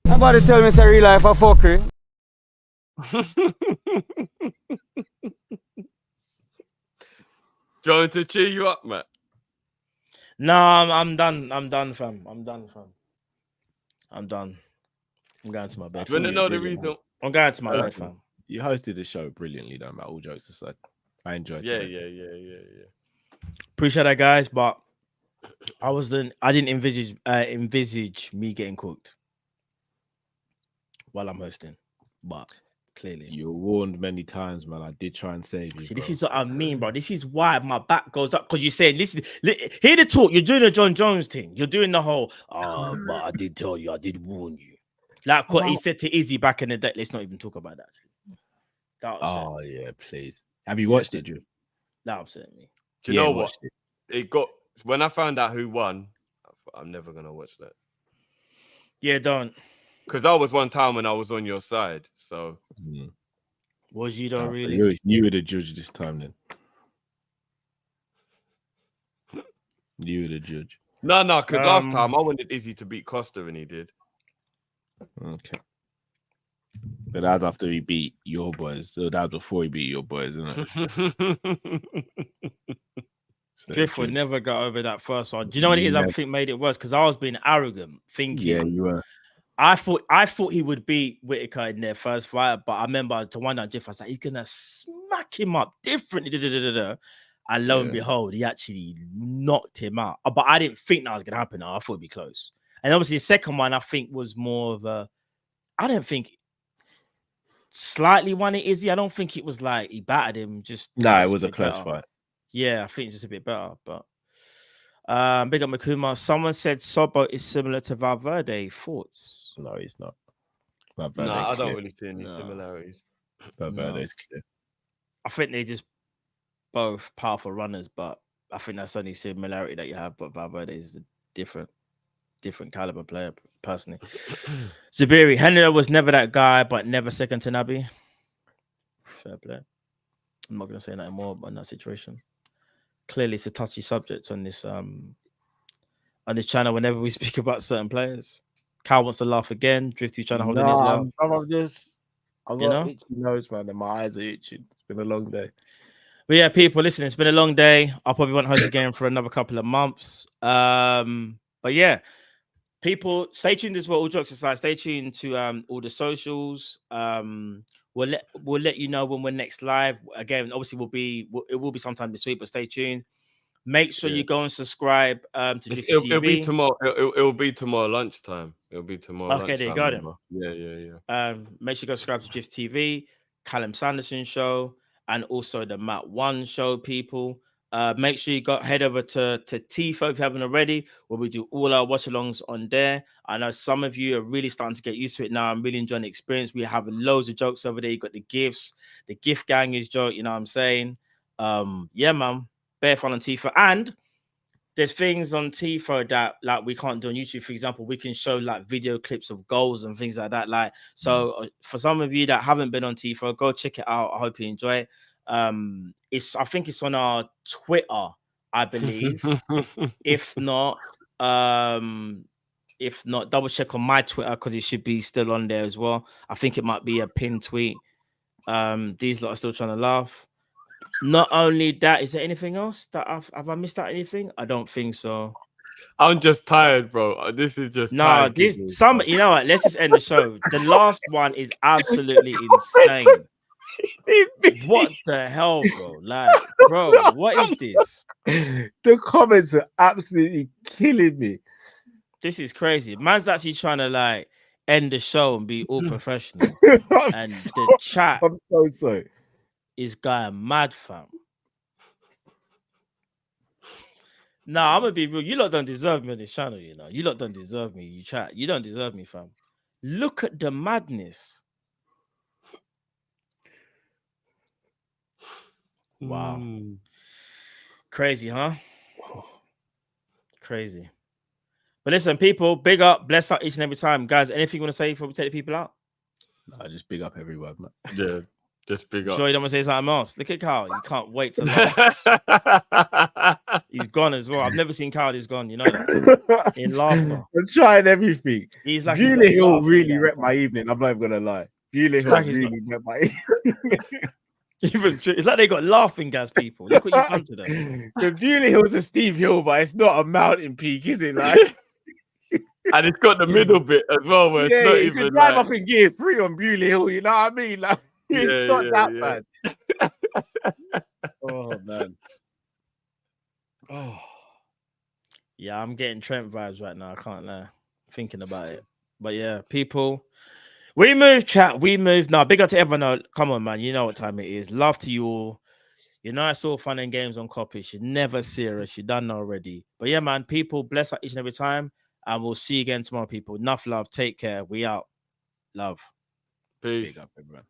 Somebody tell me it's a real life of fuckery. Do you want to cheer you up, Matt? No, I'm done. I'm done, fam. I'm done. I'm going to my bed. Do you want to know the reason? I'm going to my bed, fam. You hosted the show brilliantly, though, Matt. All jokes aside, I enjoyed it. Yeah. Appreciate that, guys. But I didn't envisage me getting cooked while I'm hosting. But clearly, You were warned many times, man. I did try and save you. see, this is what I mean, bro. This is why my back goes up because you said, listen, hear the talk. You're doing the John Jones thing. You're doing the whole, but I did tell you, I did warn you. Like what he said to Izzy back in the day. Let's not even talk about that. Oh yeah, please. Have you watched it, Drew? That upset me. Do you know what? It got when I found out who won. I'm never gonna watch that. Yeah, don't. Because I was one time when I was on your side. So Was you though, really? You were the judge this time, then. You were the judge. No, because last time I wanted Izzy to beat Costa and he did. Okay. But that was after he beat your boys. So that was before he beat your boys, isn't it? Drift would never got over that first one. Do you know what it is? I think made it worse because I was being arrogant, thinking. Yeah, you were. I thought he would beat Whitaker in their first fight, but I remember to one night, Jeff, I was like, he's gonna smack him up differently. And lo and behold, he actually knocked him out. But I didn't think that was gonna happen. I thought it'd be close. And obviously, the second one I think was more of a. I don't think slightly won it, Izzy. I don't think it was like he battered him. It was a close fight. Yeah, I think it's just a bit better, but. Big up Makuma. Someone said Sobo is similar to Valverde. Thoughts? No, he's not. No, I don't really see any similarities. Valverde's clear. I think they're just both powerful runners, but I think that's the only similarity that you have. But Valverde is a different caliber player, personally. Zabiri, Henry was never that guy, but never second to Naby. Fair play. I'm not going to say nothing more about that situation. Clearly, it's a touchy subject on this channel whenever we speak about certain players. Cal wants to laugh again. Drift, you trying to hold in his laugh. I've got itchy nose, man, and my eyes are itching. It's been a long day. But yeah, people, listen, it's been a long day. I'll probably won't host again for another couple of months. But yeah, people, stay tuned as well. All jokes aside, stay tuned to all the socials. We'll let you know when we're next live. Again, obviously, it will be sometime this week, but stay tuned. Make sure you go and subscribe to Drift TV. It'll be tomorrow. It'll be tomorrow lunchtime. It'll be tomorrow. Okay, there you go then. Yeah. Make sure you go subscribe to Drift TV. Callum Sanderson show and also the Matt One show, people. Make sure you head over to Tifo if you haven't already, where we do all our watch-alongs on there. I know some of you are really starting to get used to it now. I'm really enjoying the experience. We have loads of jokes over there. You got the gifts. The gift gang is joke, you know what I'm saying? Yeah, man. Bare fun on Tifo. And there's things on Tifo that like we can't do on YouTube. For example, we can show like video clips of goals and things like that. Like, so for some of you that haven't been on Tifo, go check it out. I hope you enjoy it. I think it's on our Twitter, I believe. if not, double check on my Twitter because it should be still on there as well. I think it might be a pinned tweet. These lot are still trying to laugh. Not only that, is there anything else that have I missed out anything? I don't think so. I'm just tired, bro. This is just tired. You know what? Let's just end the show. The last one is absolutely insane. What the hell, bro? Like, bro, what is this? The comments are absolutely killing me. This is crazy. Man's actually trying to like end the show and be all professional. And the chat is going mad, fam. Nah, I'm gonna be real. You lot don't deserve me on this channel, you know. You lot don't deserve me. You chat. You don't deserve me, fam. Look at the madness. Wow. Crazy, huh? Crazy. But listen, people, big up, bless up each and every time. Guys, anything you want to say before we take the people out? No, just big up everyone, man. Yeah, just big up. Sure you don't want to say something else? Look at Carl. You can't wait to laugh. He's gone as well. I've never seen Carl this gone, you know that? In laughter. I'm trying everything. He's like Beulah Hill really wrecked my evening. I'm not even gonna lie. Beulah Hill really wrecked my evening. It's like they got laughing gas, people. Look what you've done to them. The Beulah Hill's a steep hill, but it's not a mountain peak, is it? Like, and it's got the middle bit as well, where it's not you even can drive like... up in gear 3 on Beulah Hill. You know what I mean? Like, it's not that bad. Oh man. Oh. Yeah, I'm getting Trent vibes right now. I can't lie. Thinking about it. But yeah, people. We move, chat. We move. Now, big up to everyone. Come on, man. You know what time it is. Love to you all. You know, it's all fun and games on Kop-Ish. You're never serious. You done already. But yeah, man, people, bless up each and every time. And we'll see you again tomorrow, people. Enough love. Take care. We out. Love. Peace. Big up, everyone.